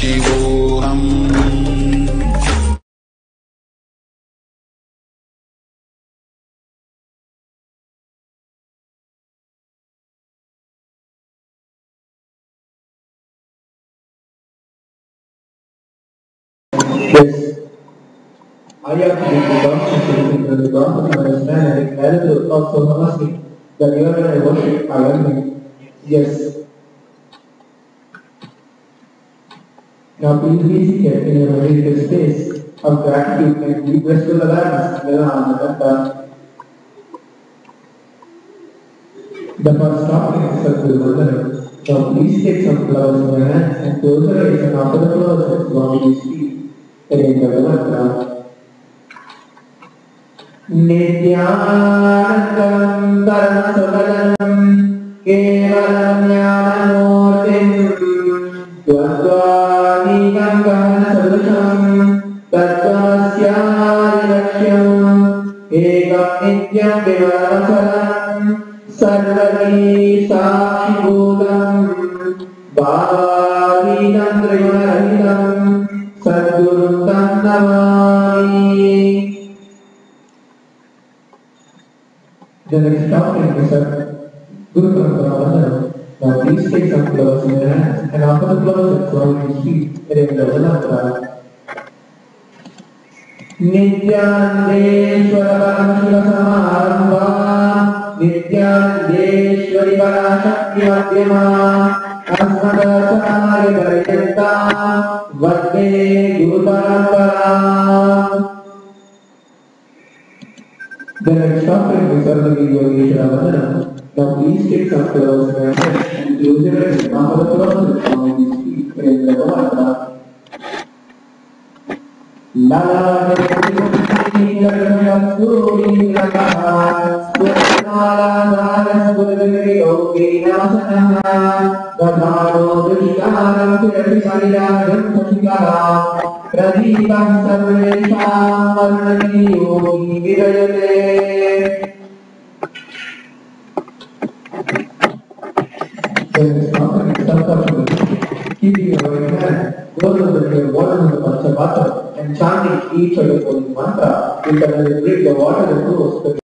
Paramashivoham. Yes, I have to give the consciousness into the process of understanding that is also Namaste, that you are going to worship I am me. Yes. Now please be seated in a meditative space of gratitude and deep restful awareness. The first topic is Sadguru Vandanam. Now please take some flowers in your hands and close your eyes and offer the flowers as long as you speak. Mantra. Nithyananda Satsang Kevalam Jnanamurtim Dvandvanikam Sadrusham Tattvasyadilaksham Ekam Nityam Vivarasaram Sarvati Sakshibhutam Bhavavidam Trigunarahitam Sadgurum Namami. The next topic is Guru Paramashivam. Now please take some flowers in your hands and offer the flowers as long as you speak. Nithyanandeshwara Paramashiva-Samarambha Nithyanandeshwari Parashakti-Madhyama Asmadacharya-Paryanta Vande Guru Parampara. The next topic is Now please take some flowers in your hands and close your eyes and offer the flowers as long as you speak. Lala keeping your right hand closer to the water in the Panchavatva and chanting each of the holy mantra, you can bring the water that flows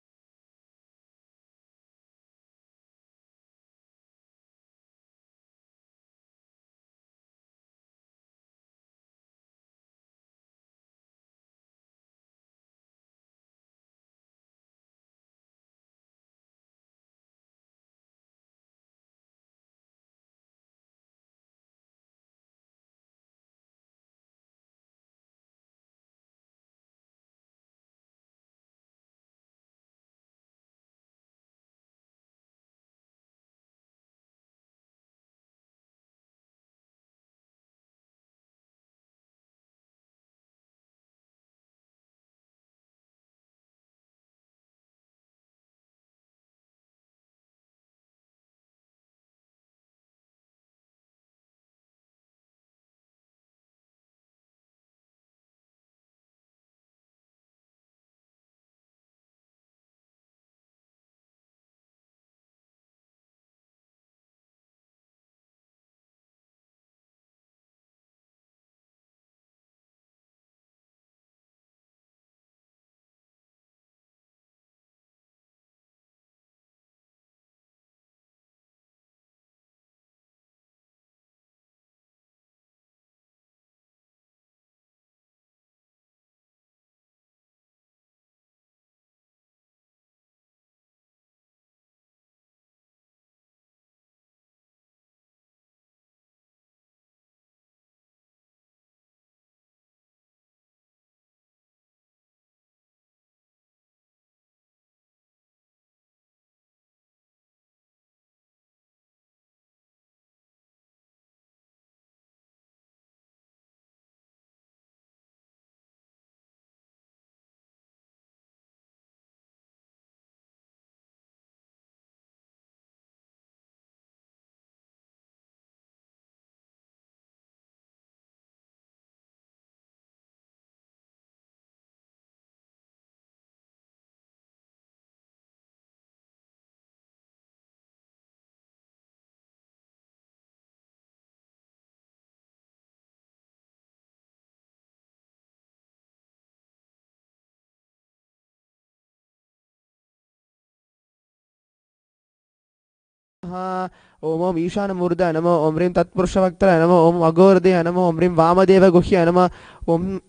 Om Om ईशानमूर्धय नमः ओम ह्रीं तत्पुरुषवक्त्राय नमः ओम अघोरदय नमः ओम ह्रीं वामदेवगुह्याय नमः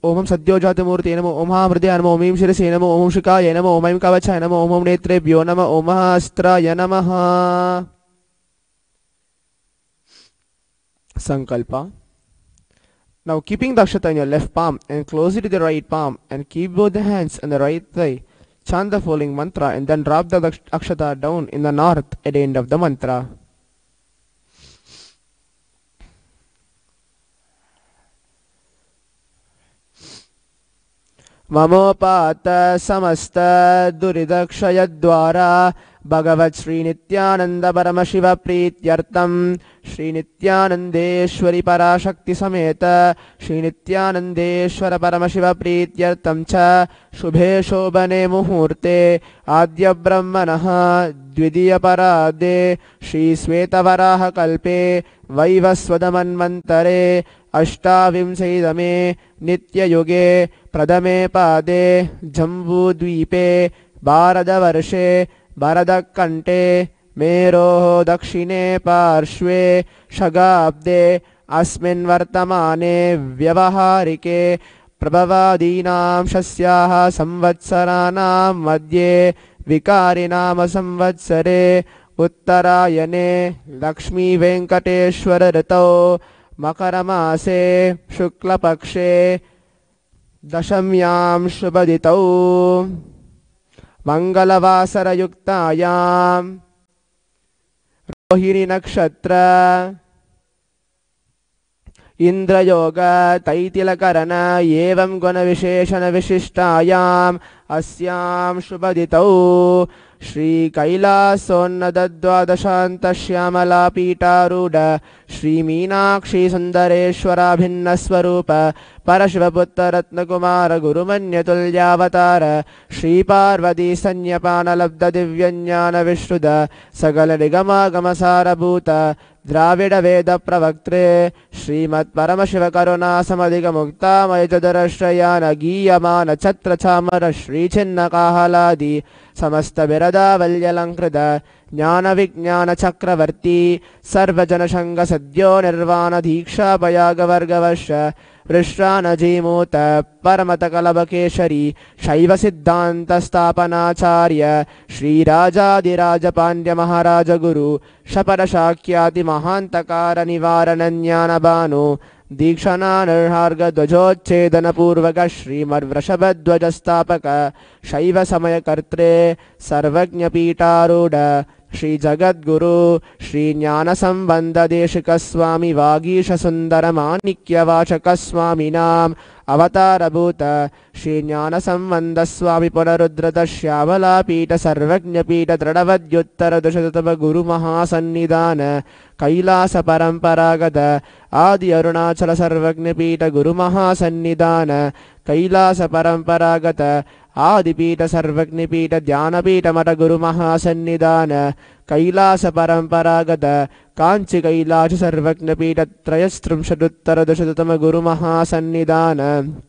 ओम सद्योजातमूर्तये नमः ओम महामृदयाय नमः ओम ऐं शिरसे नमः ओम शुकाय नमः ओम ऐं कवचाय नमः ओम नेत्रेभ्यो नमः ओम अस्त्राय नमः। Sankalpa. Now keeping the akshata in your left palm and close it to the right palm and keep both the hands on the right thigh. Chant the following mantra and then drop the akshata down in the north at the end of the mantra. Mamopata samasta duridakshayadvara Bhagavat Shri Nithyananda Paramashiva Prityartam Shri Nithyanandeshwari Parashakti Sameta Shri Nithyanandeshwara Paramashiva Prityartam Cha Shubhe Shobhane Muhurte Adya Brahmanaha Dvidiya Parade Shri Svetavaraha Kalpe Vaivasvadamanvantare Ashtavimsaidame Nitya Yoge Pradame Pade Jambu Dvipe Bharadavarše Bharadakante Meroho Dakshine Parshve Shagabde Asmin Vartamane Vyavaharike Prabhavadinam Shasyaha Samvatsaranam Madhye Vikarinam Samvatsare Uttarayane Lakshmi Venkateshwara Ritau Makaramase Shuklapakshe Dashamyam Shubhaditau Mangalavasara Yuktayam Rohini Nakshatra Indra Yoga Taitilakarana Yevam Guna Visheshana Vishishtayam Asyam Shubhaditau Shri Kailasonnadadvadashanta Shyamala Pitaruda Shri Meenakshi Sundareshwara Bhinna Swarupa Parashivaputta Ratnakumara Gurumanyatulyavatara Shri Parvati Sanyapana Labda Divyanyana Vishruda Sagala Nigama Gamasara Bhuta Dravida Veda Pravaktre Srimat Paramashiva Karuna Samadhiga Mukta Mayajadarashrayana Giyamana Chatra Chamara Shri Chinna Kahaladi Samasta Virada Valyalankrida Jnana Vijnana Chakravarti Sarvajana Shanga Sadhyo Nirvana Diksha Payaga Vargavasha Vrishtrana Jimota Paramata Kalabakeshari Shaiva Siddhanta Stapanacharya Shri Raja Diraja Pandya Maharaja Guru Shapada Shakyati Mahantakara Nivarananyana Banu Dikshana Nirharga Dvajochedana Purvaka Shri Marvrashabadvajastapaka Shaiva Samaya Kartre Sarvagnya Pitaruda Shri Jagatguru Shri Jnana Sambandha Deshika Swami Vagisha Sundara Manikya Vachaka Swami Nam Avatara Bhuta Shri Jnana Sambandha Swami Punarudrata Shyavala Pita Sarvagnya Pita Tradavadyuttara Dushatava Guru Mahasannidhanam Kailasa Paramparagata Adi Arunachala Sarvagnya Pita Guru Mahasannidhanam Kailasa Paramparagata Adipita Sarvagnipita Dhyanapita Mata Guru Mahasannidhanam Kailasa Paramparagata Kanchi Kailasa Sarvagnipita Trayastrimshaduttara Dushatama Guru Mahasannidhanam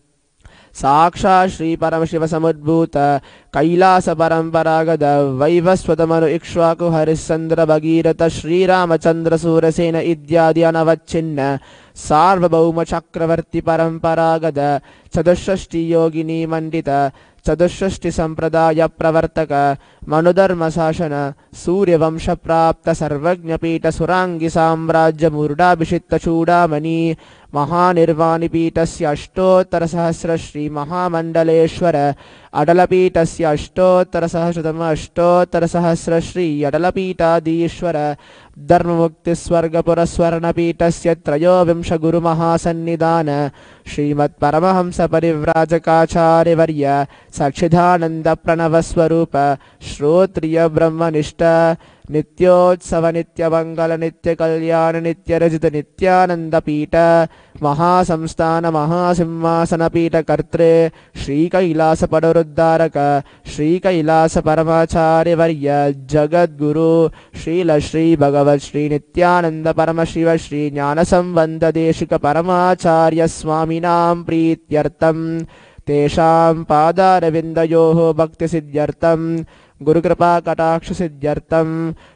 Saksha Shri Paramashiva Samudbhuta Kailasa Paramparagata Vaivasvatamanu Ikshvaku Harisandra Bhagirata Shri Ramachandra Surasena Idyadi Anavachinna Sarvabhauma Chakravarti Paramparagata Chadushashti Yogini Mandita Chadushashti Sampradaya Pravartaka Manudharma Sashana Surya Vamsha Prapta Sarvagnya Pita Surangi Samrajya Murda Bishitta Chudamani Mahanirvani Pitasya Ashtottara Sahasra Shri Mahamandaleshwara Adalapitasya Ashtottara Sahasratama Ashtottara Sahasra Shri Adalapitadishwara Dharmamukti Swargapura Swarna Pitasya Trayovimsha Guru Mahasannidhanam Srimat Paramahamsa Parivrajakaacharya Varya Sakshidhananda Pranavaswarupa Shrotriya Brahmanishta Nityotsav Nitya Mangala Nitya Kalyana Nitya Rajita Nityananda Pita Mahasamsthana Mahasimhasana Pita Kartre Shri Kailasa Padaruddharaka Shri Kailasa Paramacharya Varya Jagatguru Srila Shri Bhagavat Shri Nithyananda Paramashiva Shri Jnana Sambandha Deshika Paramacharya Swaminam Prityartam Tesham Padaravindayoho Bhakti Siddhyartam Gurukripa कटाक्ष सिद्ध्यर्थं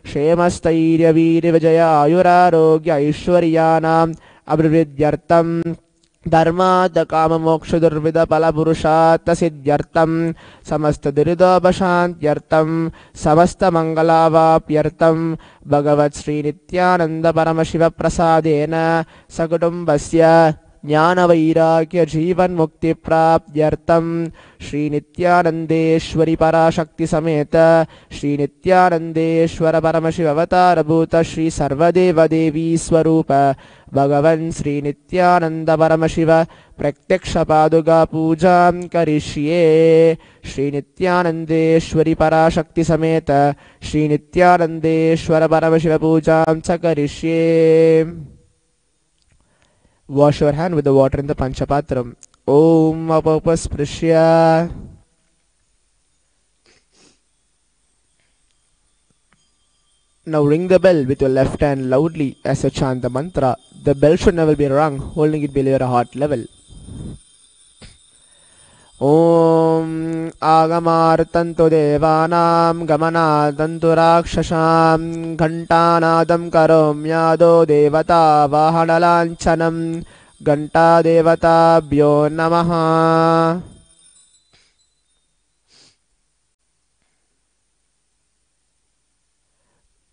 क्षेमस्थैर्य वीर्य विजय आयुरारोग्य ऐश्वर्याणाम् अभिवृद्ध्यर्थं धर्मात् काममोक्ष दुर्विध फलपुरुषार्थ सिद्ध्यर्थं समस्त दुरितोपशान्त्यर्थं समस्त मंगलावाप्यर्थं भगवत् श्री नित्यानंद परमशिव प्रसादेन सकुटुम्बस्य ज्ञानवैराग्य जीवन मुक्ति प्राप्त्यर्थं श्री नित्यानंदेश्वरी पराशक्ति समेत श्री नित्यानंदेश्वर परमशिव अवतार भूत श्री सर्वदेव देवी स्वरूप भगवन् श्री नित्यानंद परमशिव प्रत्यक्ष पादुका पूजां करिष्ये। श्री नित्यानंदेश्वरी पराशक्ति समेत श्री नित्यानंदेश्वर परमशिव पूजां च करिष्ये। Wash your hand with the water in the Panchapatram. Om Apapasprishya. Now ring the bell with your left hand loudly as you chant the mantra. The bell should never be rung, holding it below your heart level. Om Agamartantu Devanam Gamanatantu Rakshasham Ghantanadam Karomyado Devata Vahanalanchanam Ghanta Devata Bhyo Namaha.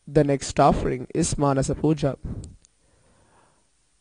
The next offering is Manasa Puja.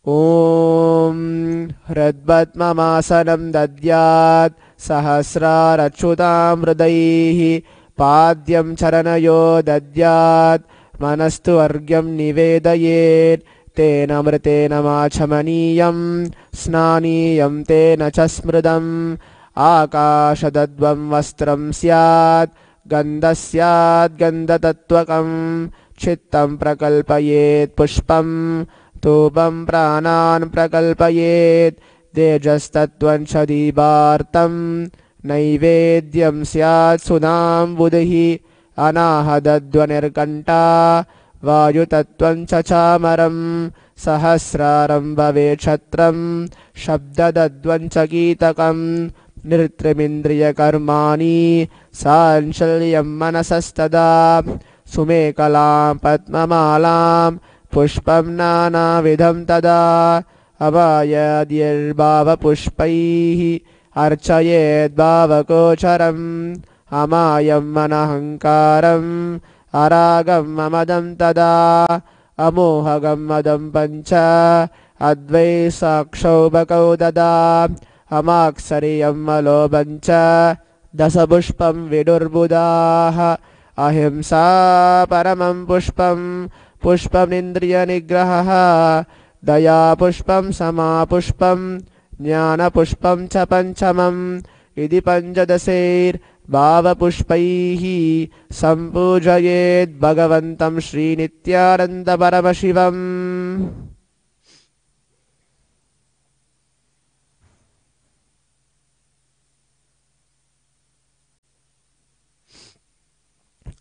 Om Hradbatmamasanam Dadyat Sahasrarachyutam Hridaihi Padyam Charanayo Dadyat Manastu Argyam Nivedayet Tena Mritena Machamaniyam Snaniyam Tena Chasmridam Akashadadvam Vastram Syat Gandasyat Gandatatvakam Chittam Prakalpayet Pushpam Tubam Pranan Prakalpayet Dejastatvancha Dibartam Naivedyam Syat Sudam Buddhi Anahadadvanirkanta Vayutatvancha Chamaram Sahasraram Bhavechatram Shabdadadvancha Gitakam Nirtrimindriya Karmani Sanchalyam Manasastada Sumekalam Patmamalam Pushpam Nana Vidham Tada Abhayadir Bhava Pushpaihi Archayed Bhava Kocharam Amayam Manahankaram Aragam Amadam Tada Amohagam Madam Pancha Advaisakshav Bhakau Dada Amaksariyam Malobancha Dasapushpam Vidurbudaha Ahimsa Paramam Pushpam Pushpam Indriya Nigraha Daya Pushpam Sama Pushpam Jnana Pushpam Cha Panchamam Idi Panchadasair Bhava Pushpaihi Sampujayet Bhagavantam Shri Nithyananda Paramashivam.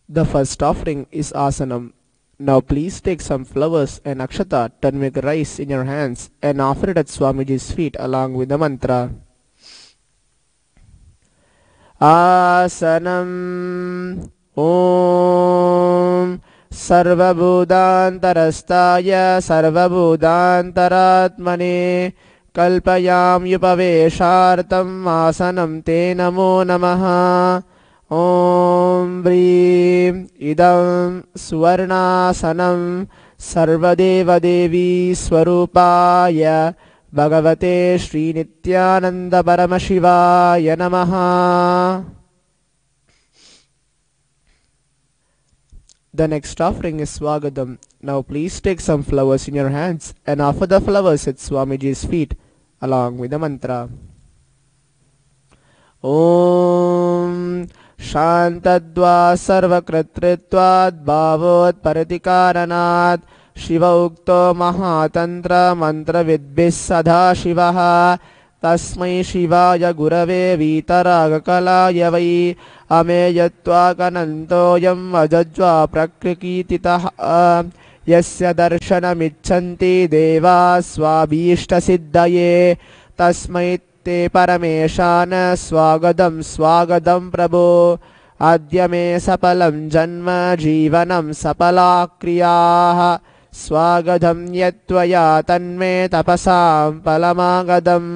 The first offering is asanam. Now please take some flowers and akshata, turmeric rice in your hands and offer it at Swamiji's feet along with the mantra. Asanam Om Sarvabhudantarastaya Sarvabhudantaratmane Kalpayam Yupaveshartam Asanam Te Namo Namaha. Om Bhrim Idam Swarnasanam Sarvadeva Devi Swarupaya Bhagavate Shri Nithyananda Paramashivaya Namaha. The next offering is Swagadam. Now please take some flowers in your hands and offer the flowers at Swamiji's feet along with the mantra. Om Shantadva Sarvakritritvad Bhavot Paratikaranat Shiva Ukto Mahatantra Mantra Vidbhis Sadha Shivaha Tasmai Shivaya Gurave Vitaraga Kalaya Vai Ameyatva Kanantoyam Ajajva Prakrikititaha Yasya Darshanam Ichanti Deva Swabhishta Siddhaye Tasmai Te Parameshana Swagadam Swagadam Prabhu आद्य मे सफलं जन्म जीवनं सफला क्रियाः स्वागतं यत्त्वया तन्मे तपसां फलमागतम्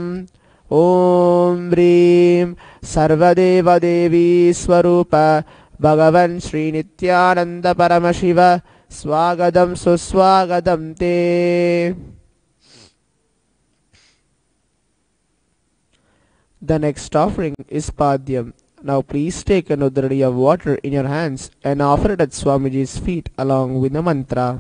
ॐ ह्रीं सर्वदेवदेवी स्वरूप भगवन् श्रीनित्यानन्द परमशिव स्वागतं सुस्वागतं ते. The next offering is Padyam. Now please take an udradi of water in your hands and offer it at Swamiji's feet along with the mantra.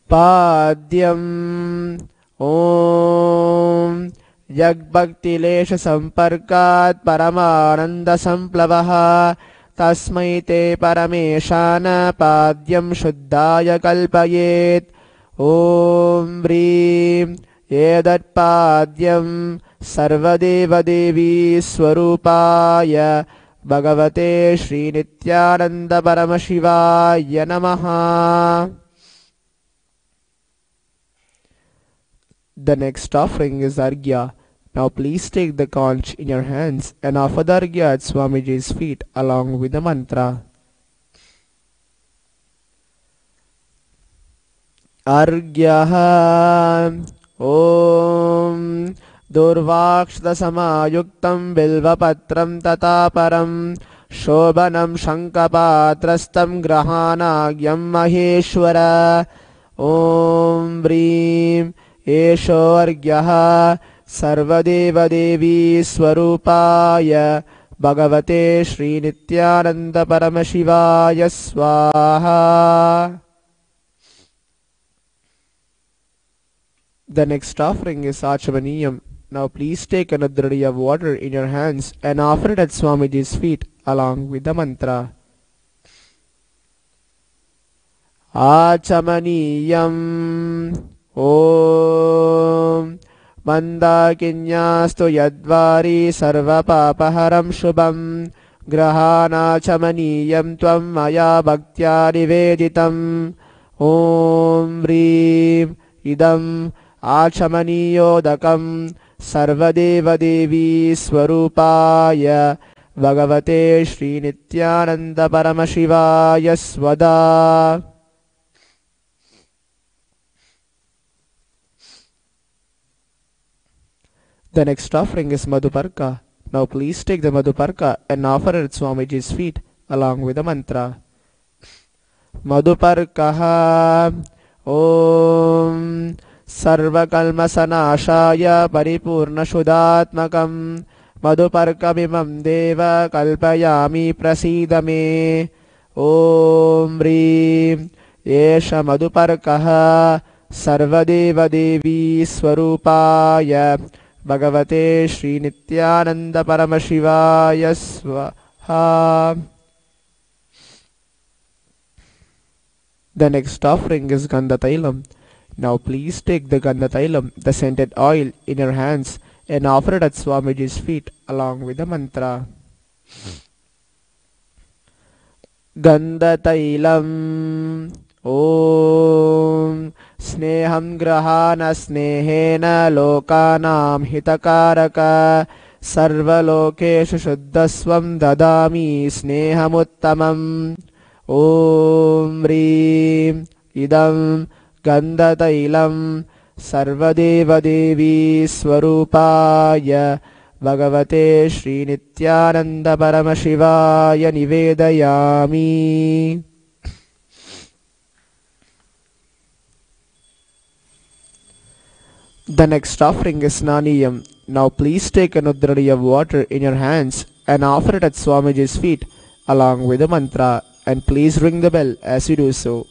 Padyam Om Yagbhaktilesh Samparkat Paramananda Samplavaha Tasmai Te Parameshana Padyam Shuddhaya Kalpayet Om Vrim Edatpadyam Sarvadevadevi Swarupaya Bhagavate Shri Nithyananda Paramashivaya Namaha. The next offering is Arghya. Now please take the conch in your hands and offer the Arghya at Swamiji's feet along with the mantra. Arghya Om Durvakshta Samayuktam Bilvapatram Tataparam Shobhanam Shankapatrastam Grahanagyam Maheshwara Om Vrim Esho Arghyaha Sarvadevadevi Swarupaya Bhagavate Shri Nithyananda Paramashivaya Swaha. The next offering is Achamaniyam. Now please take an udradi of water in your hands and offer it at Swamiji's feet along with the mantra. Achamaniyam Om Mandakinyastu Yadvari Sarvapapaharam Shubham Grahanachamaniyam Tvam Maya Bhaktya Niveditam Om Vrim Idam Achamaniyodakam Sarvadevadevi Swarupaya Bhagavate Shri Nithyananda Paramashivaya Swada. The next offering is Madhuparka. Now please take the Madhuparka and offer it at Swamiji's feet along with the mantra. Madhuparkaha Om Sarvakalmasanashaya Paripurnashudatmakam Madhuparkamimam Deva Kalpayami Prasidame Om Vrim Yesha Madhuparkaha Sarvadevadevi Swarupaya Bhagavate Shri Nithyananda Paramashivaya Swaha. The next offering is Gandhatailam. Now please take the Gandhatailam, the scented oil, in your hands and offer it at Swamiji's feet along with the mantra. Gandhatailam Om Sneham Grahana Snehena Lokanam Hitakaraka Sarvalokeshu Shuddhasvam Dadami Snehamuttamam Om Vrim Idam Gandhatailam Sarvadevadevi Swarupaya Bhagavate Shri Nithyananda Paramashivaya Nivedayami. The next offering is Naniyam. Now please take an udradi of water in your hands and offer it at Swamiji's feet along with the mantra, and please ring the bell as you do so.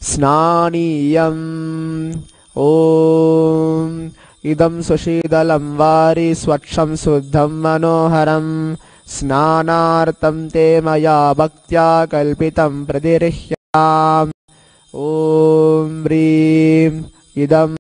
Snaniyam Om Idam Sushidalam Vari Swacham Suddham Manoharam Snanartam Te Maya Bhaktya Kalpitam Pradirihyam Om Vrim Idam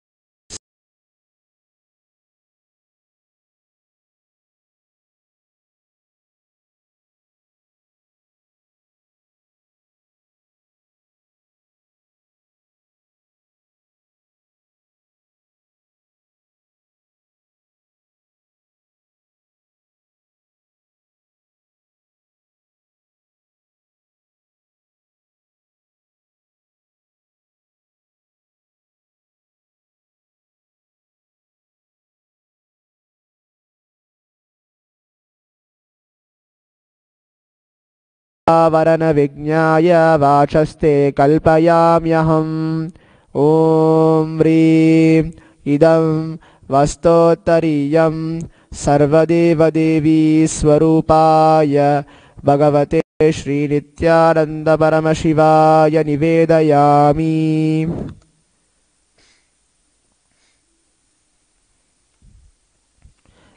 varana vignaya vachasте kalpayamyaham. Om Vrim idam vastottariyam sarvadeva devi swarupaya bhagavate Shri Nithyananda Paramashivaya nivedayami.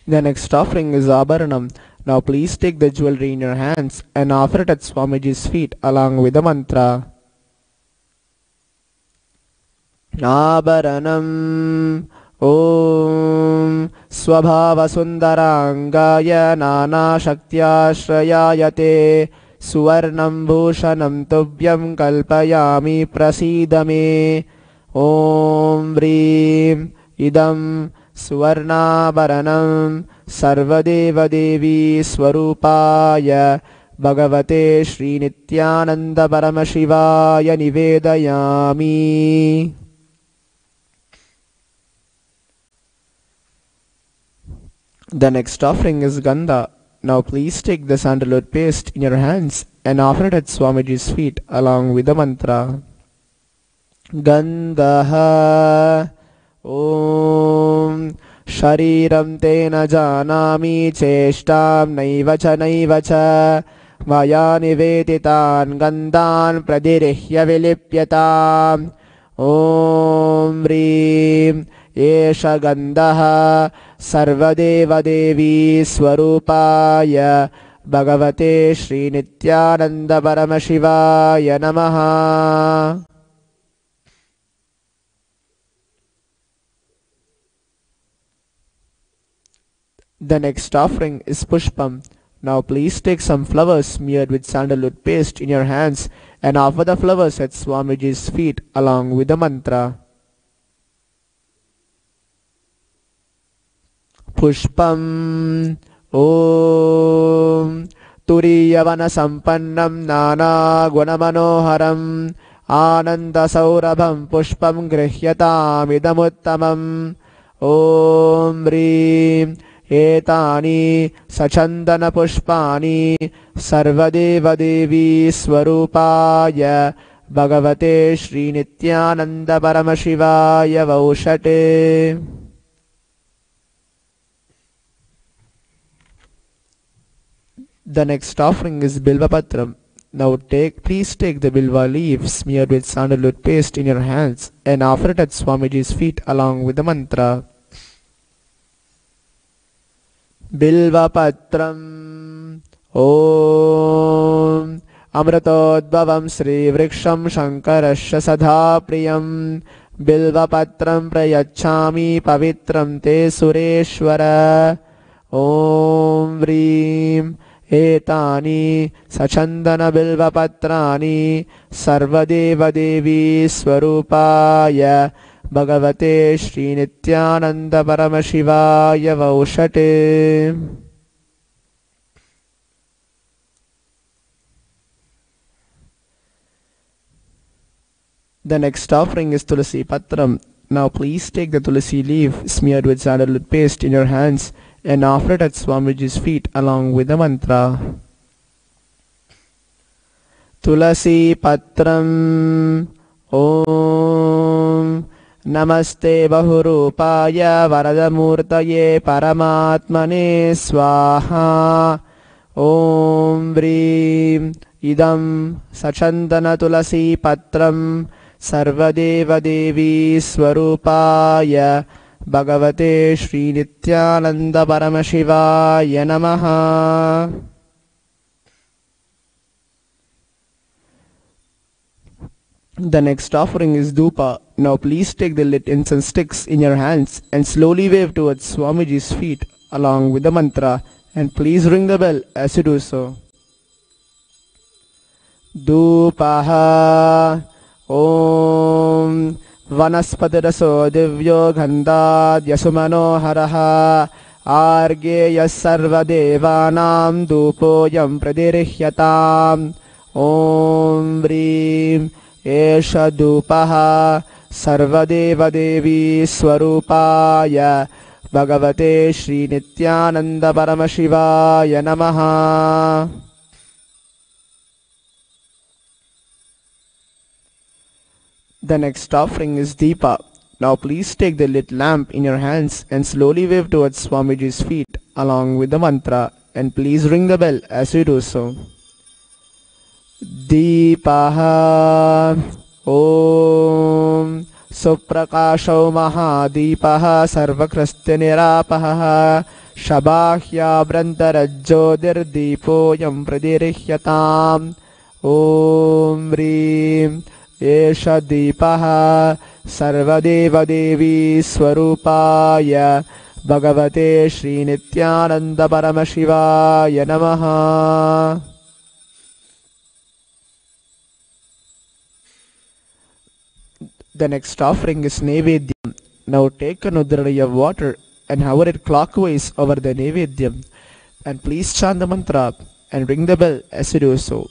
The next offering is Abharanam. Now please take the jewelry in your hands and offer it at Swamiji's feet along with the mantra. Abharanam Om Swabhava Sundarangaya Nana Shaktyashrayayate Suvarnam Bhushanam Tubhyam Kalpayami Prasidame. Om Vrim idam Suvarnabharanam Sarvadeva Devi Swarupaya Bhagavate Shri Nithyananda Paramashivaya nivedayami. The next offering is Gandha. Now please take the sandalwood paste in your hands and offer it at Swamiji's feet along with the mantra. Gandha Om Shariram Tena Janami Cheshtam Naiva Cha Maya Nivetitan Gandhan Pradirihya Vilipyatam. Om Vrim Esha Gandha Sarvadeva Devi Swarupaya Bhagavate Shri Nithyananda Paramashivaya Namaha. The next offering is Pushpam. Now please take some flowers smeared with sandalwood paste in your hands and offer the flowers at Swamiji's feet along with the mantra. Pushpam Om Turiyavana Sampannam Nana Gunamanoharam Ananda Saurabham Pushpam Grihyatam Idamuttamam. Om Vrim Etani Sachandana Pushpani Sarvadeva Devi Swarupaya Bhagavate Shri Nithyananda Paramashivaya Vaushate. The next offering is Bilva Patram. Now please take the Bilva leaves smeared with sandalwood paste in your hands and offer it at Swamiji's feet along with the mantra. Bilva Patram Om Amratodbhavam Sri Vriksham Shankarasya Sadha Priyam Bilva Patram Prayachami Pavitram Te Sureshwara. Om Vrim Etani Sachandana Bilva Patrani Sarvadeva Devi Swarupaya Bhagavate Shri Nithyananda Paramashivaya Vaushate. The next offering is Tulasi Patram. Now please take the Tulasi leaf smeared with sandalwood paste in your hands and offer it at Swamiji's feet along with the mantra. Tulasi Patram Om Namaste Bahurupaya Varadamurtaye Paramatmane Swaha. Om Vrim idam Sachandana Tulasi Patram Sarvadeva Devi Swarupaya Bhagavate Shri Nithyananda Paramashivaya Namaha. The next offering is Dhupa. Now please take the lit incense sticks in your hands and slowly wave towards Swamiji's feet along with the mantra, and please ring the bell as you do so. Dhupaha Om Vanaspatiraso Divyo Gandhad Yasumano Haraha Argeya Sarva Devanam Dhupoyam Pradirihyatam. Om Vrim Esha Dhupaha Sarvadeva Devi Swarupaya Bhagavate Shri Nithyananda Paramashivaya Namaha. The next offering is Deepa. Now please take the lit lamp in your hands and slowly wave towards Swamiji's feet along with the mantra, and please ring the bell as you do so. Deepaha Om Suprakasho Mahadīpaha Sarvakrastya Nirapaha Shabahya Brantarajyodir Deepoyam Pradirihyatam Om Vrim Esha Deepaha Sarvadeva Devi Swarupaya Bhagavate Shri Nithyananda Paramashivaya Namaha. The next offering is Nevedyam. Now take an udhrani of water and hover it clockwise over the Nevedyam, and please chant the mantra and ring the bell as you do so.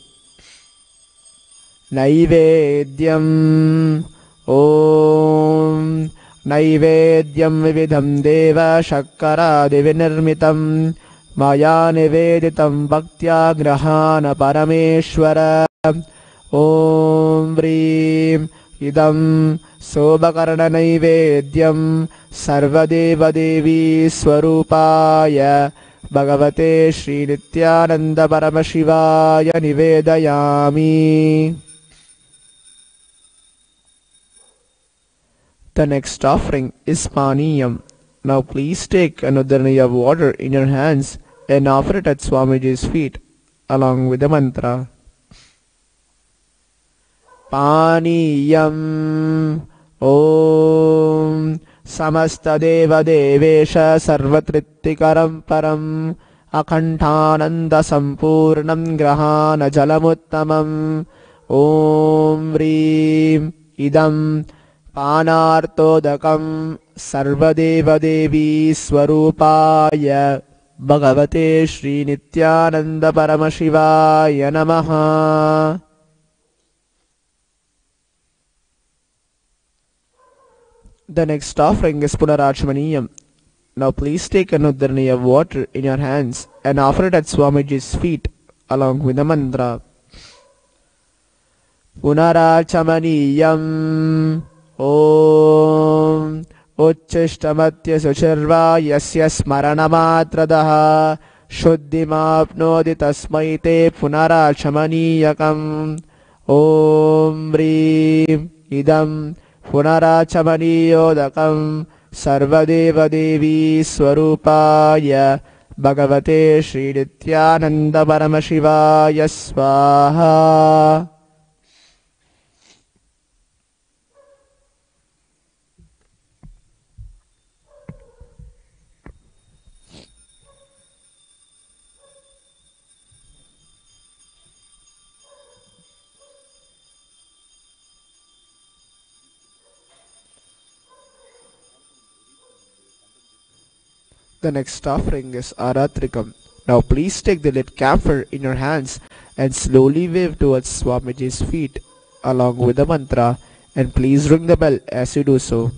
Naivedyam Om Naivedyam Vividham Deva Shakkara Divinirmitam Maya Niveditam Bhaktya Grahana Parameshwara Om Vrim Idam Sobakarana Naivedyam Sarvadeva Devi Swarupaya Bhagavate Shri Nithyananda Paramashivaya Nivedayami. The next offering is Paniyam. Now please take an udhrani of water in your hands and offer it at Swamiji's feet along with the mantra. Paniyam Om Samasta Deva Devesha Sarvatritikaram Param Akhantananda Sampurnam Grahana Jalamuttamam Om Vrim Idam Panartodakam Sarvadeva Devi Swarupaya Bhagavate Shri Nithyananda Paramashivaya Namaha. The next offering is Punarachmaniyam. Now please take an udhrani of water in your hands and offer it at Swamiji's feet along with the mantra. Punarachamaniyam Om Uchchishtamatya Suchirva Yasya Smaranamatradaha Shuddhimapnodi Tasmai Te Punarachamaniyakam Om Vrim Idam Punarachamaniyodakam Sarvadeva Devi Swarupaya Bhagavate Shri Nithyananda Paramashivaya Swaha. The next offering is Aratrikam. Now please take the lit camphor in your hands and slowly wave towards Swamiji's feet along with the mantra, and please ring the bell as you do so.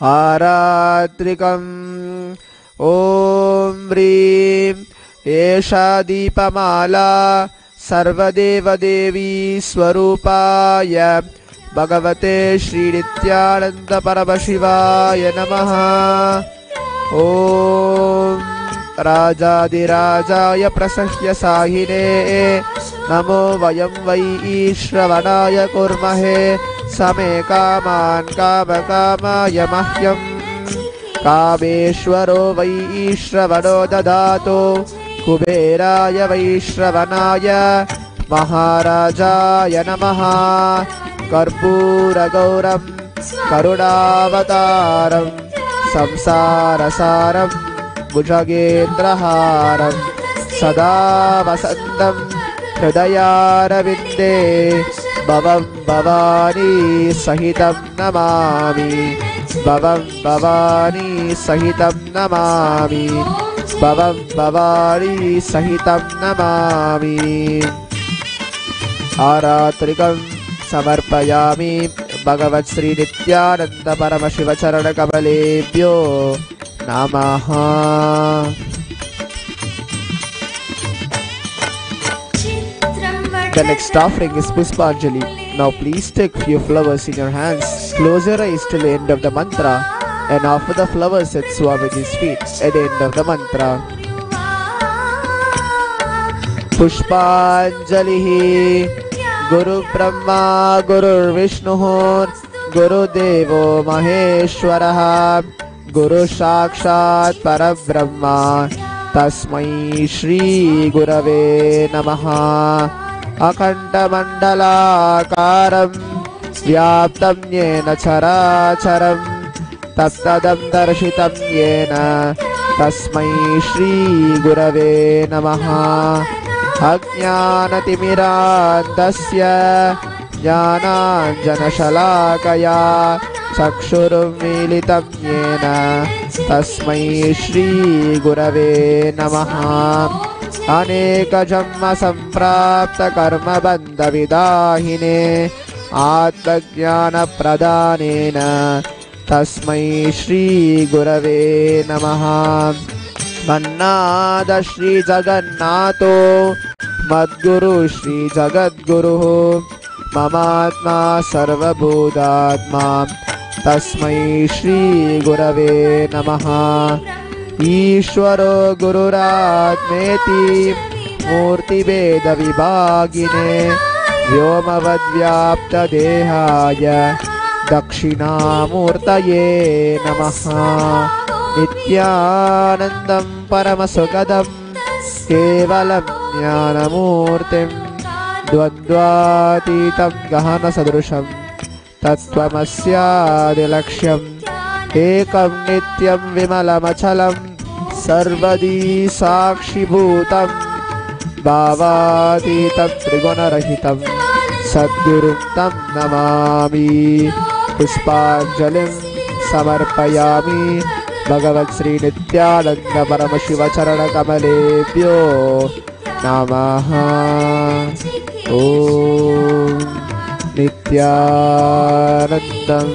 Aratrikam Om Vrim Esha Deepamala Sarvadeva Devi Swarupaya Bhagavate Shri Nithyananda Paramashivaya Namaha. Om Rajadirajaya Prasahya Sahine Namo Vayam Vai Shravanaya Kurmahe Same Kaman Kama Kama Yamahyam Kameshwaro Vai Shravano Dadato Kuberaya Vai Shravanaya Maharajaya Namaha. Karpura Gauram Karunavataram Samsara Saram Bhujagendraharam सदा वसन्तं हृदयारविन्दे भवं भवानी सहितं नमामि भवं भवानी सहितं नमामि भवं भवानी सहितं नमामि आरात्रिकं समर्पयामि भगवत् श्री नित्यानंद परमशिव चरण कमलेभ्यो नमः। The next offering is Puspanjali. Now please take few flowers in your hands, close your eyes till the end of the mantra and offer the flowers at Swamiji's feet at the end of the mantra. Pushpanjali Guru Brahma Guru Vishnu Guru Devo Maheshwara Guru Sakshat Parabrahma Tasmai Shri Gurave Namaha. Akhandamandalakaram Vyaptam Yena Characharam Tattadam Darshitam Yena Tasmai Shri Gurave Namaha. Ajnanatimirandasya Jnananjanashalakaya Chakshurum Militam Yena Tasmai Shri Gurave Namaha. Aneka Jamma Samprapta Karma Bandha Vidahine Atmajnana Pradhanena Tasmai Shri Gurave Namaha. Mannada Shri Jagannatho Madguru Shri Jagatguru Mamatma Sarvabhudatma Tasmai Shri Gurave Namaha. Ishvaro Gururatmeti Murti Veda Vibhagine Vyomavadvyapta Dehaya Dakshinamurtaye Namaha. Nithyanandam Paramasugadam Kevalam Jnanamurtim Dvandvatitam Gahana Sadrusham Tattvamasyaadilaksham Ekam Nityam Vimalamachalam Sarvadi Sakshibhutam Bhavatitam Trigunarahitam Sadgurum Tam Namami. Puspanjalim Samarpayami Bhagavat Sri Nithyananda Paramashiva Charana Kamalebhyo Namaha. Om Nithyanandam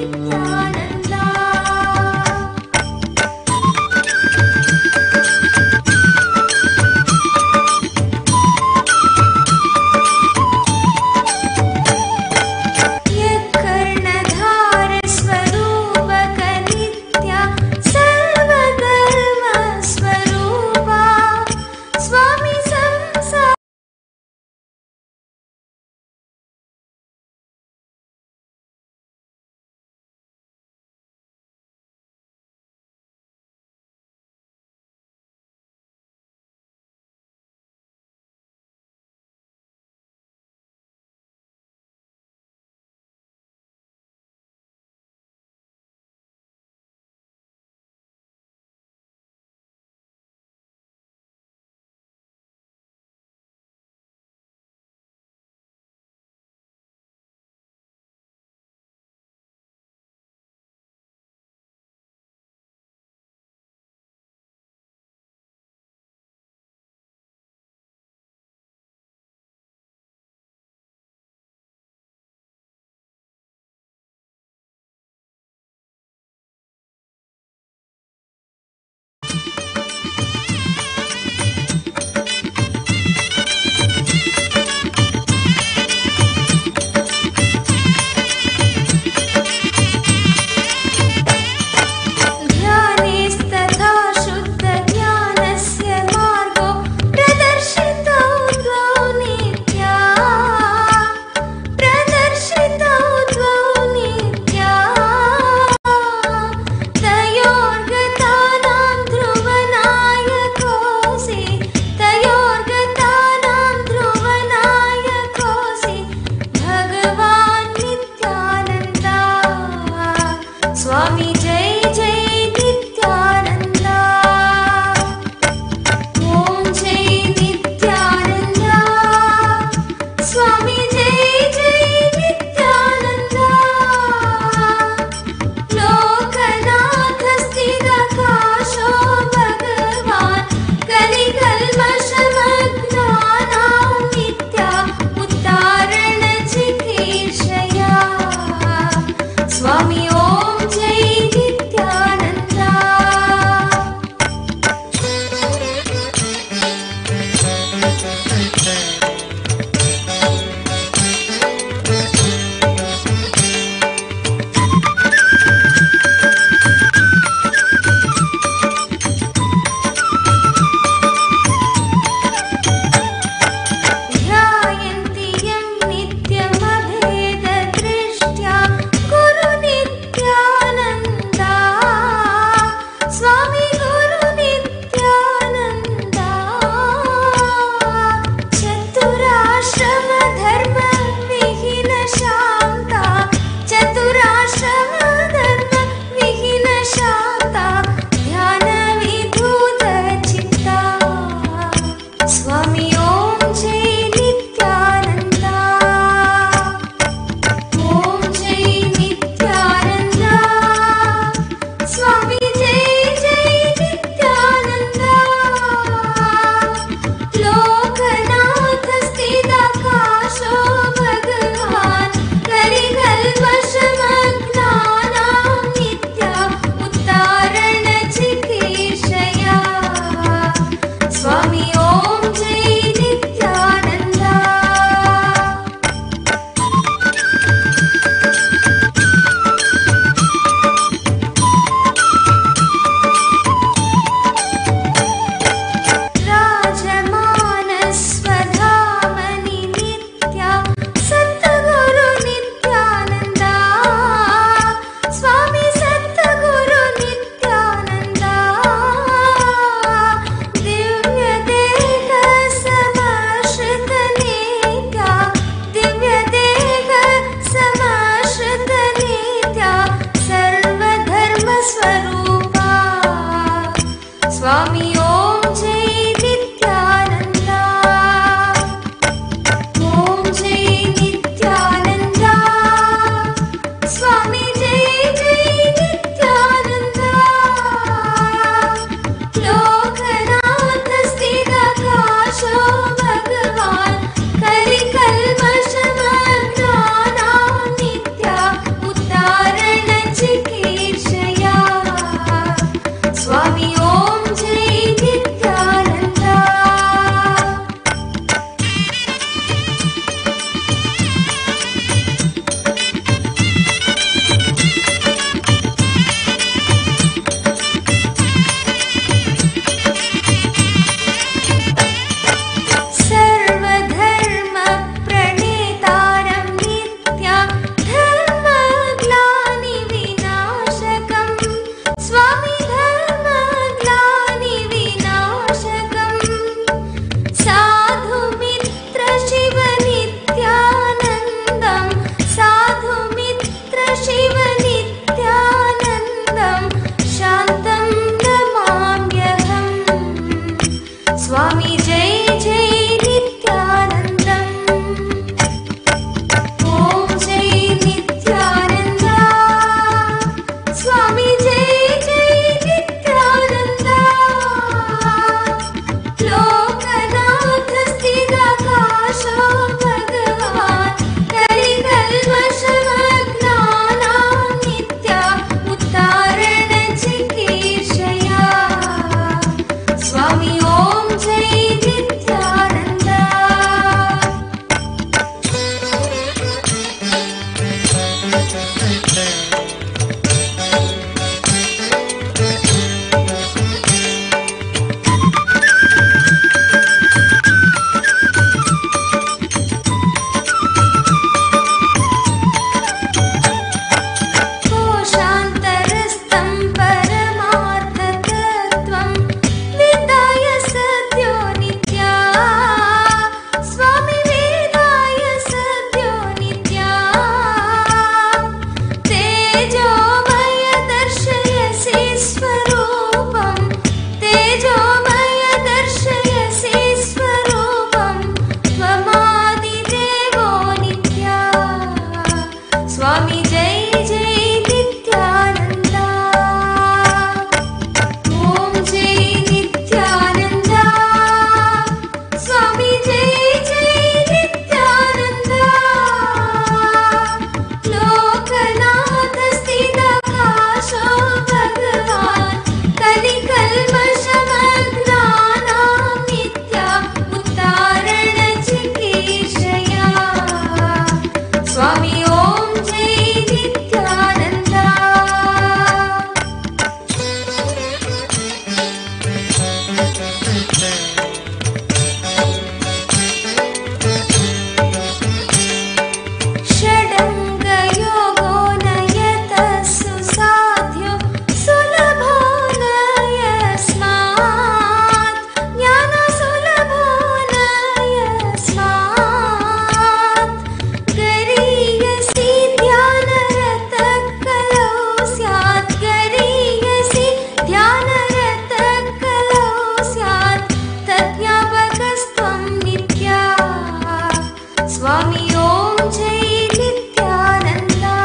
Swami Om Jai Nithyananda.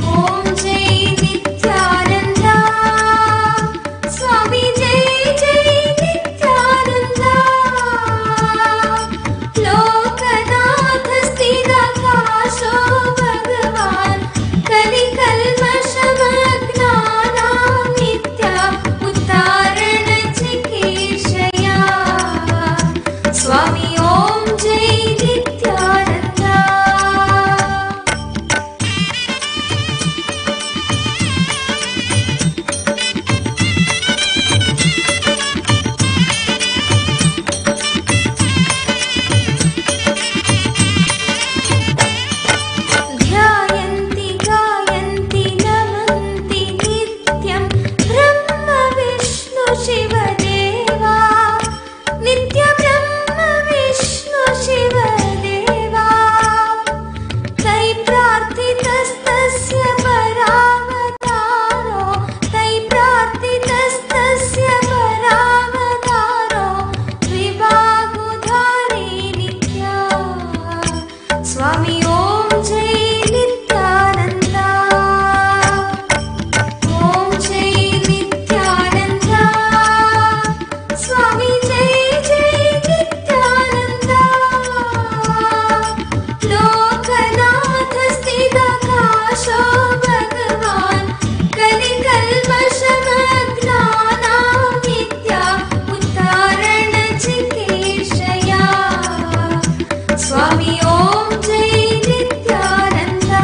Om Jai Nithyananda. Swami Jai Jai Nithyananda. Lokanath Sthidakasho Bhagavan Kali Kalmashamagna Nitya Uttarana Chikeshaya. Swami Om Jai Nithyananda. ध्यायन्ति गायन्ति नमन्ति नित्यं ब्रह्म विष्णु शिवदेवा. नित्य ब्रह्म विष्णु शिवदेवा. तै प्रार्थितस्तस्य परावतारो. तै प्रार्थितस्तस्य परावतारो. विभागुधारी नित्या. स्वामी ॐ जय नित्यानन्दा. ॐ जय नित्यानन्दा. स्वामी जय जय नित्यानन्दा. लोकनाथ स्थितकाशो भगवान् कलिकल्मषमग्नानां नित्या उत्तारण चिकेशया. स्वामी ॐ जय नित्यानन्दा.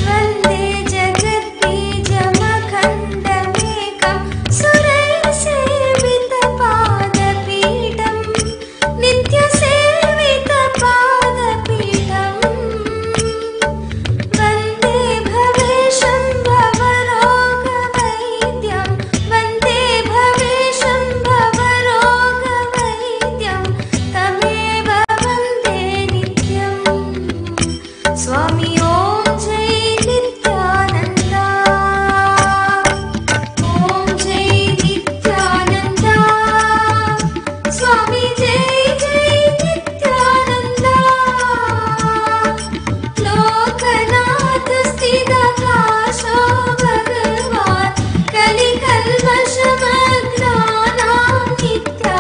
वन्दे जगद्बीजमखण्डमेकं सुरैर्सेवितपादपीठं. नित्यसेवितपादपीठम्. वन्दे भवेशं भवरोगवैद्यं. वन्दे भवेशं भवरोगवैद्यं. तमेव वन्दे नित्यम्. स्वामी ॐ जय नित्यानन्दा. ॐ जय नित्यानन्दा. स्वामी जय जय नित्यानन्दा. लोकनाथ स्थितकाशो भगवान् कलिकल्मषमग्नानां नित्या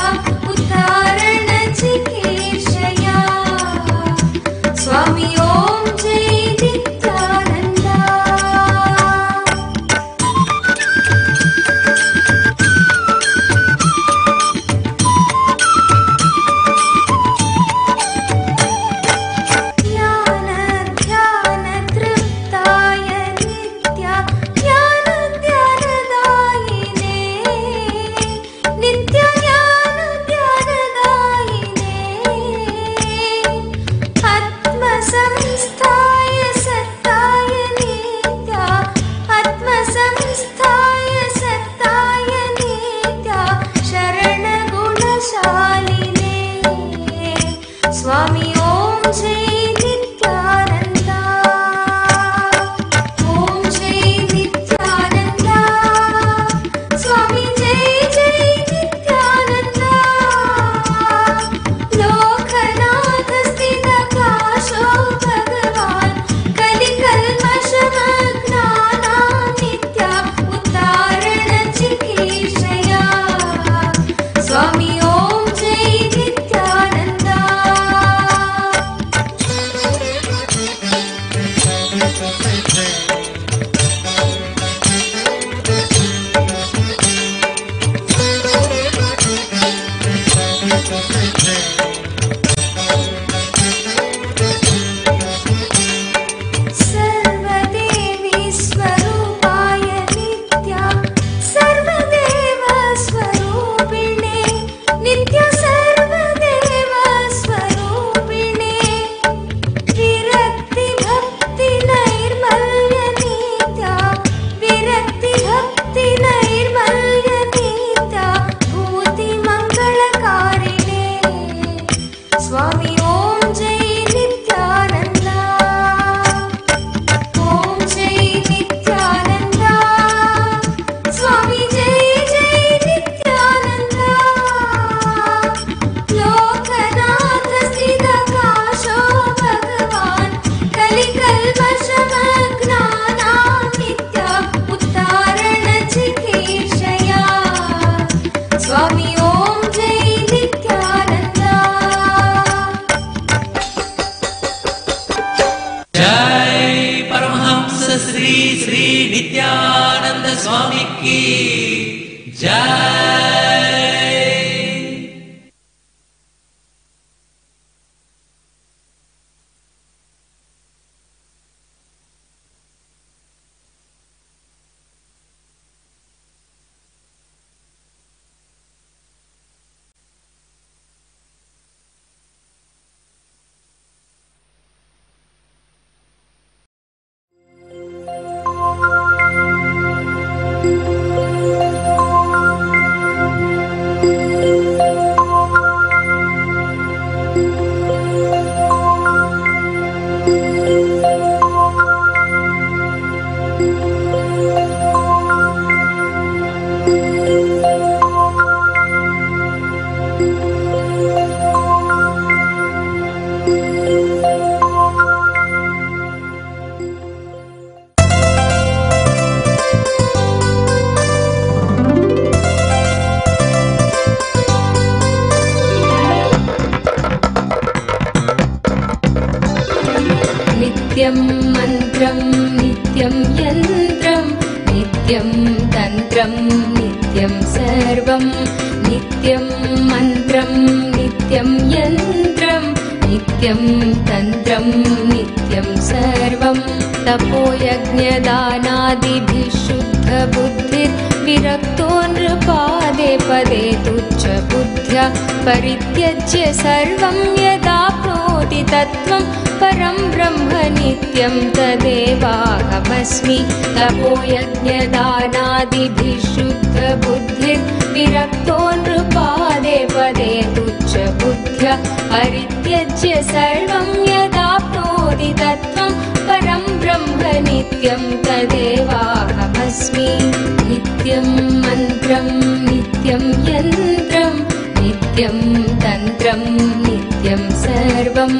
उत्तारण चिकेशया. स्वामी ॐ जय नित्यानन्दा. ज्ञानध्यानतृप्ताय नित्या ज्ञानध्यानदायिने. नित्यज्ञानध्यानदायिने. आत्मसंस्थाय सत्ताय नित्या. आत्मसंस्थाय सत्ताय नित्या. शरणगुणशालिने. स्वामी ॐ जय नित्यानन्दा. ॐ जय नित्यानन्दा. स्वामी जय जय नित्यानन्दा. लोकनाथ स्थितकाशो भगवान् நித்யானந்த சுவாமிக்கு ஜெய். नित्यं मन्त्रं नित्यं यन्त्रं नित्यं तन्त्रं नित्यं सर्वं नित्यं मन्त्रं नित्यं यन्त्रं नित्यं तन्त्रं नित्यं सर्वं तपोयज्ञदानादिभिः शुद्धबुद्धिर्विरक्तो नृपादे पदे तुच्छबुद्ध्या परित्यज्य सर्वं यदाप्नोति तत्त्वं परं ब्रह्म नित्यं तदेवाहमस्मि तपोयज्ञदानादिभिः शुद्धबुद्धिर्विरक्तो नृपादे पदे तुच्छबुद्ध्या परित्यज्य सर्वं यदाप्नोति तत्त्वं परं ब्रह्म नित्यं तदेवाहमस्मि नित्यं मन्त्रं नित्यं यन्त्रं नित्यं तन्त्रं नित्यं सर्वं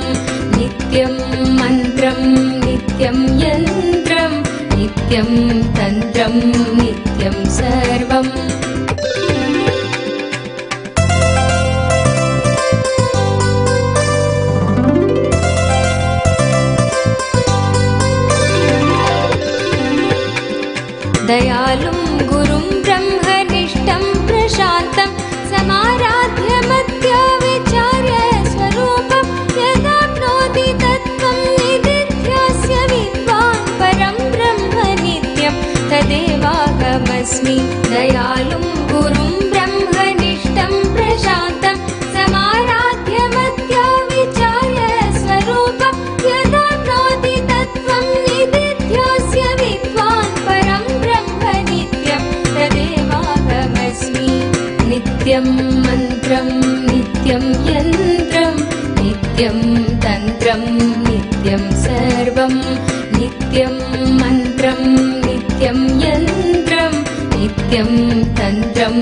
नित्यं मन्त्रं नित्यं यन्त्रं नित्यं तन्त्रं नित्यं सर्वम् दयालुं गुरुं ब्रह्मनिष्ठं प्रशान्तं समाराध्य मत्या विचार्य स्वरूपं यदाप्नोति तत्त्वं निदिध्यास्य विद्वान् परं ब्रह्म नित्यं तदेवाहमस्मि दयालुं गुरुं ब्रह्मनिष्ठं प्रशान्तं समाराध्य मत्या विचार्य स्वरूपं यदाप्नोति तत्त्वं निदिध्यास्य विद्वान् परं ब्रह्म नित्यं तदेवाहमस्मि नित्यं मन्त्रं नित्यं यन्त्रं नित्यं तन्त्रं नित्यं सर्वं नित्यं मन्त्रं नित्यं यन्त्रं नित्यं तन्त्रं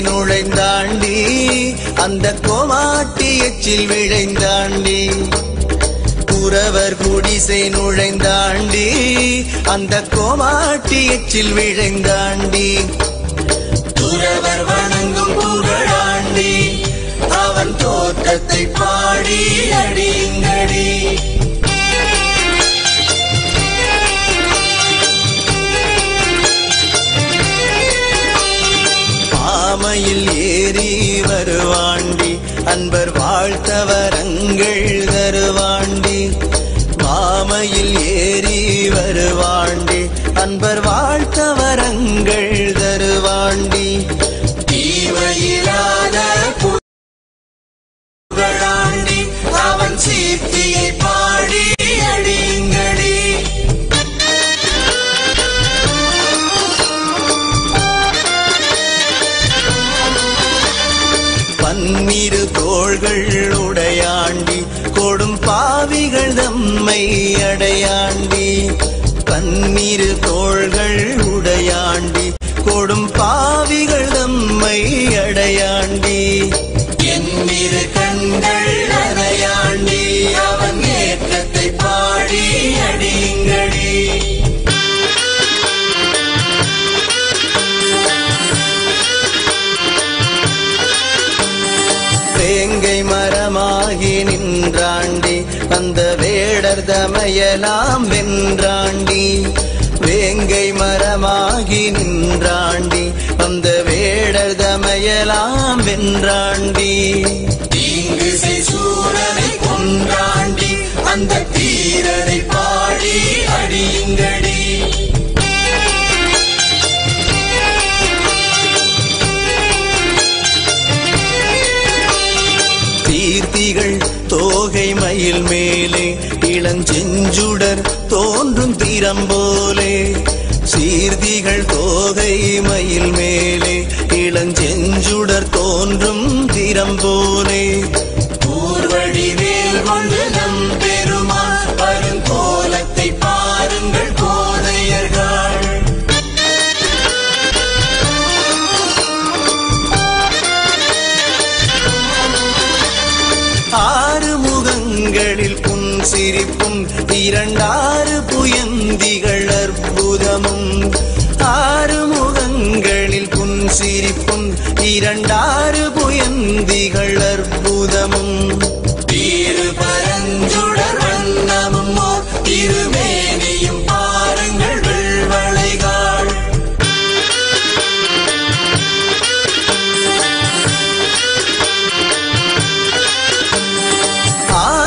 நுழைந்தாண்டி அந்த கோமாட்டி எச்சில் விழைந்தாண்டி குறவர் குடிசை நுழைந்தாண்டி அந்த கோமாட்டி எச்சில் விழைந்தாண்டி துறவர் வணங்கும் புகழாண்டி அவன் தோற்றத்தை பாடி அடிங்கடி ஆமையில் ஏறி வருவாண்டி அன்பர் வாழ்த்தவரங்கள் தருவாண்டி மாமையில் ஏறி வருவாண்டி அன்பர் வாழ்த்தவரங்கள் தருவாண்டி தீவையிலாத புகழாண்டி அவன் சீர்த்தியை பாடி அடிங்கடி பன்னிரு தோள்கள் உடையாண்டி கொடும் பாவிகள் தம்மை அடையாண்டி பன்னிரு தோள்கள் உடையாண்டி கொடும் பாவிகள் தம்மை அடையாண்டி எண்ணிரு கண்கள் அறையாண்டி அவன் ஏற்றத்தை பாடி அடிங்கடி வேங்கை மரமாகி நின்றாண்டி அந்த வேடர் தமையலாம் வென்றாண்டி வேங்கை மரமாகி நின்றாண்டி அந்த வேடர் தமையலாம் வென்றாண்டி தீங்கு சூரனை கொன்றாண்டி அந்த தீரரை பாடி அடியுங்கடி தீர்த்திகள் தோகை மயில் மேலே இளஞ்செஞ்சுடர் தோன்றும் திறம்போலே சீர்த்திகள் தோகை மயில் மேலே இளஞ்செஞ்சுடர் தோன்றும் திறம்போலே ஊர்வடி வேல் கொண்டு நம் பெருமான் வருங்கோலத்தை பாருங்கள் கோதையர்கள் ஆறு முகங்களில் புன்சிரிப்பும் இரண்டாறு புயந்திகள் அற்புதமும் ஆறு முகங்களில் புன்சிரிப்பும் இரண்டாறு புயந்திகள் அற்புதமும் தீரு பரஞ்சுடர் வண்ணமும் திருமேனியும் பாருங்கள் வெள்வளைகாள்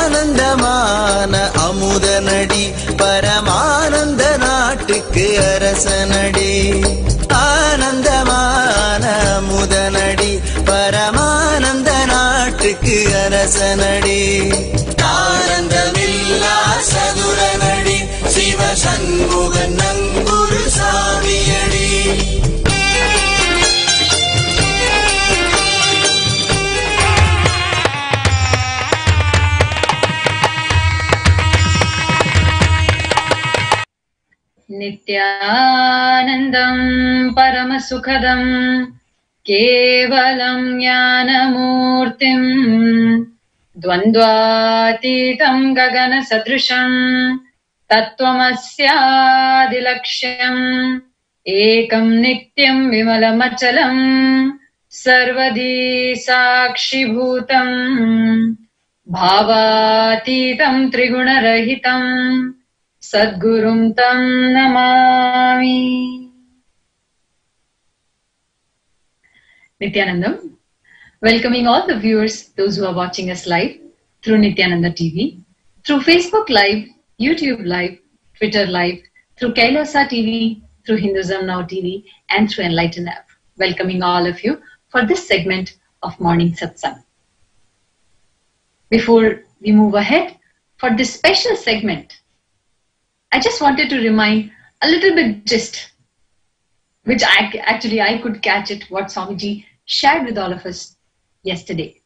ஆனந்தமான அமுதனடி பரமானந்த நாட்டுக்கு அரசனடி ஆனந்தமான அமுதனடி பரமானந்த நாட்டுக்கு அரசனடி ஆனந்தமில்லா சதுரனடி சிவசண்முகன் நங்குரு சாமியடி नित्यानन्दं परमसुखदं केवलं ज्ञानमूर्तिं द्वन्द्वातीतं गगनसदृशं तत्त्वमस्यादिलक्ष्यम् एकं नित्यं विमलमचलं सर्वदी साक्षिभूतं भावातीतं त्रिगुणरहितं Sadgurum tam namami. Nithyanandam, welcoming all the viewers, those who are watching us live through Nithyananda TV, through Facebook Live, YouTube Live, Twitter Live, through Kailasa TV, through Hinduism Now TV, and through Enlightened app. Welcoming all of you for this segment of Morning Satsang. Before we move ahead for this special segment, I just wanted to remind a little bit gist, which I could catch it, what Swamiji shared with all of us yesterday.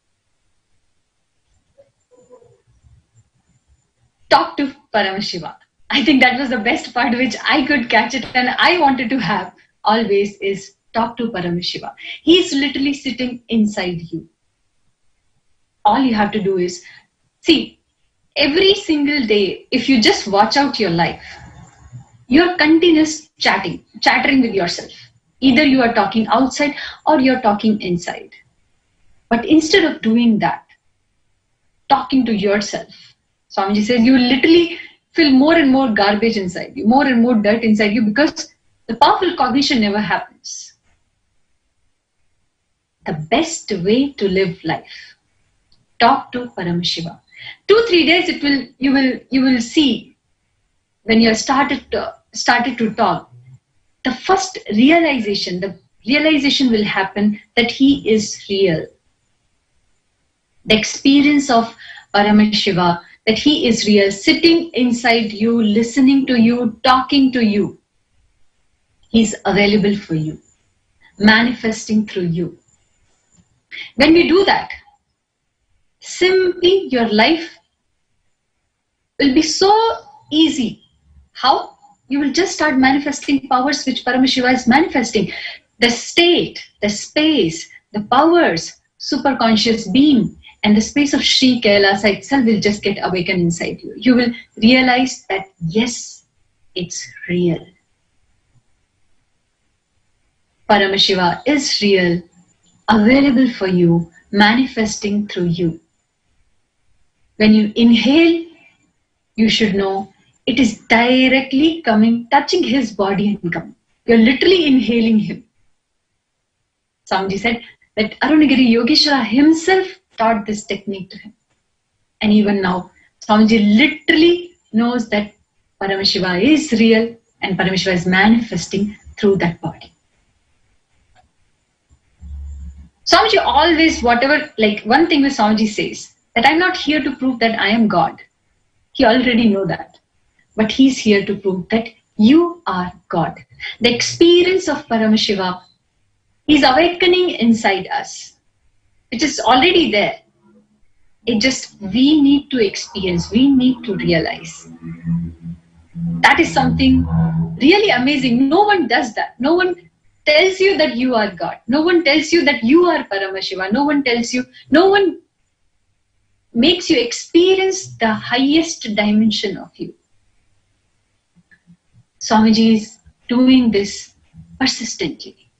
Talk to Paramashiva. I think that was the best part which I could catch it and I wanted to have always is talk to Paramashiva. He is literally sitting inside you. All you have to do is see. Every single day, if you just watch out your life, you're continuous chattering with yourself. Either you are talking outside or you're talking inside. But instead of doing that, talking to yourself, Swamiji says you literally feel more and more garbage inside you, more and more dirt inside you because the powerful cognition never happens. The best way to live life, talk to Paramashiva. 2-3 days you will see when you started to talk, the first realization will happen that he is real. The experience of Paramashiva, that he is real, sitting inside you, listening to you, talking to you. He's available for you, manifesting through you. When we do that, simply your life will be so easy. How? You will just start manifesting powers which Paramashiva is manifesting. The state, the space, the powers, superconscious being, and the space of SHRIKAILASA itself will just get awakened inside you. You will realize that yes, it's real. Paramashiva is real, available for you, manifesting through you. When you inhale, you should know it is directly coming, touching his body and coming. You're literally inhaling him. Swamiji said that Arunagiri Yogeshwara himself taught this technique to him. And even now, Swamiji literally knows that Paramashiva is real and Paramashiva is manifesting through that body. Swamiji always, whatever, like one thing which Swamiji says, that I'm not here to prove that I am God. He already knows that. But he's here to prove that you are God. The experience of Paramashiva is awakening inside us, which is already there. It just, we need to experience, we need to realize. That is something really amazing. No one does that. No one tells you that you are God. No one tells you that you are Paramashiva. No one tells you, no one makes you experience the highest dimension of you. Swamiji is doing this persistently.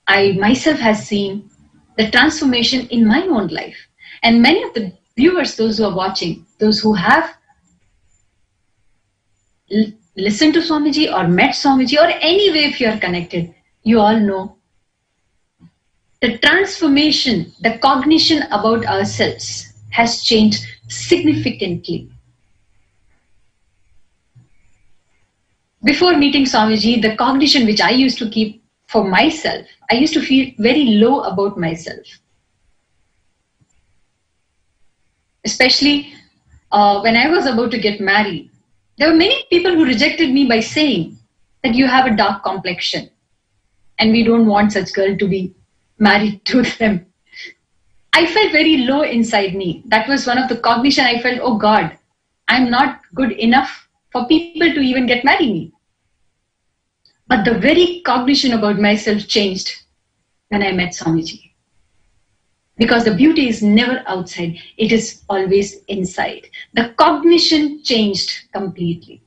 I myself have seen the transformation in my own life. And many of the viewers, those who are watching, those who have listened to Swamiji or met Swamiji or any way if you are connected, you all know the transformation, the cognition about ourselves has changed significantly. Before meeting Swamiji, the cognition which I used to keep for myself, I used to feel very low about myself. Especially when I was about to get married, there were many people who rejected me by saying that you have a dark complexion and we don't want such girl to be married to them. I felt very low inside me. That was one of the cognition I felt, oh God, I'm not good enough for people to even get married me. But the very cognition about myself changed when I met Swamiji. Because the beauty is never outside, it is always inside. The cognition changed completely.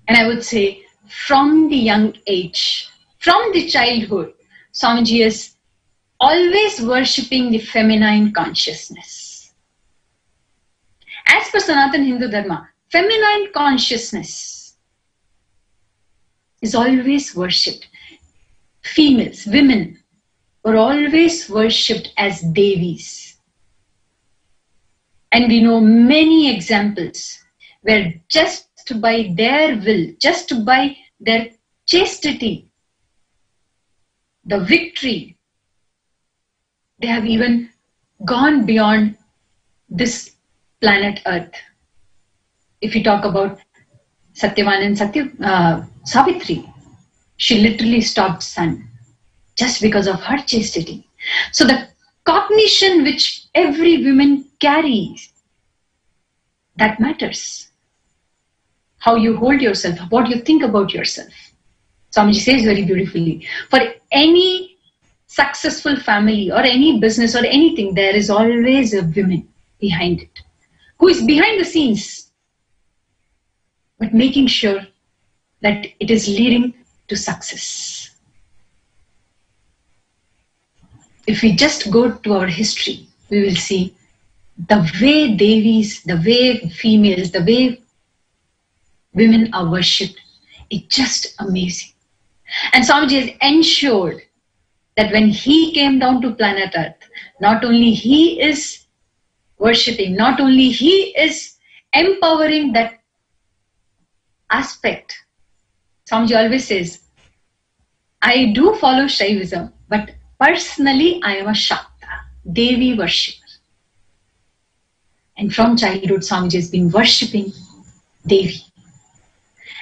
And I would say from the young age, from the childhood, Swamiji is always worshipping the feminine consciousness. As per Sanatana Hindu Dharma, feminine consciousness is always worshipped. Females, women, were always worshipped as Devis. And we know many examples where just by their will, just by their chastity, the victory, they have even gone beyond this planet Earth. If you talk about Satyavan and Savitri, she literally stopped sun just because of her chastity. So the cognition which every woman carries, that matters. How you hold yourself, what you think about yourself. Swamiji says very beautifully, for any successful family or any business or anything, there is always a woman behind it, who is behind the scenes, but making sure that it is leading to success. If we just go to our history, we will see the way Devis, the way females, the way women are worshipped. It's just amazing. And Swamiji has ensured that when he came down to planet Earth, not only he is worshipping, not only he is empowering that aspect. Swamiji always says, I do follow Shaivism, but personally I am a Shakta, Devi worshipper. And from childhood, Swamiji has been worshipping Devi.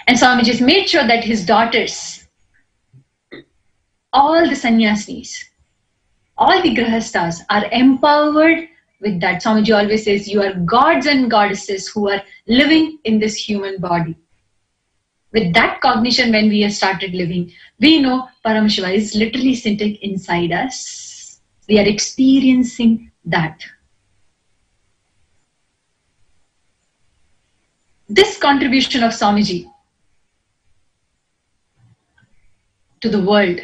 And Swamiji has made sure that his daughters, all the sannyasis, all the grahastas are empowered with that. Swamiji always says, you are gods and goddesses who are living in this human body. With that cognition, when we have started living, we know Paramashiva is literally sitting inside us. We are experiencing that. This contribution of Swamiji to the world,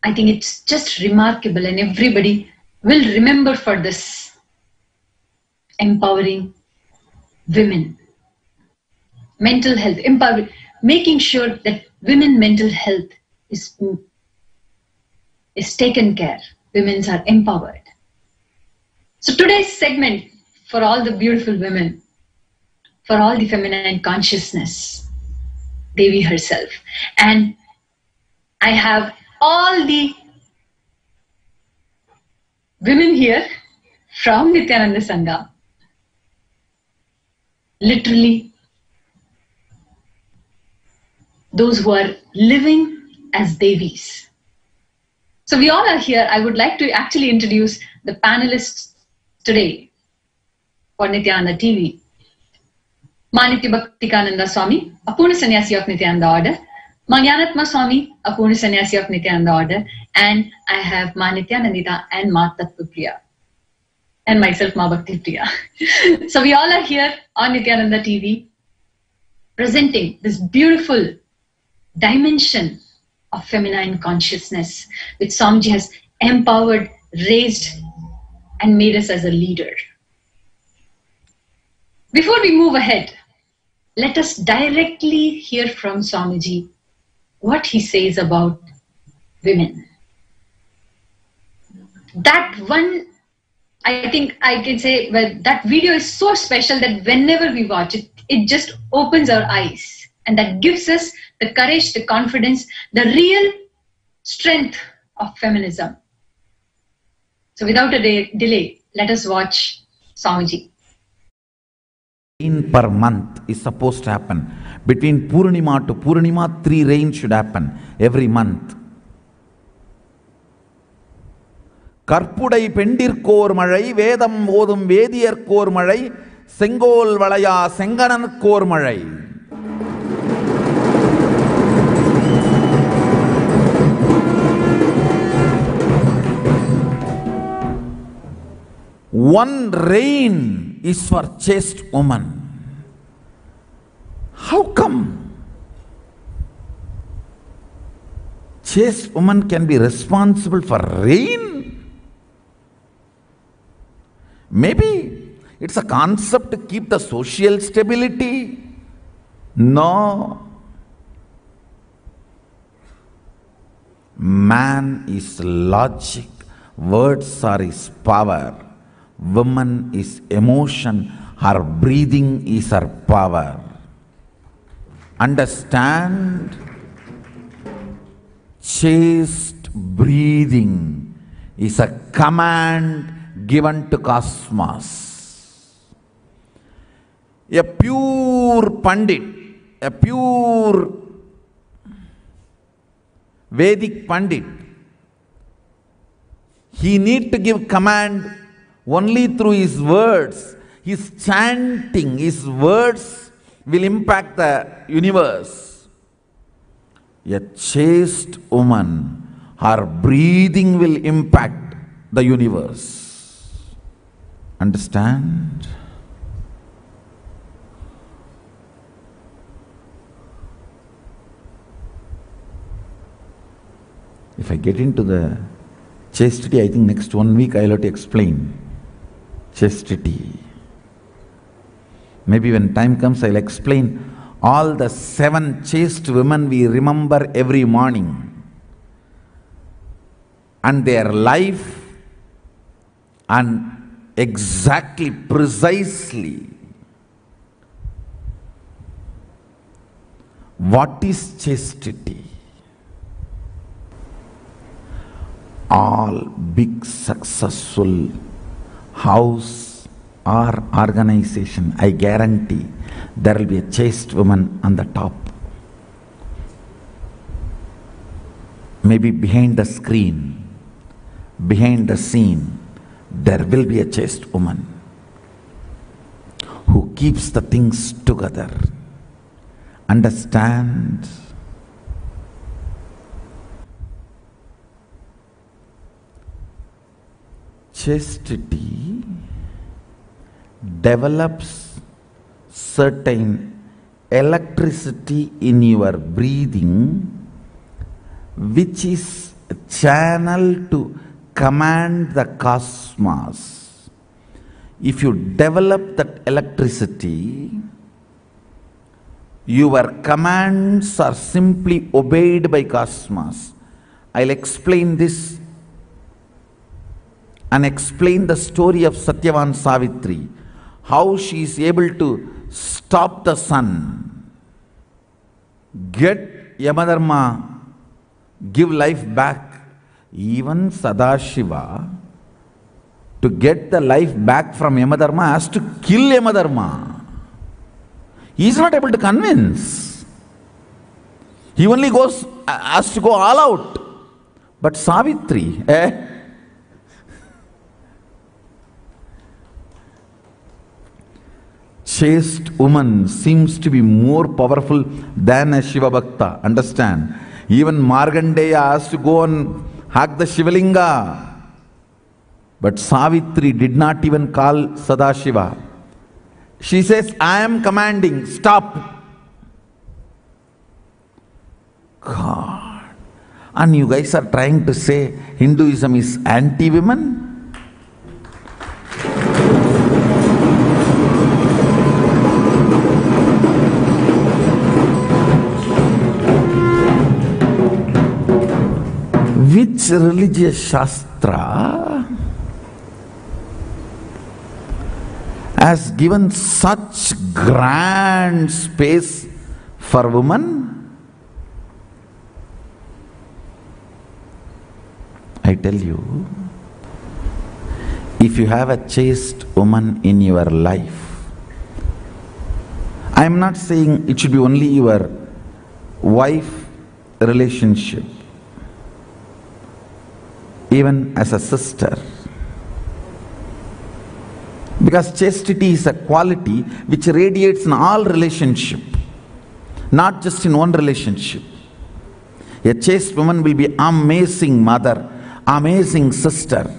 I think it's just remarkable, and everybody will remember for this. Empowering women. Mental health, making sure that women mental health is taken care. Women are empowered. So today's segment for all the beautiful women, for all the feminine consciousness, Devi herself. And I have all the women here from Nithyananda Sangha, literally those who are living as Devis. So we all are here. I would like to actually introduce the panelists today for Nithyananda TV. Manitya Bhaktikananda Swami, a Purna Sannyasi of Nithyananda Order. Magyanatma Swami, a Purna Sannyasi of Nithyananda Order. And I have Ma Nithyanandita and Ma Tattvapriya. And myself, Ma Bhakti Priya. So we all are here on Nithyananda TV, presenting this beautiful dimension of feminine consciousness, which Swamiji has empowered, raised, and made us as a leader. Before we move ahead, let us directly hear from Swamiji what he says about women. That one, I think I can say, well, that video is so special that whenever we watch it, it just opens our eyes. And that gives us the courage, the confidence, the real strength of feminism. So without a delay, let us watch Swamiji. Rain per month is supposed to happen. Between Purnima to Purnima, 3 rains should happen every month. Karpudai pendirkor malai, Vedam odum vediyarkor malai, Sengol valaya sengananakkor malai. One rain is for chaste woman. How come? Chaste woman can be responsible for rain? Maybe it's a concept to keep the social stability. No. Man is logic. Words are his power. Woman is emotion, her breathing is her power. Understand? Chaste breathing is a command given to cosmos. A pure Pandit, a pure Vedic Pandit, he need to give command only through his words. His chanting, his words will impact the universe. A chaste woman, her breathing will impact the universe. Understand? If I get into the chastity, I think next 1 week I'll have to explain chastity. Maybe when time comes, I'll explain all the 7 chaste women we remember every morning and their life, and exactly, precisely what is chastity. All big successful house or organization, I guarantee there will be a chaste woman on the top. Maybe behind the screen, behind the scene, there will be a chaste woman who keeps the things together, understands. Chastity develops certain electricity in your breathing, which is a channel to command the cosmos. If you develop that electricity, your commands are simply obeyed by cosmos. I'll explain this and explain the story of Satyavan Savitri, how she is able to stop the sun, get Yamadharma, give life back. Even Sadashiva, to get the life back from Yamadharma, has to kill Yamadharma. He is not able to convince. He only has to go all out. But Savitri, chaste woman seems to be more powerful than a Shiva Bhakta. Understand? Even Markandeya has to go and hug the Shivalinga. But Savitri did not even call Sadashiva. She says, I am commanding, stop. God. And you guys are trying to say Hinduism is anti-women? Which religious shastra has given such grand space for women? I tell you, if you have a chaste woman in your life, I am not saying it should be only your wife relationship, even as a sister. Because chastity is a quality which radiates in all relationship, not just in one relationship. A chaste woman will be amazing mother, amazing sister,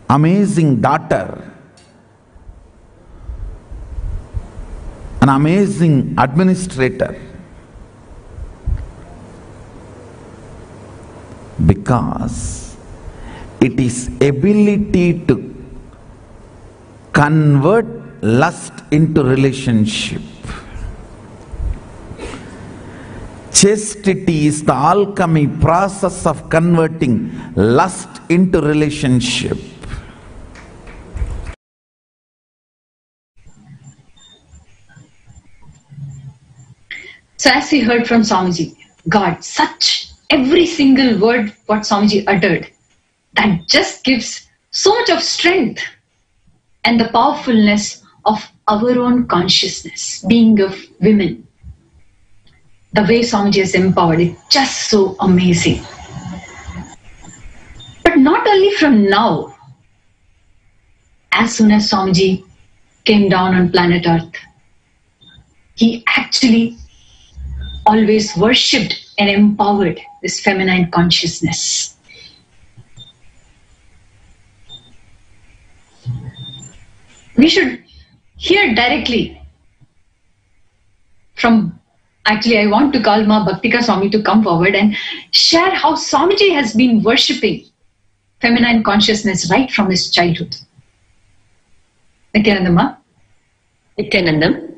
amazing daughter, an amazing administrator. Because it is ability to convert lust into relationship. Chastity is the alchemy process of converting lust into relationship. So as we heard from Swamiji, God, every single word what Swamiji uttered, that just gives so much of strength and the powerfulness of our own consciousness, being of women. The way Swamiji is empowered is just so amazing. But not only from now, as soon as Swamiji came down on planet Earth, he actually always worshipped and empowered this feminine consciousness. We should hear directly from, actually I want to call Ma Bhaktika Swami to come forward and share how Swamiji has been worshipping feminine consciousness right from his childhood. Nithyananda Ma? Nithyanandam.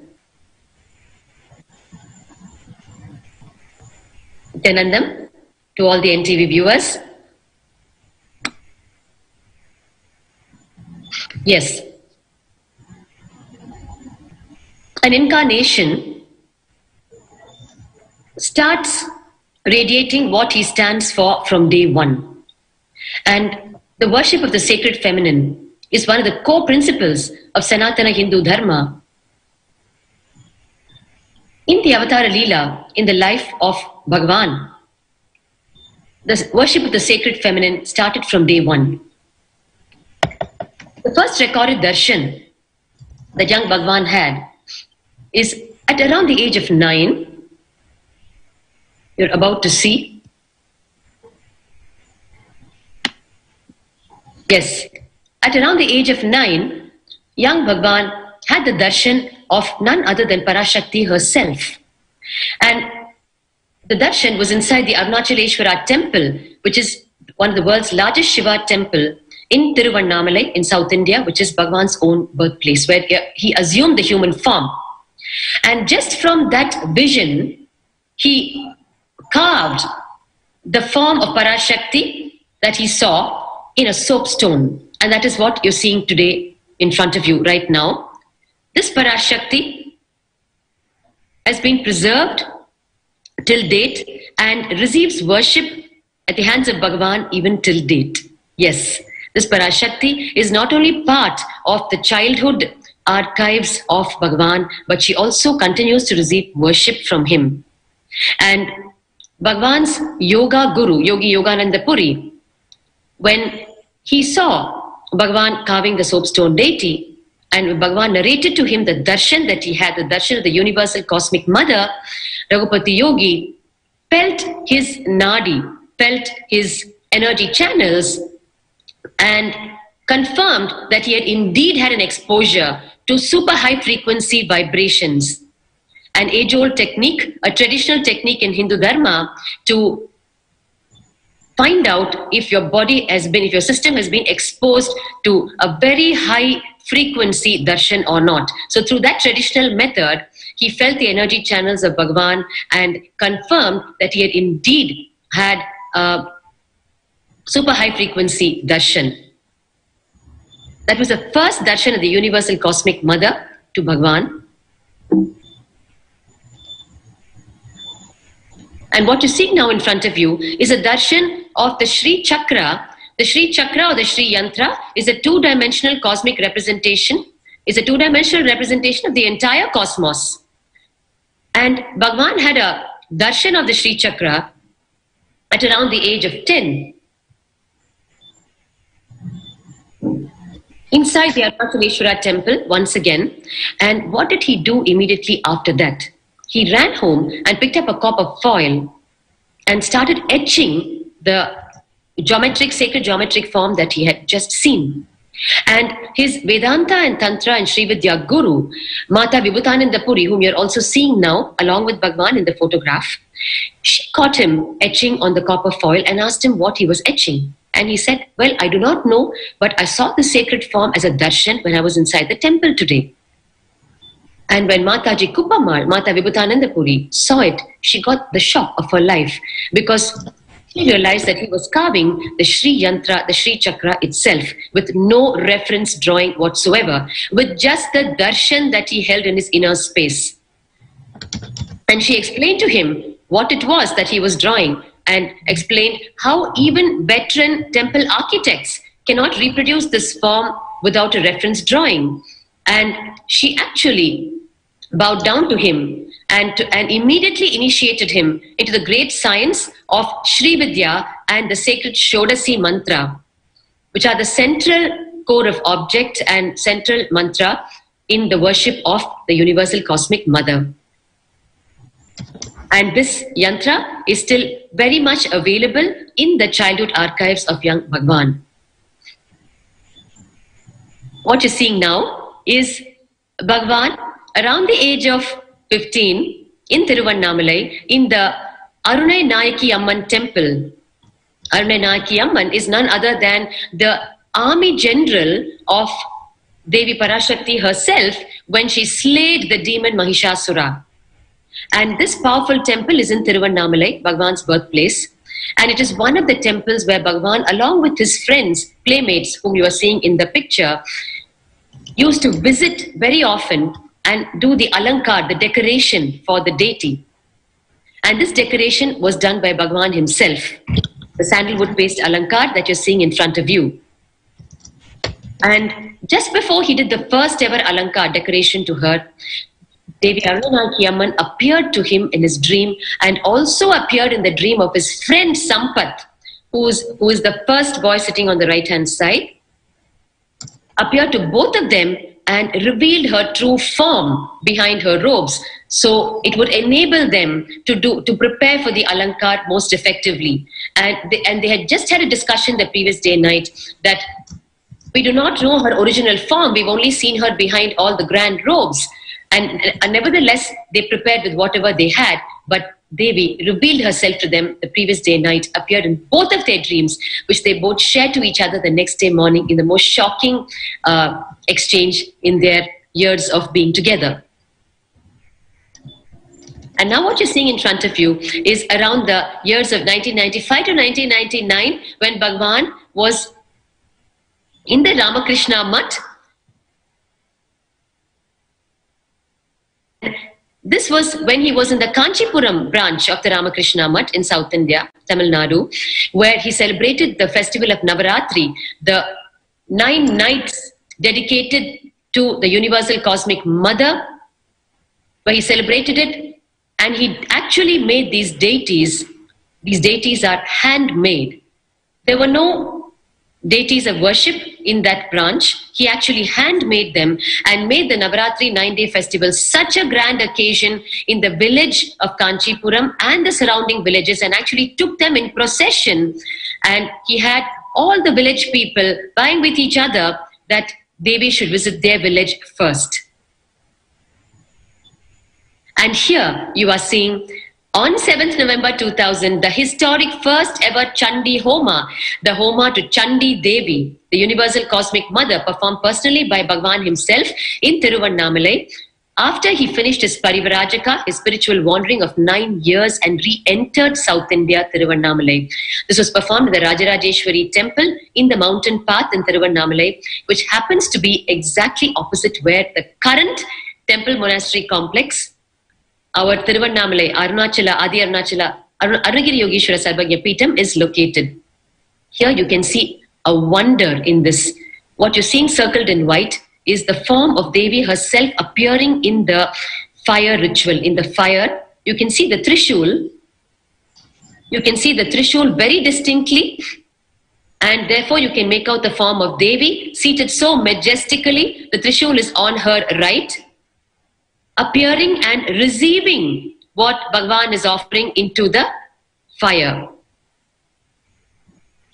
Nithyanandam, to all the NTV viewers. Yes. An incarnation starts radiating what he stands for from day one. And the worship of the sacred feminine is one of the core principles of Sanatana Hindu Dharma. In the Avatara Leela, in the life of Bhagavan, the worship of the sacred feminine started from day one. The first recorded darshan that young Bhagwan had is at around the age of 9. You're about to see. Yes, at around the age of 9, young Bhagwan had the darshan of none other than Parashakti herself. And the darshan was inside the Arunachaleshwara temple, which is one of the world's largest Shiva temple in Tiruvannamalai in South India, which is Bhagwan's own birthplace, where he assumed the human form. And just from that vision, he carved the form of Parashakti that he saw in a soapstone. And that is what you're seeing today in front of you right now. This Parashakti has been preserved till date and receives worship at the hands of Bhagavan even till date. Yes, this Parashakti is not only part of the childhood archives of Bhagavan, but she also continues to receive worship from him. And Bhagavan's Yoga Guru, Yogi Yogananda Puri, when he saw Bhagavan carving the soapstone deity, and Bhagavan narrated to him the darshan that he had, the darshan of the universal cosmic mother, Raghupati Yogi felt his nadi, felt his energy channels, and confirmed that he had indeed had an exposure to super high frequency vibrations. An age-old technique, a traditional technique in Hindu Dharma to find out if your body has been, if your system has been exposed to a very high frequency darshan or not. So through that traditional method, he felt the energy channels of Bhagavan and confirmed that he had indeed had a super high frequency darshan. That was the first darshan of the universal cosmic mother to Bhagavan. And what you see now in front of you is a darshan of the Shri Chakra. The Shri Chakra or the Shri Yantra is a two-dimensional cosmic representation, is a two-dimensional representation of the entire cosmos. And Bhagavan had a darshan of the Shri Chakra at around the age of 10. Inside the Arunachaleshwara temple once again. And what did he do immediately after that? He ran home and picked up a copper foil and started etching the sacred geometric form that he had just seen. And his Vedanta and Tantra and Sri Vidya Guru, Mata Vibhutananda Puri, whom you're also seeing now along with Bhagavan in the photograph, she caught him etching on the copper foil and asked him what he was etching. And he said, well, I do not know, but I saw the sacred form as a darshan when I was inside the temple today. And when Mataji Kuppamal, Mata Vibhutananda Puri, saw it, she got the shock of her life because she realized that he was carving the Shri Yantra, the Shri Chakra itself, with no reference drawing whatsoever, with just the darshan that he held in his inner space. And she explained to him what it was that he was drawing and explained how even veteran temple architects cannot reproduce this form without a reference drawing. And she actually bowed down to him and immediately initiated him into the great science of Shri Vidya and the sacred Shodasi mantra, which are the central core of object and central mantra in the worship of the universal cosmic mother. And this yantra is still very much available in the childhood archives of young Bhagavan. What you're seeing now is Bhagavan around the age of 15 in Tiruvannamalai in the Arunai Nayaki Amman temple. Arunai Nayaki Amman is none other than the army general of Devi Parashakti herself when she slayed the demon Mahishasura. And this powerful temple is in Tiruvannamalai, Bhagavan's birthplace. And it is one of the temples where Bhagavan, along with his friends, playmates, whom you are seeing in the picture, used to visit very often and do the alankar, the decoration for the deity. And this decoration was done by Bhagavan himself, the sandalwood paste alankar that you're seeing in front of you. And just before he did the first ever alankar decoration to her, Devi Arunanaki Amman appeared to him in his dream and also appeared in the dream of his friend Sampath, who is the first boy sitting on the right hand side. appeared to both of them and revealed her true form behind her robes. So it would enable them to prepare for the Alankar most effectively. And they had just had a discussion the previous day night that we do not know her original form. We've only seen her behind all the grand robes. And nevertheless, they prepared with whatever they had. But Devi revealed herself to them the previous day night, appeared in both of their dreams, which they both shared to each other the next day morning in the most shocking exchange in their years of being together. And now what you're seeing in front of you is around the years of 1995 to 1999, when Bhagwan was in the Ramakrishna Mutt. This was when he was in the Kanchipuram branch of the Ramakrishna Mutt in South India, Tamil Nadu, where he celebrated the festival of Navaratri, the 9 nights dedicated to the Universal Cosmic Mother, where he celebrated it, and he actually made these deities. These deities are handmade. There were no deities of worship in that branch. He actually handmade them and made the Navaratri 9-day festival such a grand occasion in the village of Kanchipuram and the surrounding villages, and actually took them in procession. And he had all the village people vying with each other that Devi should visit their village first. And here you are seeing on 7th November 2000, the historic first ever Chandi Homa, the Homa to Chandi Devi, the Universal Cosmic Mother, performed personally by Bhagwan himself in Tiruvannamalai, after he finished his Parivarajaka, his spiritual wandering of 9 years, and re-entered South India, Tiruvannamalai. This was performed at the Rajarajeshwari temple in the mountain path in Tiruvannamalai, which happens to be exactly opposite where the current temple monastery complex, our Tiruvannamalai, Arunachala, Adi Arunachala, Arunagiri Yogeshwara Sarvagya Peetham is located. Here you can see a wonder in this. What you're seeing circled in white is the form of Devi herself appearing in the fire ritual. In the fire, you can see the Trishul. You can see the Trishul very distinctly, and therefore you can make out the form of Devi seated so majestically. The Trishul is on her right, appearing and receiving what Bhagwan is offering into the fire.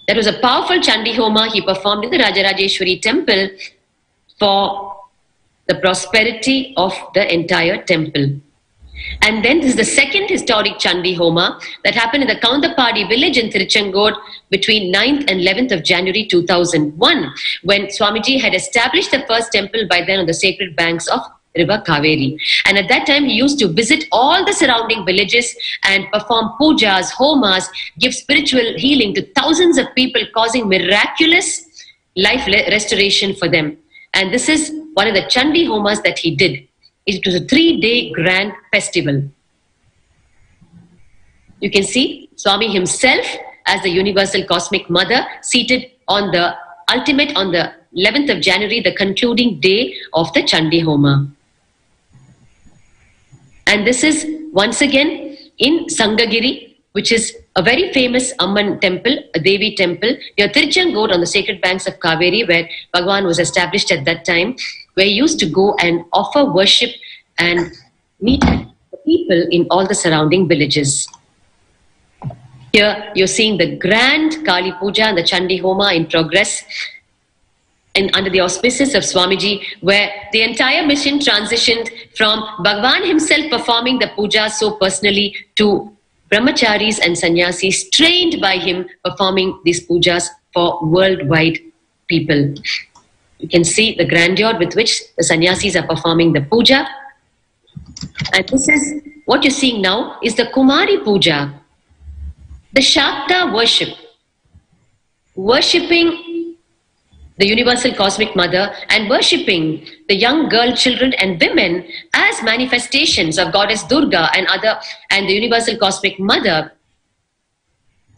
That was a powerful Chandi Homa he performed in the Rajarajeshwari temple for the prosperity of the entire temple. And then this is the second historic Chandi Homa that happened in the Kaundapadi village in Tiruchengood between 9th and 11th of January 2001, when Swamiji had established the first temple by then on the sacred banks of River Kaveri. And at that time, he used to visit all the surrounding villages and perform pujas, homas, give spiritual healing to thousands of people, causing miraculous life restoration for them. And this is one of the Chandi homas that he did. It was a 3-day grand festival. You can see Swami himself as the Universal Cosmic Mother seated on the ultimate, on the 11th of January, the concluding day of the Chandi Homa. And this is once again in Sangagiri, which is a very famous Amman temple, a Devi temple, near Tiruchengood on the sacred banks of Kaveri, where Bhagwan was established at that time, where he used to go and offer worship and meet the people in all the surrounding villages. Here you're seeing the grand Kali Puja and the Chandi Homa in progress, and under the auspices of Swamiji, where the entire mission transitioned from Bhagwan himself performing the puja so personally to brahmacharis and sannyasis trained by him performing these pujas for worldwide people. You can see the grandeur with which the sannyasis are performing the puja. And this is what you're seeing now is the Kumari Puja, the Shakta worship, worshipping the Universal Cosmic Mother and worshipping the young girl, children and women as manifestations of Goddess Durga and the Universal Cosmic Mother.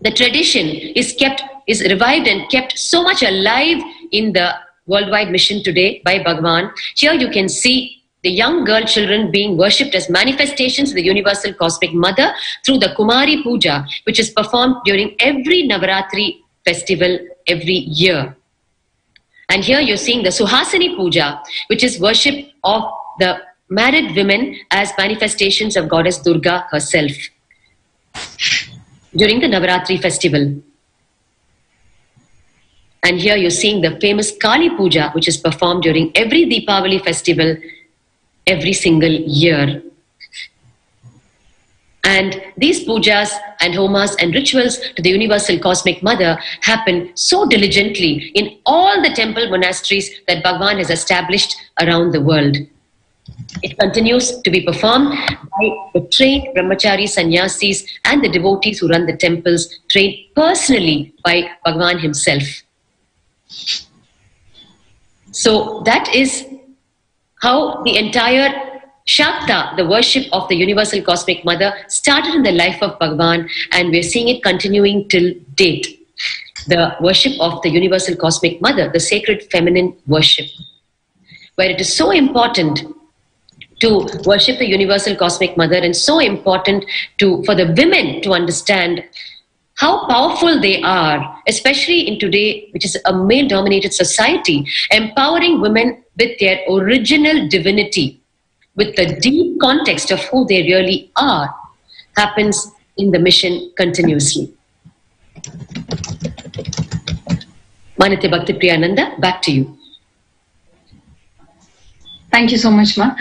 The tradition is revived and kept so much alive in the worldwide mission today by Bhagwan. Here you can see the young girl children being worshipped as manifestations of the Universal Cosmic Mother through the Kumari Puja, which is performed during every Navaratri festival every year. And here you're seeing the Suhasini Puja, which is worship of the married women as manifestations of goddess Durga herself during the Navaratri festival. And here you're seeing the famous Kali Puja, which is performed during every Deepavali festival every single year. And these pujas and homas and rituals to the universal cosmic mother happen so diligently in all the temple monasteries that Bhagavan has established around the world. It continues to be performed by the trained brahmachari sannyasis and the devotees who run the temples, trained personally by Bhagavan himself. So that is how the entire Shakta, the worship of the universal cosmic mother, started in the life of Bhagavan, and we're seeing it continuing till date. The worship of the universal cosmic mother, the sacred feminine worship, where it is so important to worship the universal cosmic mother and so important for the women to understand how powerful they are, especially in today, which is a male-dominated society, empowering women with their original divinity, with the deep context of who they really are, happens in the mission continuously. Manitya Bhakti Priyananda, back to you. Thank you so much, Ma.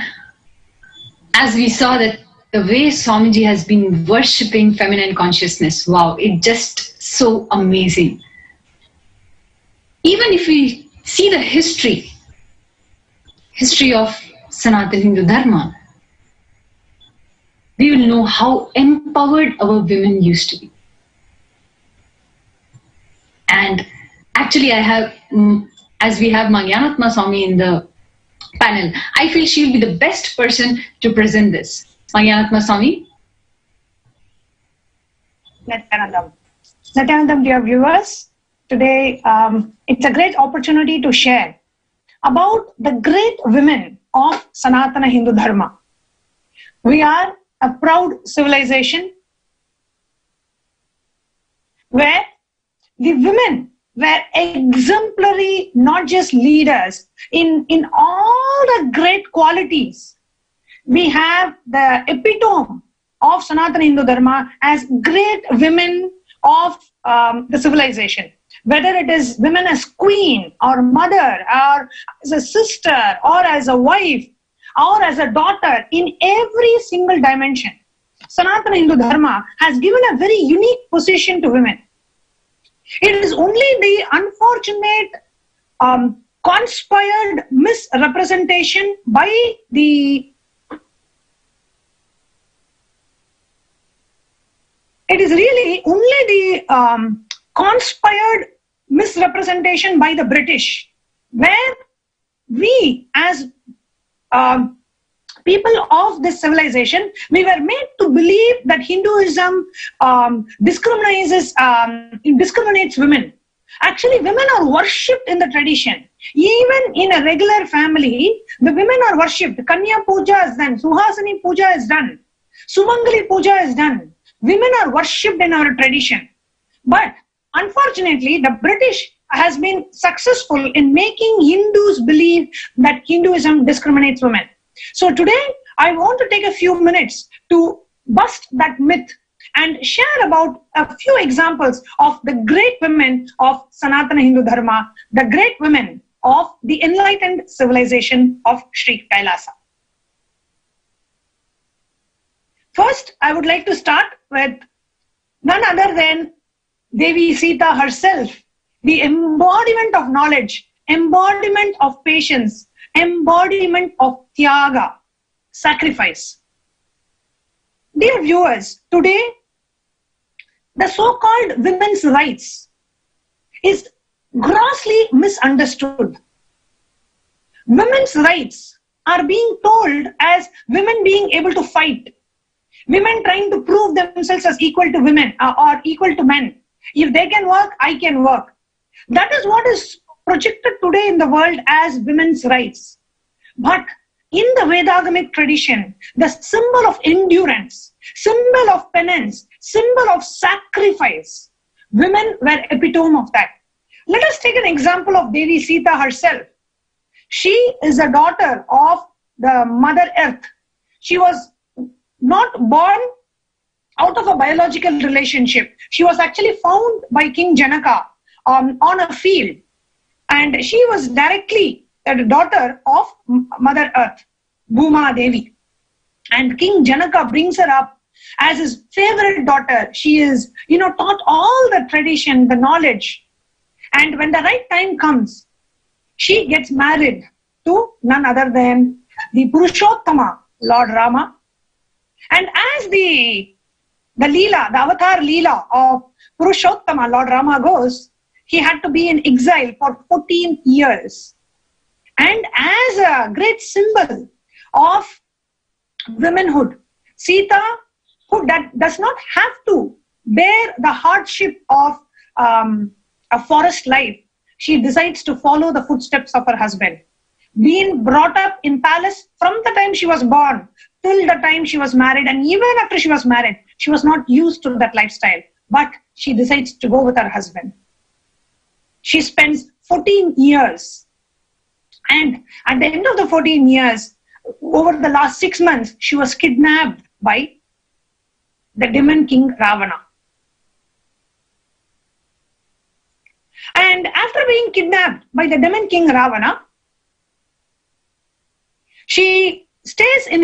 As we saw that the way Swamiji has been worshipping feminine consciousness, wow, it's just so amazing. Even if we see the history of Sanatana Hindu Dharma, we will know how empowered our women used to be. And actually I have, as we have Magyanatma Swami in the panel, I feel she will be the best person to present this. Magyanatma Swami. Nithyanandam, dear viewers, today it's a great opportunity to share about the great women of Sanatana Hindu Dharma. We are a proud civilization where the women were exemplary, not just leaders, in all the great qualities. We have the epitome of Sanatana Hindu Dharma as great women of the civilization. Whether it is women as queen or mother or as a sister or as a wife or as a daughter, in every single dimension, Sanatana Hindu Dharma has given a very unique position to women. It is only the unfortunate conspired misrepresentation by the conspired misrepresentation by the British, where we as people of this civilization, we were made to believe that Hinduism discriminates women. Actually, women are worshipped in the tradition. Even in a regular family, the women are worshipped. Kanya Puja is done, Suhasini Puja is done, Sumangali Puja is done. Women are worshipped in our tradition. But unfortunately, the British has been successful in making Hindus believe that Hinduism discriminates women. So today, I want to take a few minutes to bust that myth and share about a few examples of the great women of Sanatana Hindu Dharma, the great women of the enlightened civilization of SHRIKAILASA. First, I would like to start with none other than Devi Sita herself, the embodiment of knowledge, embodiment of patience, embodiment of Tyaga, sacrifice. Dear viewers, today, the so-called women's rights is grossly misunderstood. Women's rights are being told as women being able to fight, women trying to prove themselves as equal to women or equal to men. If they can work, I can work. That is what is projected today in the world as women's rights. But in the Vedagamic tradition, the symbol of endurance, symbol of penance, symbol of sacrifice, women were epitome of that. Let us take an example of Devi Sita herself. She is a daughter of the Mother Earth. She was not born out of a biological relationship. She was actually found by King Janaka on a field. And she was directly the daughter of Mother Earth, Bhuma Devi. And King Janaka brings her up as his favorite daughter. She is, taught all the tradition, the knowledge. And when the right time comes, she gets married to none other than the Purushottama, Lord Rama. And as the Leela, the avatar Leela of Purushottama, Lord Rama goes, he had to be in exile for 14 years. And as a great symbol of womanhood, Sita, who does not have to bear the hardship of a forest life, she decides to follow the footsteps of her husband. Being brought up in palace from the time she was born till the time she was married, and even after she was married, she was not used to that lifestyle, but she decides to go with her husband. She spends 14 years, and at the end of the 14 years, over the last 6 months, she was kidnapped by the demon king Ravana. And after being kidnapped by the demon king Ravana, she stays in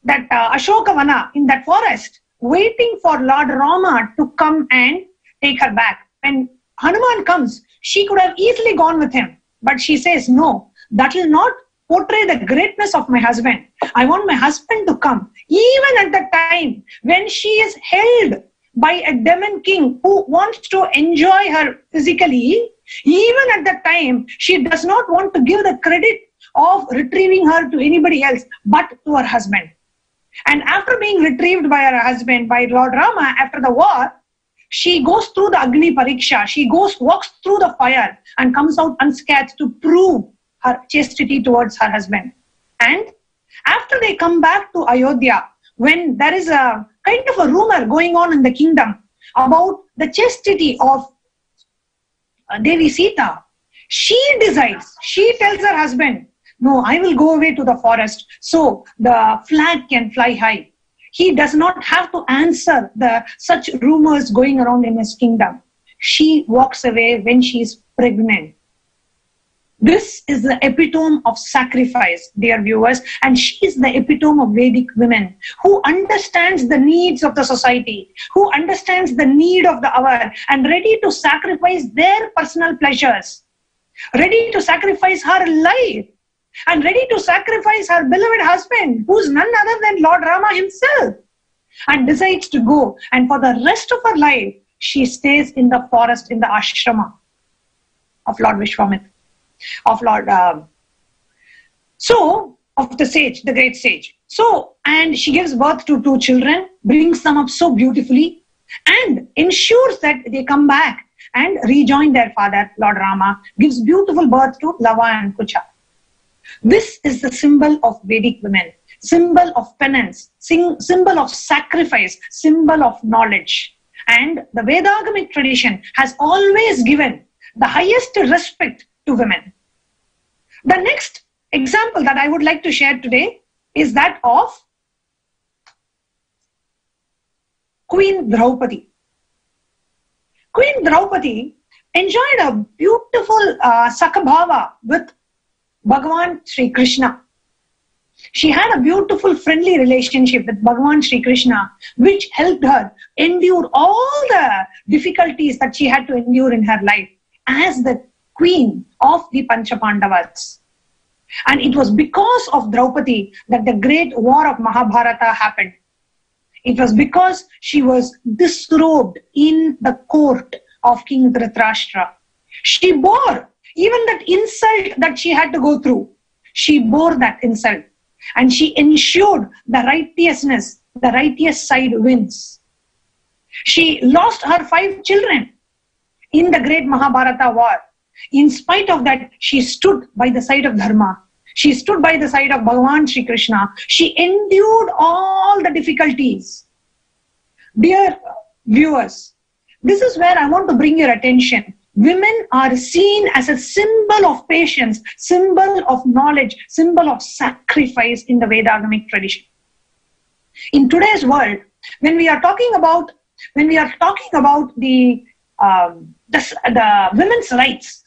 that Ashokavana, in that forest, waiting for Lord Rama to come and take her back. When Hanuman comes, she could have easily gone with him, but she says, no, that will not portray the greatness of my husband. I want my husband to come. Even at the time when she is held by a demon king who wants to enjoy her physically, even at that time, she does not want to give the credit of retrieving her to anybody else, but to her husband. And after being retrieved by her husband, by Lord Rama, after the war, she goes through the Agni Pariksha. She walks through the fire and comes out unscathed to prove her chastity towards her husband. And after they come back to Ayodhya, when there is a kind of a rumor going on in the kingdom about the chastity of Devi Sita, she decides, she tells her husband, no, I will go away to the forest so the flag can fly high. He does not have to answer such rumors going around in his kingdom. She walks away when she is pregnant. This is the epitome of sacrifice, dear viewers, and she is the epitome of Vedic women who understands the needs of the society, who understands the need of the hour, and ready to sacrifice their personal pleasures, ready to sacrifice her life, and ready to sacrifice her beloved husband, who is none other than Lord Rama himself, and decides to go. And for the rest of her life, she stays in the forest, in the ashrama of Lord Vishwamitra, of Lord, of the sage, the great sage. So, and she gives birth to 2 children, brings them up so beautifully, and ensures that they come back and rejoin their father, Lord Rama, gives beautiful birth to Lava and Kucha. This is the symbol of Vedic women, symbol of penance, symbol of sacrifice, symbol of knowledge. And the Vedagamic tradition has always given the highest respect to women. The next example that I would like to share today is that of Queen Draupadi. Queen Draupadi enjoyed a beautiful sakabhava with Bhagavan Sri Krishna. She had a beautiful friendly relationship with Bhagavan Sri Krishna, which helped her endure all the difficulties that she had to endure in her life as the queen of the Panchapandavas. And it was because of Draupadi that the great war of Mahabharata happened. It was because she was disrobed in the court of King Dhritarashtra. She bore even that insult that she had to go through. She bore that insult. And she ensured the righteousness, the righteous side wins. She lost her 5 children in the great Mahabharata war. In spite of that, she stood by the side of Dharma. She stood by the side of Bhagavan Sri Krishna. She endured all the difficulties. Dear viewers, this is where I want to bring your attention. women are seen as a symbol of patience, symbol of knowledge, symbol of sacrifice in the Vedagamic tradition. In today's world, when we are talking about the women's rights,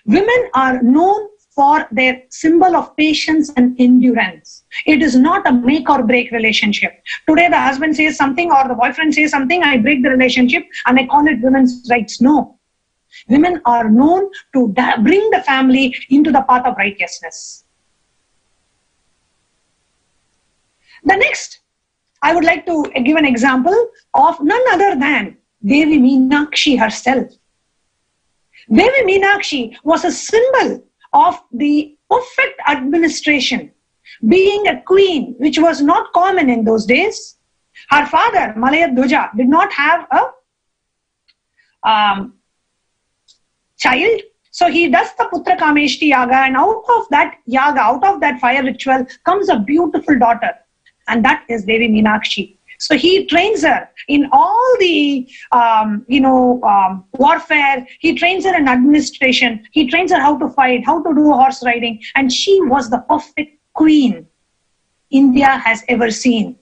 women are known for their symbol of patience and endurance. It is not a make or break relationship. Today the husband says something or the boyfriend says something, I break the relationship and I call it women's rights. No. Women are known to bring the family into the path of righteousness. The next, I would like to give an example of none other than Devi Meenakshi herself. Devi Meenakshi was a symbol of the perfect administration, being a queen, which was not common in those days. Her father, Malayadhuja, did not have a child. So he does the Putra Kameshti Yaga, and out of that Yaga, out of that fire ritual, comes a beautiful daughter. And that is Devi Meenakshi. So he trains her in all the, warfare. He trains her in administration. He trains her how to fight, how to do horse riding. And she was the perfect queen India has ever seen.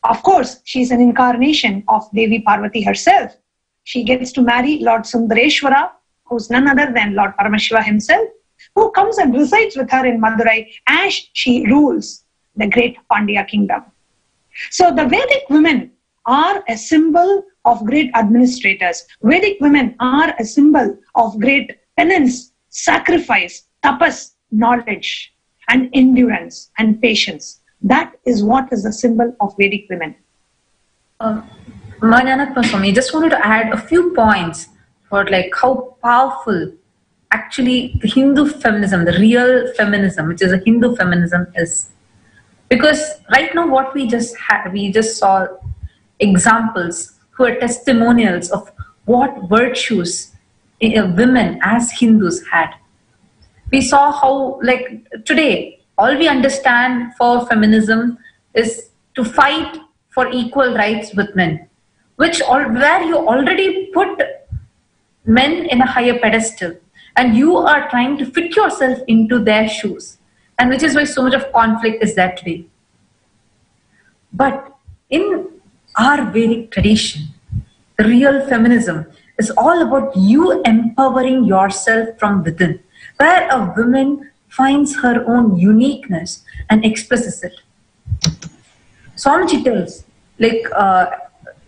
Of course, she's an incarnation of Devi Parvati herself. She gets to marry Lord Sundareshwara, who's none other than Lord Paramashiva himself, who comes and resides with her in Madurai as she rules the great Pandya kingdom. So the Vedic women are a symbol of great administrators. Vedic women are a symbol of great penance, sacrifice, tapas, knowledge, and endurance and patience. That is what is the symbol of Vedic women. Manyanatma Swami, just wanted to add a few points for like how powerful actually the Hindu feminism, the real feminism, which is a Hindu feminism, is. Because right now what we just saw examples who are testimonials of what virtues women as Hindus had. We saw how, like today, all we understand for feminism is to fight for equal rights with men, where you already put men in a higher pedestal and you are trying to fit yourself into their shoes. And which is why so much of conflict is there today. But in our Vedic tradition, the real feminism is all about you empowering yourself from within, where a woman finds her own uniqueness and expresses it. Swamiji tells, like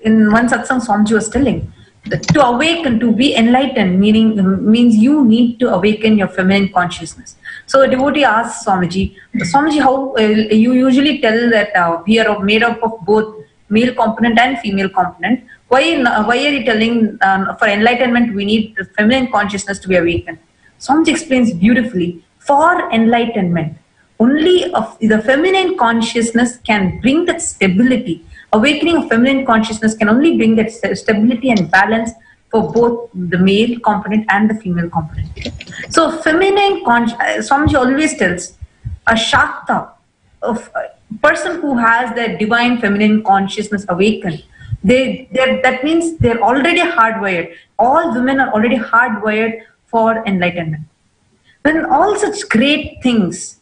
in one satsang Swamiji was telling, to awaken, to be enlightened, means you need to awaken your feminine consciousness. So a devotee asks Swamiji, how you usually tell that we are made up of both male component and female component. Why are you telling for enlightenment we need the feminine consciousness to be awakened? Swamiji explains beautifully, for enlightenment, only the feminine consciousness can bring that stability. Awakening of feminine consciousness can only bring that stability and balance for both the male component and the female component. So feminine consciousness, Swamiji always tells, a Shakta, of a person who has their divine feminine consciousness awakened, that means they're already hardwired. All women are already hardwired for enlightenment. When all such great things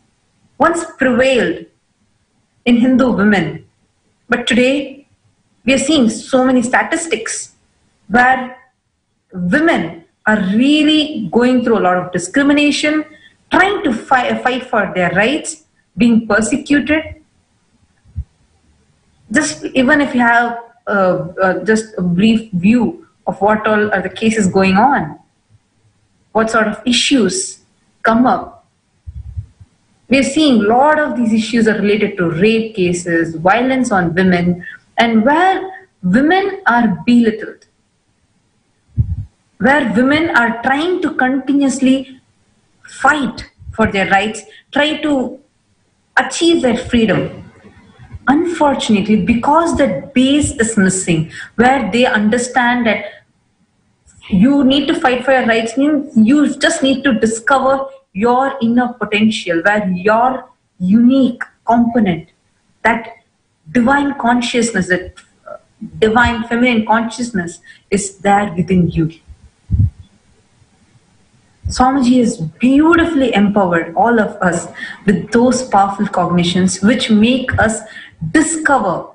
once prevailed in Hindu women, but today we are seeing so many statistics where women are really going through a lot of discrimination, trying to fight for their rights, being persecuted. Just even if you have just a brief view of what all are the cases going on, what sort of issues come up. We are seeing a lot of these issues are related to rape cases, violence on women, and where women are belittled, where women are trying to continuously fight for their rights, try to achieve their freedom. Unfortunately, because that base is missing, where they understand that you need to fight for your rights means you just need to discover your inner potential, where your unique component, that divine consciousness, that divine feminine consciousness is there within you. Swamiji has beautifully empowered all of us with those powerful cognitions which make us discover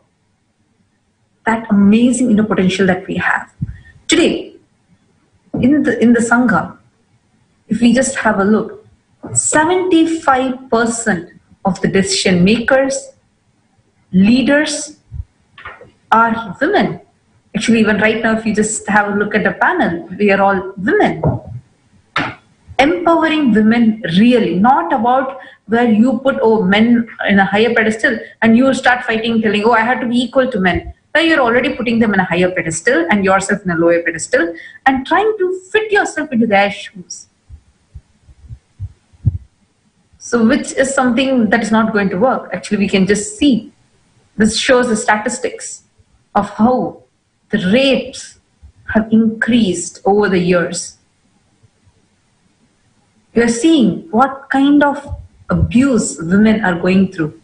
that amazing inner potential that we have. Today, in the Sangha, if we just have a look, 75% of the decision makers, leaders are women. Actually, even right now, if you just have a look at the panel, we are all women. Empowering women really, not about where you put men in a higher pedestal and you start fighting, telling, I have to be equal to men. Where you're already putting them in a higher pedestal and yourself in a lower pedestal and trying to fit yourself into their shoes. So which is something that is not going to work. Actually, we can just see. This shows the statistics of how the rapes have increased over the years. We are seeing what kind of abuse women are going through.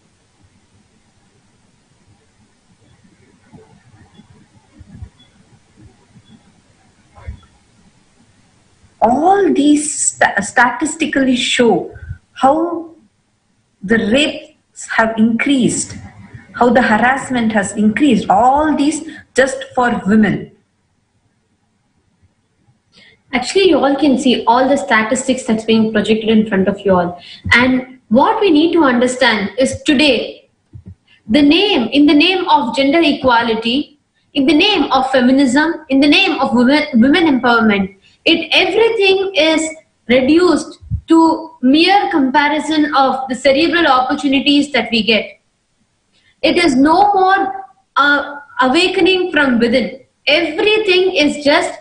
All these statistically show how the rapes have increased, how the harassment has increased, all these just for women. Actually, you all can see all the statistics that's being projected in front of you all. And what we need to understand is today, in the name of gender equality, in the name of feminism, in the name of women empowerment, everything is reduced to mere comparison of the cerebral opportunities that we get. It is no more awakening from within. Everything is just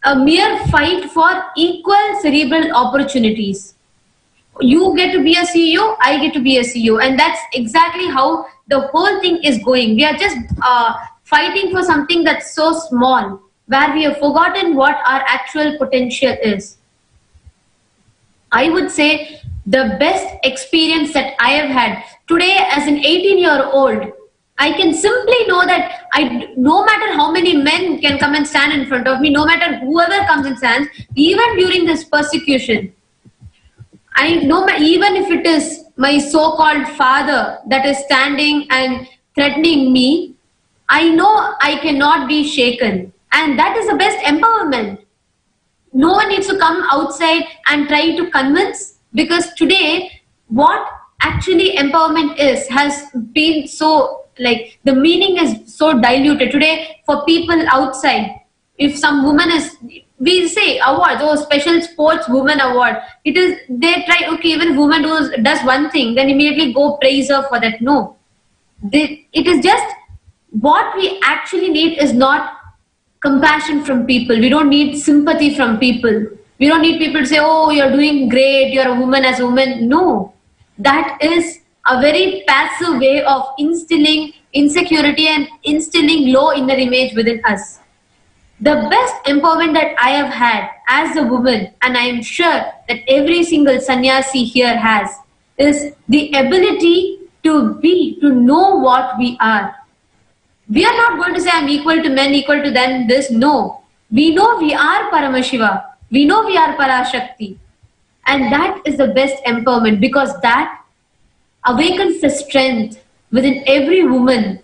a mere fight for equal cerebral opportunities. You get to be a CEO, I get to be a CEO, and that's exactly how the whole thing is going. We are just fighting for something that's so small, where we have forgotten what our actual potential is. I would say the best experience that I have had today as an 18-year-old, I can simply know that no matter how many men can come and stand in front of me, no matter whoever comes and stands, even during this persecution, I know even if it is my so-called father that is standing and threatening me, I know I cannot be shaken. And that is the best empowerment. No one needs to come outside and try to convince, because today what actually empowerment is has been so, like, the meaning is so diluted. Today for people outside, if some woman is, we say awards, special sports woman award, they try, okay, even woman does one thing, then immediately go praise her for that. No, it is just, what we actually need is not compassion from people. We don't need sympathy from people. We don't need people to say, oh, you're doing great, you're a woman as a woman. No, that is a very passive way of instilling insecurity and instilling low inner image within us. The best empowerment that I have had as a woman, and I am sure that every single sannyasi here has, is the ability to know what we are. We are not going to say I'm equal to men, equal to them, this. No. We know we are Paramashiva. We know we are Parashakti. And that is the best empowerment, because that awakens the strength within every woman,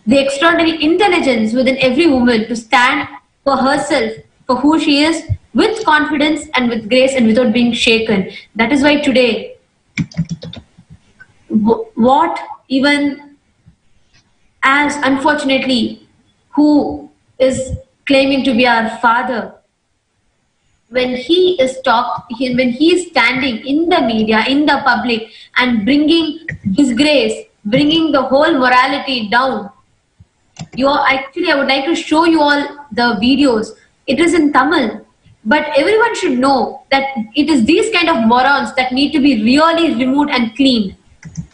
the extraordinary intelligence within every woman to stand for herself, for who she is, with confidence and with grace and without being shaken. That is why today, what even as unfortunately, who is claiming to be our father, when he is standing in the media, in the public, and bringing disgrace, bringing the whole morality down. Actually, I would like to show you all the videos. It is in Tamil, but everyone should know that it is these kind of morons that need to be really removed and cleaned.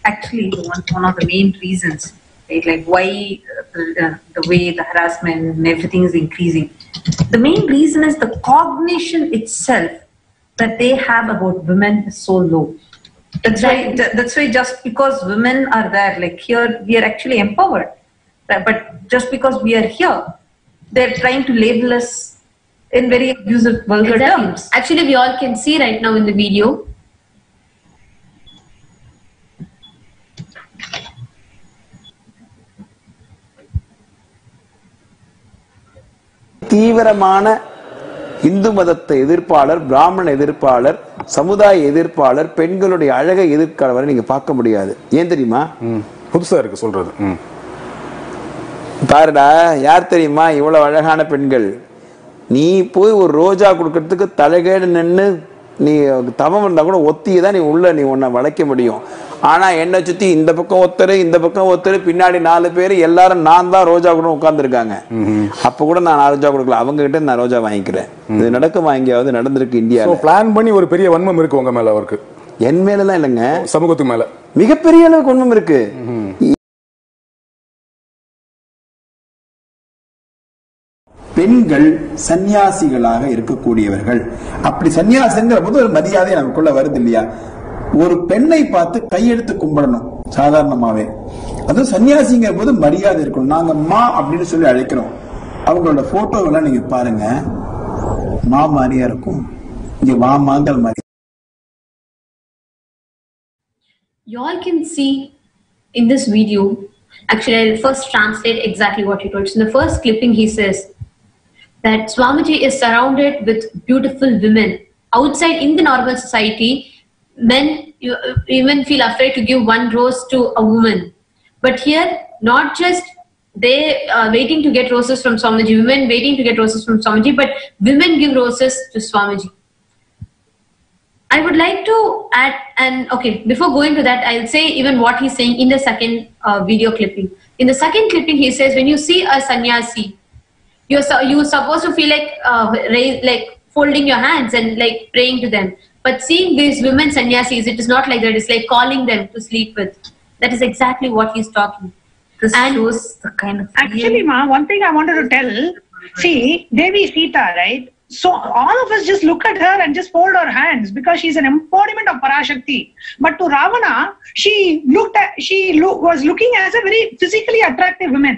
Actually, one of the main reasons, right, like why the way the harassment and everything is increasing. The main reason is the cognition itself that they have about women is so low. That's why just because women are there, like here, we are actually empowered. But just because we are here, they're trying to label us in very abusive, vulgar terms. Actually, we all can see right now in the video. தீவிரமான இந்து மதத்தை எதிர்ப்பாளர், பிராமண எதிர்ப்பாளர், சமுதாய எதிர்ப்பாளர், பெண்களுடைய அழகை எதிர்க்கிறவரை நீங்க பார்க்க முடியாது. ஏன் தெரியுமா? புதுசா இருக்கு சொல்றது. பாருடா, யார் தெரியுமா இவ்வளவு அழகான பெண்கள்? நீ போய் ஒரு ரோஜா கொடுக்கறதுக்கு தலைகேடு நின்று நீ தவம் இருந்தா கூட ஒத்தியை தான் நீ உள்ள நீ உன்னை வளைக்க முடியும். ஆனா என்னை சுத்தி இந்த பக்கம் ஒருத்தர், இந்த பக்கம் ஒருத்தர், பின்னாடி 4 பேர், எல்லாரும் நான் தான் ரோஜா கூட உட்கார்ந்துருக்காங்க. அப்ப கூட நான் ரோஜா கொடுக்கல, அவங்க கிட்ட நான் ரோஜா வாங்கிக்கிறேன். இது நடக்குமா? எங்கேயாவது நடந்திருக்கு இந்தியா? பிளான் பண்ணி ஒரு பெரிய வன்மம் இருக்கு உங்க மேல அவருக்கு. என் மேலலாம் இல்லைங்க, சமூகத்துக்கு மேல மிகப்பெரிய அளவுக்கு வன்மம் இருக்கு. பெண்கள் சன்னியாசிகளாக இருக்கக்கூடியவர்கள். அப்படி சன்னியாசிங்கிற போது ஒரு மரியாதை நமக்குள்ள வருது இல்லையா? ஒரு பெண்ணை பார்த்து கையெடுத்து கும்பிடணும் சாதாரணமாவே. அதுவும் சன்னியாசிங்கிற போது மரியாதை இருக்கணும். நாங்க மா அப்படின்னு சொல்லி அழைக்கிறோம். அவங்களோட போட்டோவெல்லாம் நீங்க பாருங்க, மா மாதிரியா இருக்கும். இங்க வாமாங்கள் மாதிரி. You all can see in this video. Actually, I'll first translate exactly what he told. So in the first clipping, he says that Swamiji is surrounded with beautiful women. Outside in the normal society, men even feel afraid to give one rose to a woman. But here, not just they waiting to get roses from Swamiji, women waiting to get roses from Swamiji, but women give roses to Swamiji. I would like to add, and okay, before going to that, I'll say even what he's saying in the second video clipping. In the second clipping, he says, when you see a sannyasi, you're supposed to feel like folding your hands and like praying to them. But seeing these women sannyasis, it is not like that. It's like calling them to sleep with. That is exactly what he's talking. This shows the kind of... Actually, Ma, one thing I wanted to tell, see, Devi Sita, right? So all of us just look at her and just fold our hands because she's an embodiment of Parashakti. But to Ravana, she was looking as a very physically attractive woman.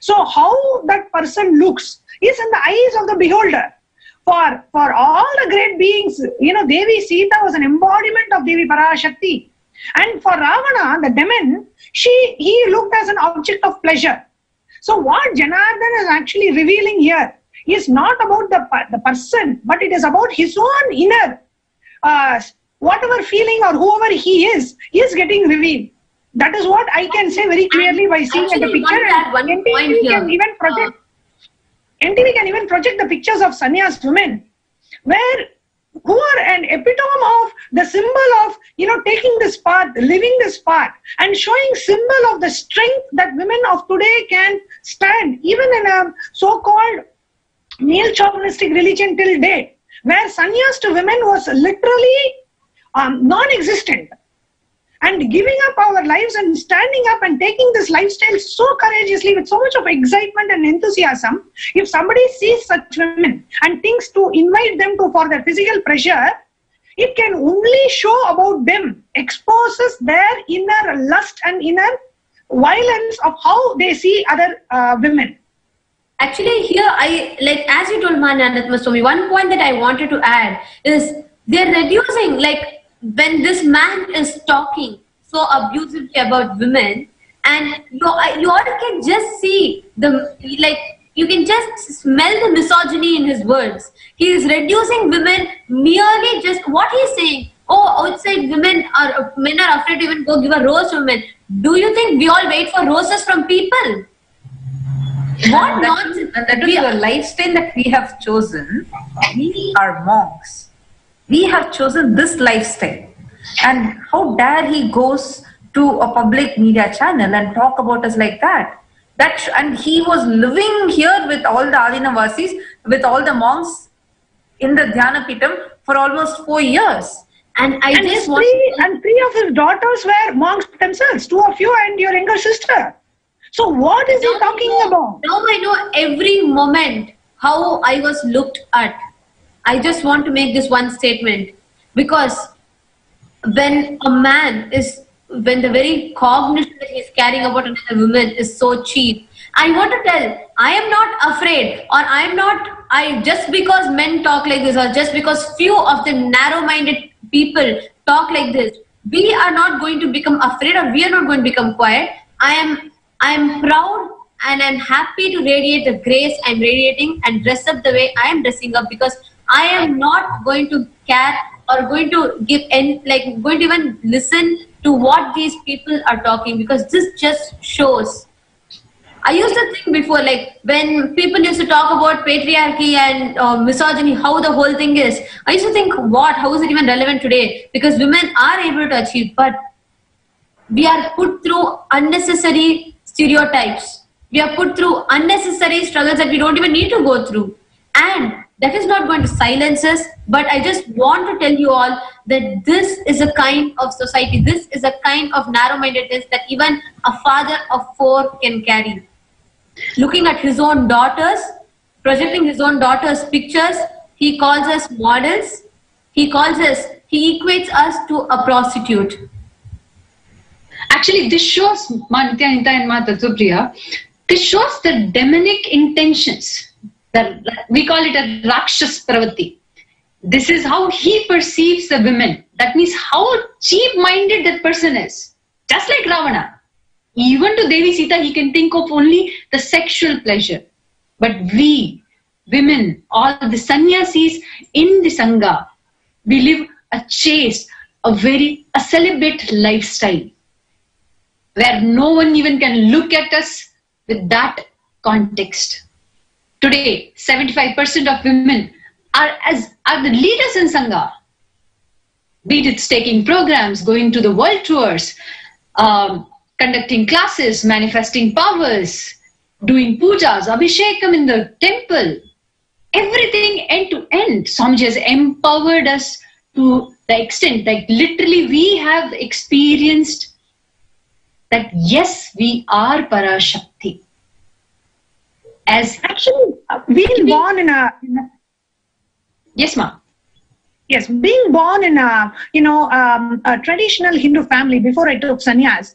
So how that person looks is in the eyes of the beholder. For all the great beings, Devi Sita was an embodiment of Devi Parashakti. And for Ravana, the demon, he looked as an object of pleasure. So what Janardhan is actually revealing here is not about the person, but it is about his own inner, whatever feeling or whoever he is getting revealed. That is what I can say very clearly by seeing at the picture. NTV can even project the pictures of sannyas women, who are an epitome of the symbol of taking this path, living this path, and showing symbol of the strength that women of today can stand, even in a so-called male chauvinistic religion till date, where sannyas to women was literally non-existent. And giving up our lives and standing up and taking this lifestyle so courageously with so much of excitement and enthusiasm, if somebody sees such women and thinks to invite them for their physical pleasure, it can only show about them, exposes their inner lust and inner violence of how they see other women. Actually, here, as you told Mahasannidhanam Swami, one point that I wanted to add is they're reducing, when this man is talking so abusively about women, and you all can just see you can just smell the misogyny in his words. He is reducing women merely just what he's saying. Oh, outside men are afraid to even go give a rose to women. Do you think we all wait for roses from people? What nonsense! That is the lifestyle that we have chosen. We are monks. We have chosen this lifestyle. And how dare he goes to a public media channel and talk about us like that? And he was living here with all the Adinavasis, with all the monks in the Dhyana Pitam for almost 4 years. And three of his daughters were monks themselves, 2 of you and your younger sister. So what is he talking about? Now I know every moment how I was looked at. I just want to make this one statement, because when the very cognition that he's carrying about another woman is so cheap, I want to tell, I am not afraid, or just because men talk like this, or just because few of the narrow-minded people talk like this, we are not going to become afraid, or we are not going to become quiet. I am proud and I'm happy to radiate the grace I'm radiating and dress up the way I am dressing up, because I am not going to care or going to going to even listen to what these people are talking, because this just shows. I used to think before, like when people used to talk about patriarchy and misogyny, how the whole thing is, I used to think, how is it even relevant today? Because women are able to achieve, but we are put through unnecessary stereotypes. We are put through unnecessary struggles that we don't even need to go through. And that is not going to silence us, but I just want to tell you all that this is a kind of society, this is a kind of narrow-mindedness that even a father of 4 can carry. Looking at his own daughters, projecting his own daughters' pictures, he calls us models, he equates us to a prostitute. Actually, this shows, Nithyananda and Ma Tattvapriya, this shows the demonic intentions. We call it a Rakshas Pravati. This is how he perceives the women. That means how cheap-minded that person is. Just like Ravana. Even to Devi Sita, he can think of only the sexual pleasure. But we, women, all the sannyasis in the Sangha, we live a chaste, a celibate lifestyle, where no one even can look at us with that context. Today, 75% of women are the leaders in Sangha. Be it taking programs, going to the world tours, conducting classes, manifesting powers, doing pujas, abhishekam in the temple. Everything end to end. Swamiji has empowered us to the extent that literally we have experienced that yes, we are Parashakti. As actually being born in a yes, ma'am. Yes, being born in a traditional Hindu family before I took sannyas,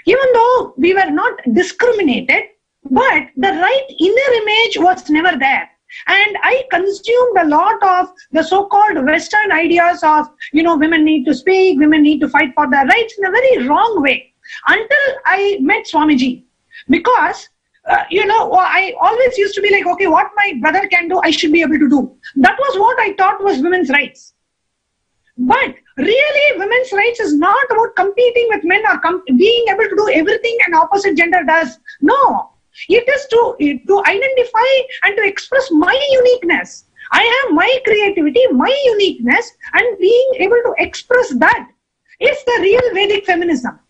even though we were not discriminated, but the right inner image was never there. And I consumed a lot of the so-called Western ideas of, women need to speak, women need to fight for their rights in a very wrong way. Until I met Swamiji. Because I always used to be like, okay, what my brother can do, I should be able to do. That was what I thought was women's rights. But really, women's rights is not about competing with men or being able to do everything an opposite gender does. No, it is to identify and to express my uniqueness. I have my creativity, my uniqueness, and being able to express that is the real Vedic feminism.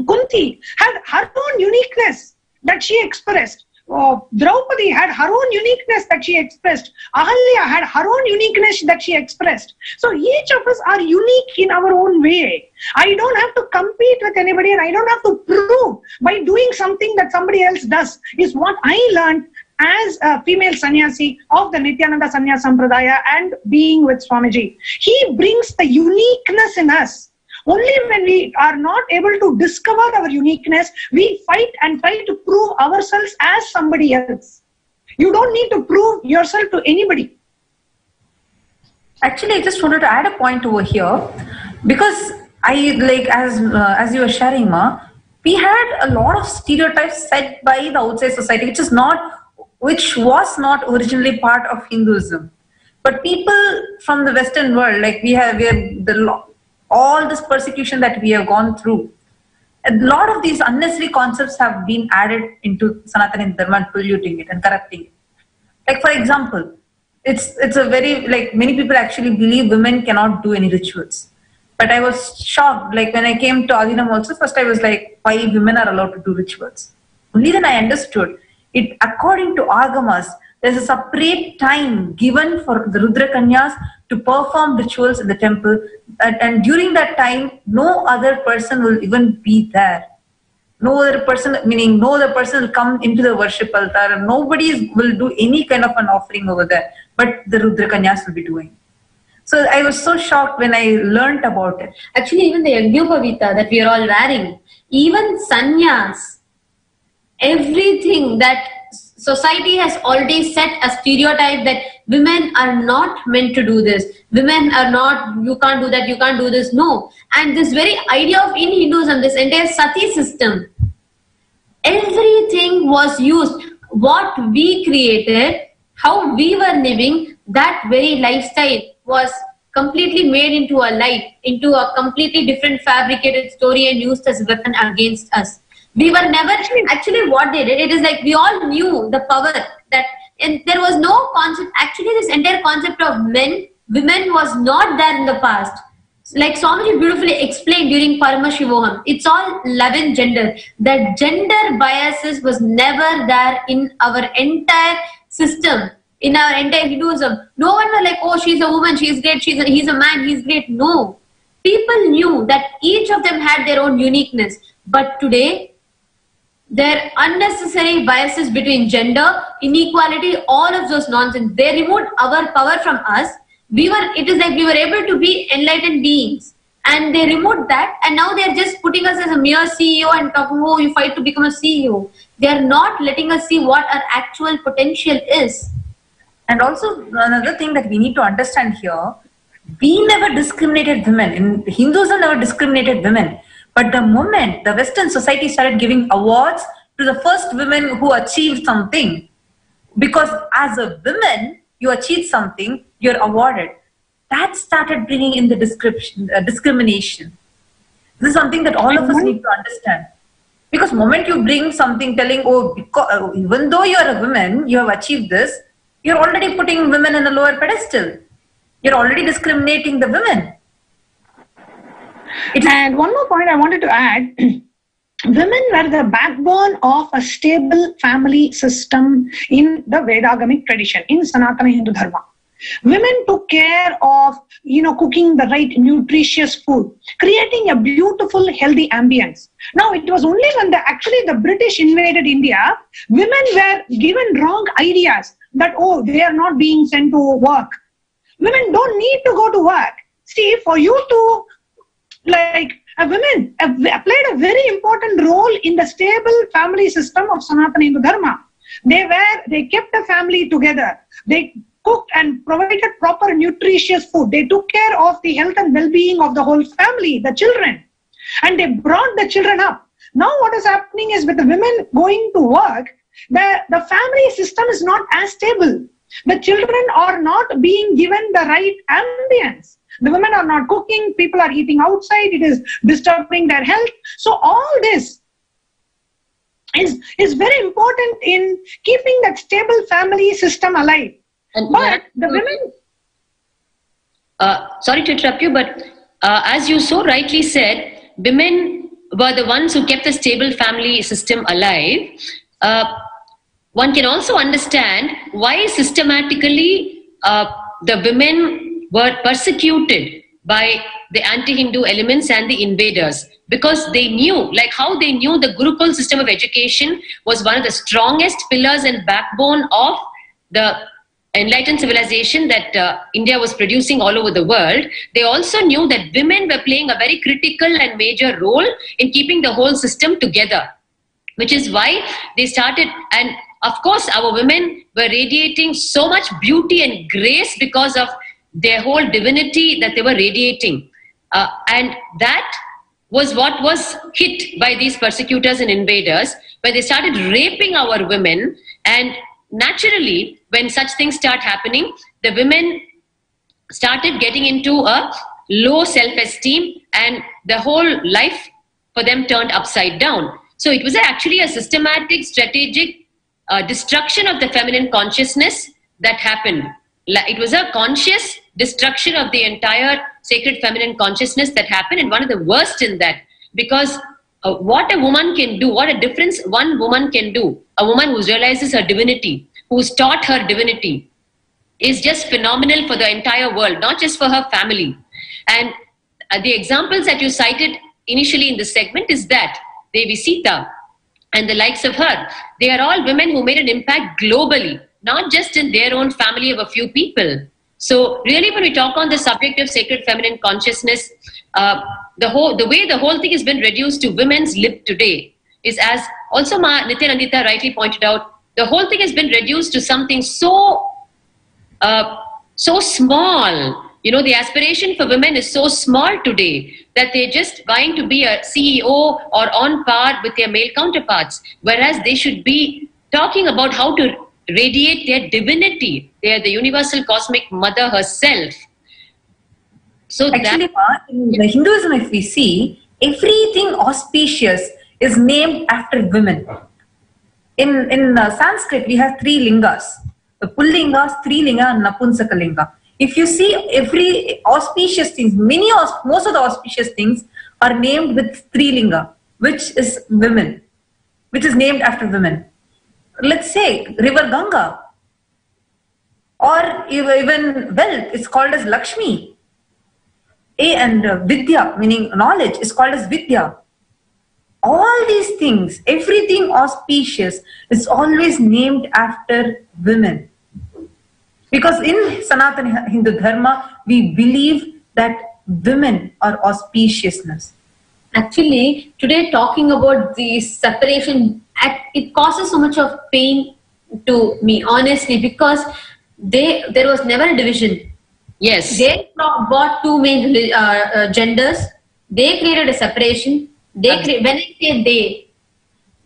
Kunti had her own uniqueness that she expressed. Draupadi had her own uniqueness that she expressed. Ahalya had her own uniqueness that she expressed. So each of us are unique in our own way. I don't have to compete with anybody, and I don't have to prove by doing something that somebody else does, is what I learned as a female sannyasi of the Nithyananda Sannyasa Sampradaya and being with Swamiji. He brings the uniqueness in us. Only when we are not able to discover our uniqueness, we fight and try to prove ourselves as somebody else. You don't need to prove yourself to anybody. Actually, I just wanted to add a point over here, because as you were sharing, Ma, we had a lot of stereotypes set by the outside society, which was not originally part of Hinduism. But people from the Western world, like we have all this persecution that we have gone through, a lot of these unnecessary concepts have been added into Sanatana Dharma and polluting it and corrupting it. Like, for example, it's a very, many people actually believe women cannot do any rituals. But I was shocked, when I came to Adinam also, first I was like, why women are allowed to do rituals? Only then I understood it. According to Agamas, there's a separate time given for the Rudra Kanyas to perform rituals in the temple, and during that time, no other person will even be there. No other person, meaning no other person will come into the worship altar, and nobody will do any kind of an offering over there, but the Rudra Kanyas will be doing. So I was so shocked when I learnt about it. Actually, even the Yajnopavita that we are all wearing, even sannyas, everything that society has already set a stereotype that women are not meant to do this. Women are not, you can't do that, you can't do this. No. And this very idea of in Hinduism, this entire sati system, everything was used. What we created, how we were living, that very lifestyle was completely made into a lie, into a completely different fabricated story and used as a weapon against us. We were never, actually what they did, it is like we all knew the power that, and there was no concept, actually this entire concept of men, women was not there in the past. Like Swamiji beautifully explained during Paramashiva-AdiShakti, it's all love and gender. That gender biases was never there in our entire system, in our entire Hinduism. No one was like, oh, she's a woman, she's great, he's a man, he's great. No. People knew that each of them had their own uniqueness. But today, there are unnecessary biases between gender, inequality, all of those nonsense. They removed our power from us. It is like we were able to be enlightened beings. And they removed that. And now they are just putting us as a mere CEO and talking, oh, you fight to become a CEO. They are not letting us see what our actual potential is. And also another thing that we need to understand here, we never discriminated women. In Hinduism never discriminated women. But the moment the Western society started giving awards to the first women who achieved something, because as a woman, you achieved something, you're awarded. That started bringing in the discrimination. This is something that all of us need to understand. Because the moment you bring something telling, oh, because, even though you're a woman, you have achieved this, you're already putting women in a lower pedestal. You're already discriminating the women. And one more point I wanted to add, women were the backbone of a stable family system in the Vedagamic tradition, in Sanatana Hindu Dharma. Women took care of, cooking the right nutritious food, creating a beautiful, healthy ambience. Now, it was only when the British invaded India, women were given wrong ideas that, oh, they are not being sent to work. Women don't need to go to work. See, for you to, women played a very important role in the stable family system of Sanatana Hindu Dharma. They kept the family together. They cooked and provided proper nutritious food. They took care of the health and well-being of the whole family, the children. And they brought the children up. Now what is happening is with the women going to work, the family system is not as stable. The children are not being given the right ambience. The women are not cooking, people are eating outside, it is disturbing their health. So all this is very important in keeping that stable family system alive. But the women... sorry to interrupt you, but as you so rightly said, women were the ones who kept the stable family system alive. One can also understand why systematically the women were persecuted by the anti-Hindu elements and the invaders, because they knew, like how they knew the Gurukul system of education was one of the strongest pillars and backbone of the enlightened civilization that India was producing all over the world. They also knew that women were playing a very critical and major role in keeping the whole system together, which is why they started. And of course, our women were radiating so much beauty and grace because of their whole divinity that they were radiating. And that was what was hit by these persecutors and invaders, when they started raping our women. And naturally, when such things start happening, the women started getting into a low self-esteem, and the whole life for them turned upside down. So it was actually a systematic, strategic destruction of the feminine consciousness that happened. It was a conscious destruction of the entire sacred feminine consciousness that happened, and one of the worst in that, because what a woman can do, what a difference one woman can do, a woman who realizes her divinity, who's taught her divinity, is just phenomenal for the entire world, not just for her family. And the examples that you cited initially in this segment is that Devi Sita and the likes of her, they are all women who made an impact globally, not just in their own family of a few people. So really, when we talk on the subject of sacred feminine consciousness, the way the whole thing has been reduced to women's lib today is, as also Nithyananda rightly pointed out, the whole thing has been reduced to something so small. You know, the aspiration for women is so small today that they're just vying to be a CEO or on par with their male counterparts, whereas they should be talking about how to radiate their divinity. They are the universal cosmic mother herself. So actually, in the Hinduism, if we see, everything auspicious is named after women. In Sanskrit, we have 3 lingas: the Pullinga, Strilinga, and Napunsakalinga. If you see every auspicious things, most of the auspicious things are named with Strilinga, which is women, which is named after women. Let's say River Ganga, or even wealth is called as Lakshmi. And Vidya, meaning knowledge, is called as Vidya. All these things, everything auspicious is always named after women. Because in Sanatana Hindu Dharma, we believe that women are auspiciousness. Actually, today talking about the separation, it causes so much of pain to me, honestly, because there was never a division. Yes. They brought 2 main genders. They created a separation. When I say they,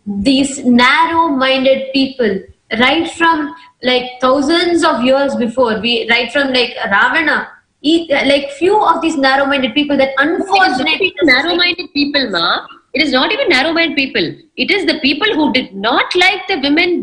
these narrow-minded people, right from like thousands of years before, right from like Ravana, like few of these narrow-minded people that unfortunately narrow-minded people, Ma. It is not even narrow-minded people. It is the people who did not like the women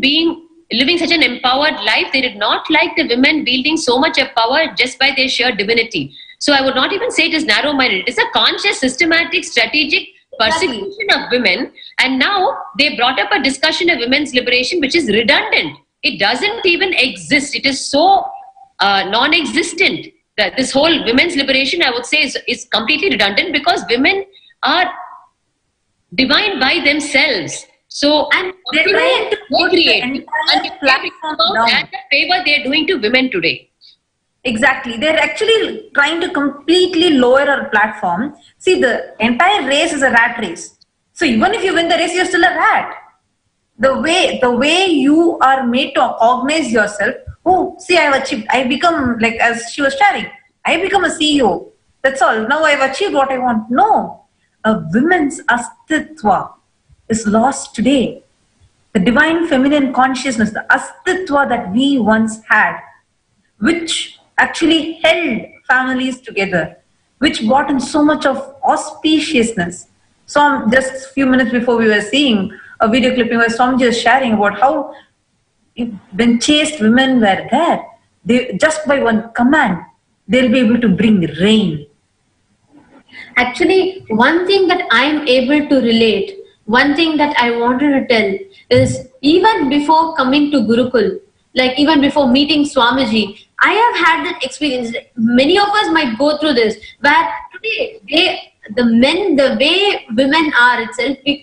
living such an empowered life. They did not like the women wielding so much of power just by their sheer divinity. So I would not even say it is narrow-minded. It is a conscious, systematic, strategic persecution of women. And now they brought up a discussion of women's liberation which is redundant. It doesn't even exist. It is so non-existent that this whole women's liberation, I would say, is completely redundant, because women are divine by themselves. So, and they create and the favor they are doing to women today. Exactly. They're actually trying to completely lower our platform. See, the entire race is a rat race. So even if you win the race, you're still a rat. The way you are made to organize yourself, oh, see, I've achieved. I become, like as she was sharing, I become a CEO. That's all. Now I've achieved what I want. No. A woman's astitva is lost today. The divine feminine consciousness, the astitva that we once had, which actually held families together, which brought in so much of auspiciousness. So just a few minutes before we were seeing a video clipping where Swamiji was sharing about how when chaste women were there, they just by one command, they'll be able to bring rain. Actually, one thing that I'm able to relate, one thing that I wanted to tell is, even before coming to Gurukul, like even before meeting Swamiji, I have had that experience. Many of us might go through this, where today the way women are itself, we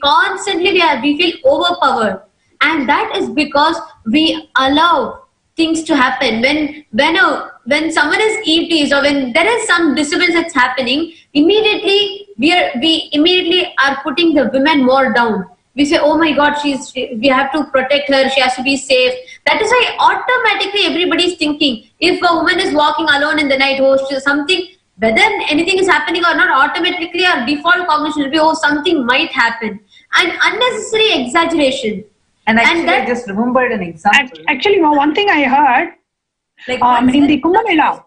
feel overpowered, and that is because we allow things to happen. When someone is ETs, or when there is some disturbance that's happening, immediately we immediately are putting the women more down. We say, oh my God, we have to protect her, she has to be safe. That is why automatically everybody is thinking, if a woman is walking alone in the night, something, whether anything is happening or not, automatically our default cognition will be, oh, something might happen. And unnecessary exaggeration. And I just remembered an example. Actually, one thing I heard, like in the Kumbh Mela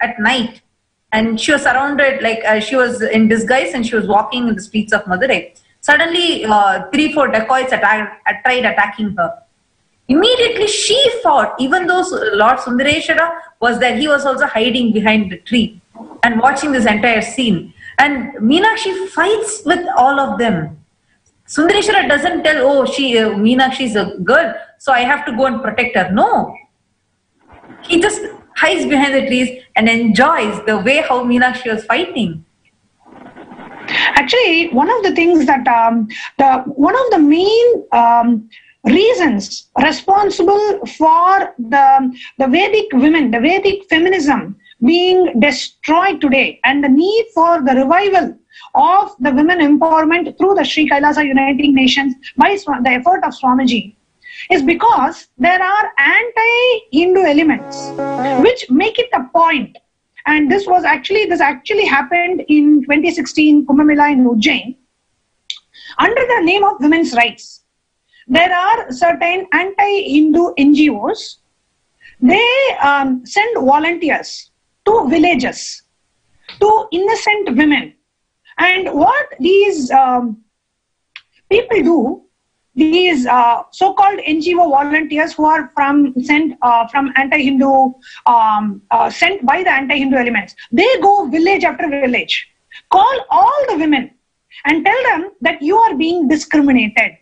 at night, and she was surrounded, like she was in disguise and she was walking in the streets of Madurai. Suddenly, 3-4 dacoits tried attacking her. Immediately she fought, even though Lord Sundareshwara was there, he was also hiding behind the tree and watching this entire scene. And Meenakshi fights with all of them. Sundareshwara doesn't tell, oh, Meenakshi is a girl, so I have to go and protect her. No. He just hides behind the trees and enjoys the way how Meenakshi was fighting. Actually, one of the things that one of the main reasons responsible for the Vedic women, the Vedic feminism being destroyed today, and the need for the revival of the women empowerment through the SHRIKAILASA Uniting Nations by the effort of Swamiji is because there are anti-Hindu elements which make it a point. And this actually happened in 2016 Kumbh Mela in Ujjain under the name of women's rights. There are certain anti-Hindu NGOs. They send volunteers to villages, to innocent women. And what these people do, these so-called NGO volunteers who are sent from anti-Hindu, sent by the anti-Hindu elements, they go village after village, call all the women and tell them that you are being discriminated.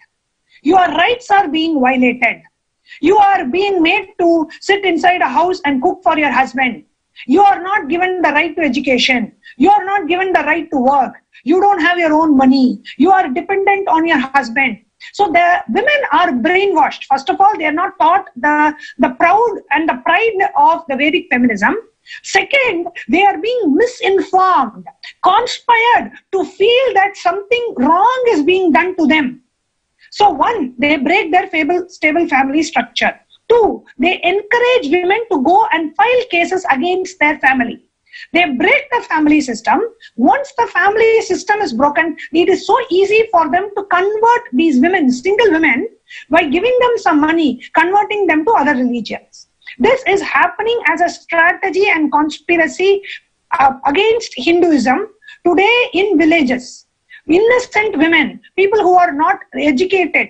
Your rights are being violated. You are being made to sit inside a house and cook for your husband. You are not given the right to education. You are not given the right to work. You don't have your own money. You are dependent on your husband. So the women are brainwashed. First of all, they are not taught the proud and the pride of the Vedic feminism. Second, they are being misinformed, conspired to feel that something wrong is being done to them. So one, they break their stable family structure. Two, they encourage women to go and file cases against their family. They break the family system. Once the family system is broken, it is so easy for them to convert these women, single women, by giving them some money, converting them to other religions. This is happening as a strategy and conspiracy against Hinduism today in villages. Innocent women, people who are not educated,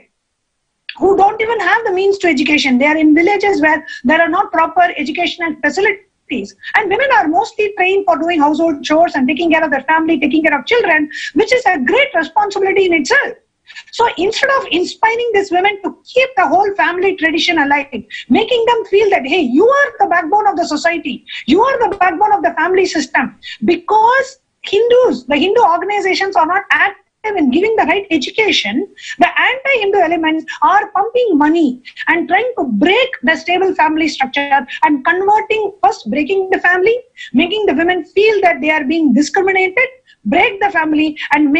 who don't even have the means to education. They are in villages where there are not proper educational facilities. And women are mostly trained for doing household chores and taking care of their family, taking care of children, which is a great responsibility in itself. So instead of inspiring these women to keep the whole family tradition alive, making them feel that, hey, you are the backbone of the society, you are the backbone of the family system, because Hindus, the Hindu organizations are not active in giving the right education, the anti-Hindu elements are pumping money and trying to break the stable family structure and first breaking the family, making the women feel that they are being discriminated, break the family and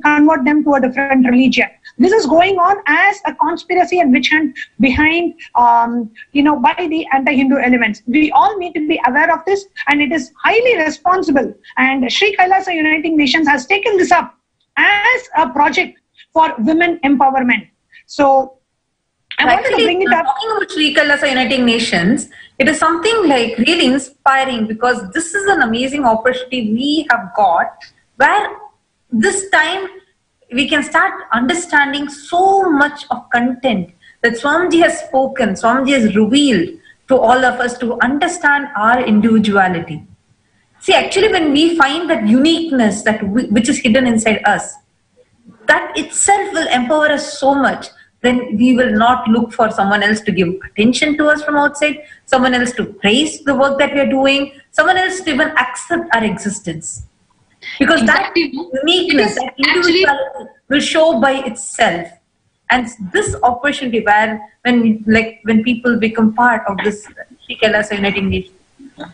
convert them to a different religion. This is going on as a conspiracy and witch hunt behind, by the anti-Hindu elements. We all need to be aware of this, and it is highly responsible. And SHRIKAILASA Uniting Nations has taken this up as a project for women empowerment. So I wanted to bring it up. Talking about SHRIKAILASA Uniting Nations, it is something like really inspiring, because this is an amazing opportunity we have got, where this time we can start understanding so much of content that Swamiji has spoken, Swamiji has revealed to all of us to understand our individuality. See, actually, when we find that uniqueness which is hidden inside us, that itself will empower us so much. Then we will not look for someone else to give attention to us from outside, someone else to praise the work that we are doing, someone else to even accept our existence. Because exactly. That uniqueness, that individuality will show by itself. And this opportunity where when people become part of this SHRIKAILASA Uniting Nations.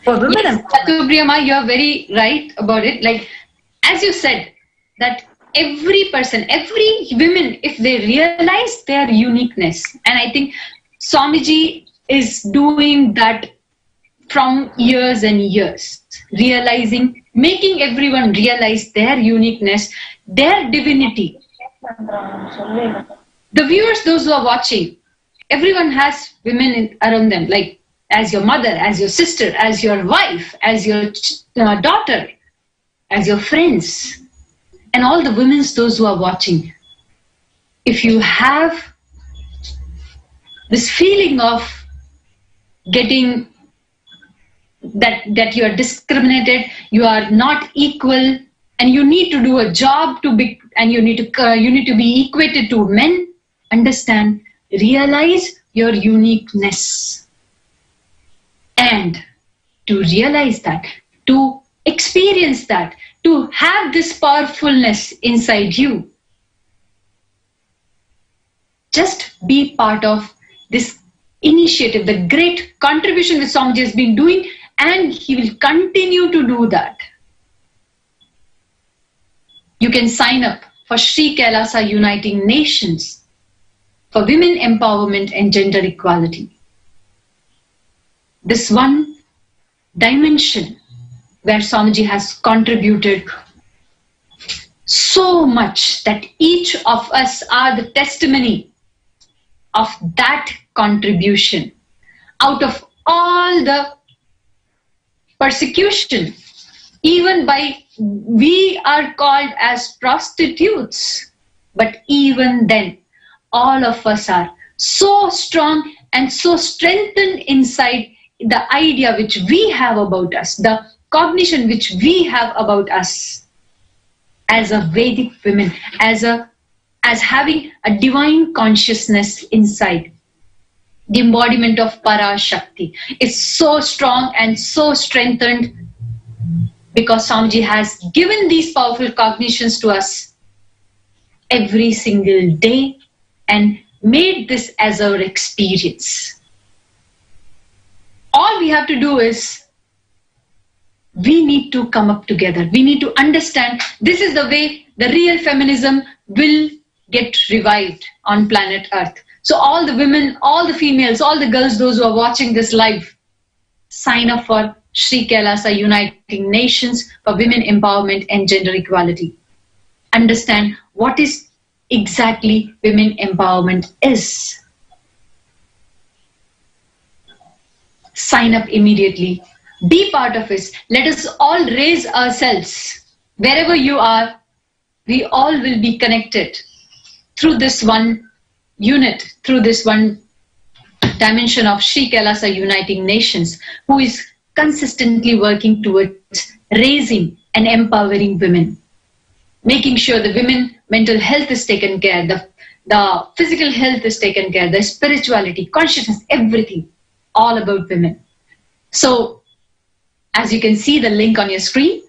For women, yes, Priyama, you are very right about it. Like, as you said, that every person, every women, if they realize their uniqueness, and I think Swamiji is doing that from years and years, making everyone realize their uniqueness, their divinity. The viewers, those who are watching, everyone has women around them, like as your mother, as your sister, as your wife, as your daughter, as your friends, and all the women, those who are watching. If you have this feeling of getting that you are discriminated, you are not equal, and you need to do a job and you need to be equated to men, understand, realize your uniqueness. And to realize that, to experience that, to have this powerfulness inside you, just be part of this initiative, the great contribution that Swamiji has been doing, and he will continue to do that. You can sign up for SHRIKAILASA Uniting Nations for women empowerment and gender equality. This one dimension where Swamiji has contributed so much that each of us are the testimony of that contribution. Out of all the persecution, even by we are called as prostitutes, but even then all of us are so strong and so strengthened inside the idea which we have about us, the cognition which we have about us as a Vedic women, as having a divine consciousness inside. The embodiment of Parashakti is so strong and so strengthened because Swamiji has given these powerful cognitions to us every single day and made this as our experience. All we have to do is we need to come up together. We need to understand this is the way the real feminism will get revived on planet Earth. So all the women, all the females, all the girls, those who are watching this live, sign up for SHRIKAILASA Uniting Nations for Women Empowerment and Gender Equality. Understand what is exactly women empowerment is. Sign up immediately. Be part of it. Let us all raise ourselves. Wherever you are, we all will be connected through this one unit, through this one dimension of SHRIKAILASA Uniting Nations, who is consistently working towards raising and empowering women, making sure the women mental health is taken care, the physical health is taken care, the spirituality, consciousness, everything, all about women. So, as you can see the link on your screen,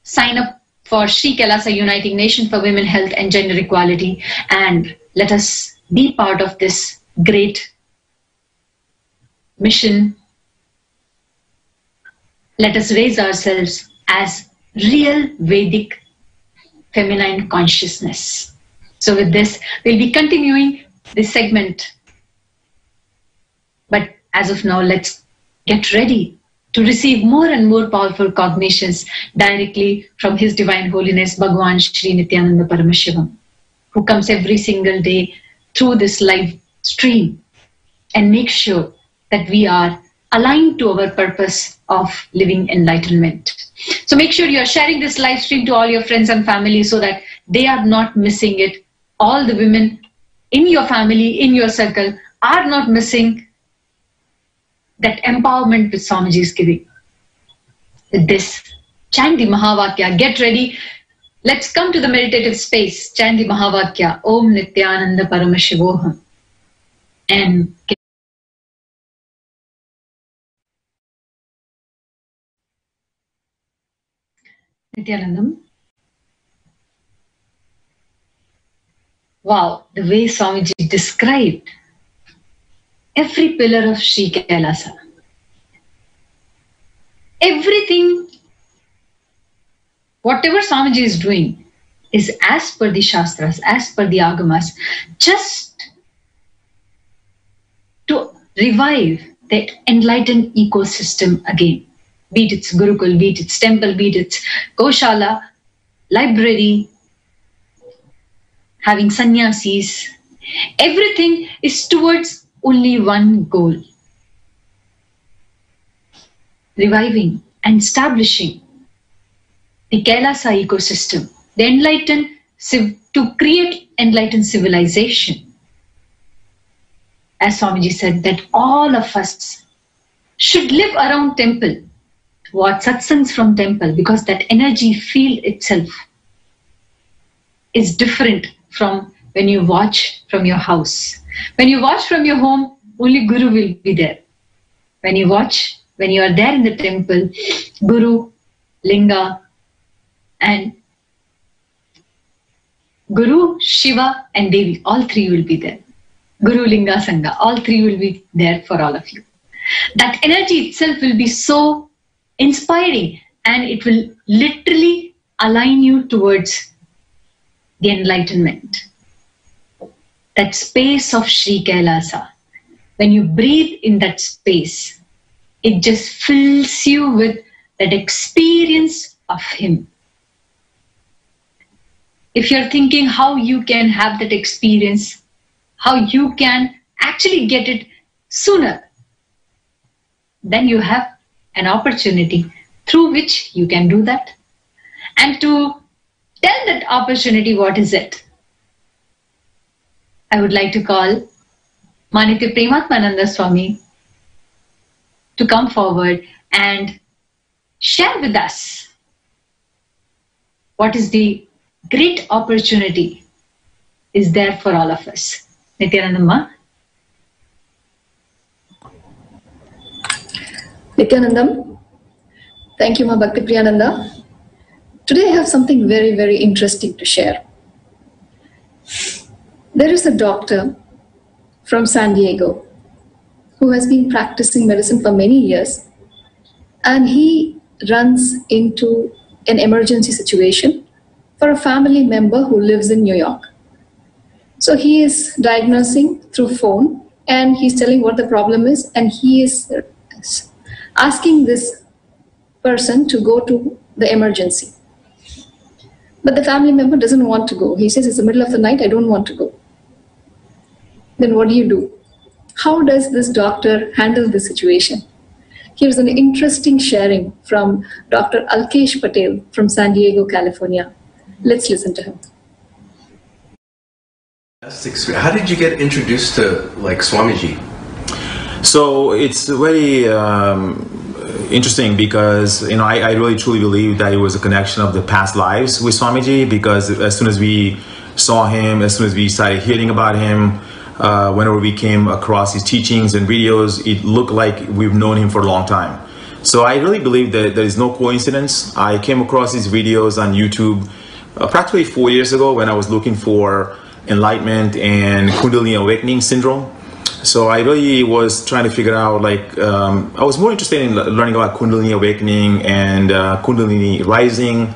sign up for SHRIKAILASA Uniting Nation for Women Health and Gender Equality, and let us be part of this great mission. Let us raise ourselves as real Vedic feminine consciousness. So with this, we'll be continuing this segment. But as of now, let's get ready to receive more and more powerful cognitions directly from His Divine Holiness Bhagavan Shri Nithyananda Paramashivam, who comes every single day through this live stream and makes sure that we are aligned to our purpose of living enlightenment. So make sure you are sharing this live stream to all your friends and family so that they are not missing it. All the women in your family, in your circle, are not missing that empowerment which Swamiji is giving. With this, chant the Mahavakya. Get ready. Let's come to the meditative space. Chant the Mahavakya. Om Nithyananda Paramashivoham. And Nithyanandam. Wow, the way Swamiji described every pillar of SHRIKAILASA. Everything, whatever Swamiji is doing, is as per the Shastras, as per the Agamas, just to revive that enlightened ecosystem again. Be it its Gurukul, be it its temple, be it its Goshala, library, having sannyasis. Everything is towards only one goal. Reviving and establishing the Kailasa ecosystem, the enlightened, to create enlightened civilization. As Swamiji said, that all of us should live around temple. What satsangs from temple, because that energy field itself is different from when you watch from your house. When you watch from your home, only Guru will be there. When you watch, when you are there in the temple, Guru, Linga, and Guru, Shiva, and Devi, all three will be there. Guru, Linga, Sangha, all three will be there for all of you. That energy itself will be so inspiring, and it will literally align you towards the enlightenment. That space of SHRIKAILASA. When you breathe in that space, it just fills you with that experience of Him. If you're thinking how you can have that experience, how you can actually get it sooner, then you have an opportunity through which you can do that. And to tell that opportunity what is it, I would like to call Manitya Prematmananda Swami to come forward and share with us what is the great opportunity is there for all of us. Nithyanandamma. Nithyanandam, thank you, Ma Bhakti Priyananda. Today I have something very, very interesting to share. There is a doctor from San Diego who has been practicing medicine for many years, and he runs into an emergency situation for a family member who lives in New York. So he is diagnosing through phone, and he's telling what the problem is, and he is asking this person to go to the emergency. But the family member doesn't want to go. He says, it's the middle of the night, I don't want to go. Then what do? How does this doctor handle this situation? Here's an interesting sharing from Dr. Alkesh Patel from San Diego, California. Let's listen to him. How did you get introduced to Swamiji? So it's very interesting because I really truly believe that it was a connection of the past lives with Swamiji, because as soon as we saw him, as soon as we started hearing about him, whenever we came across his teachings and videos, it looked like we've known him for a long time. So I really believe that there is no coincidence. I came across his videos on YouTube practically 4 years ago when I was looking for enlightenment and Kundalini awakening syndrome. So I really was trying to figure out, I was more interested in learning about Kundalini awakening and Kundalini rising,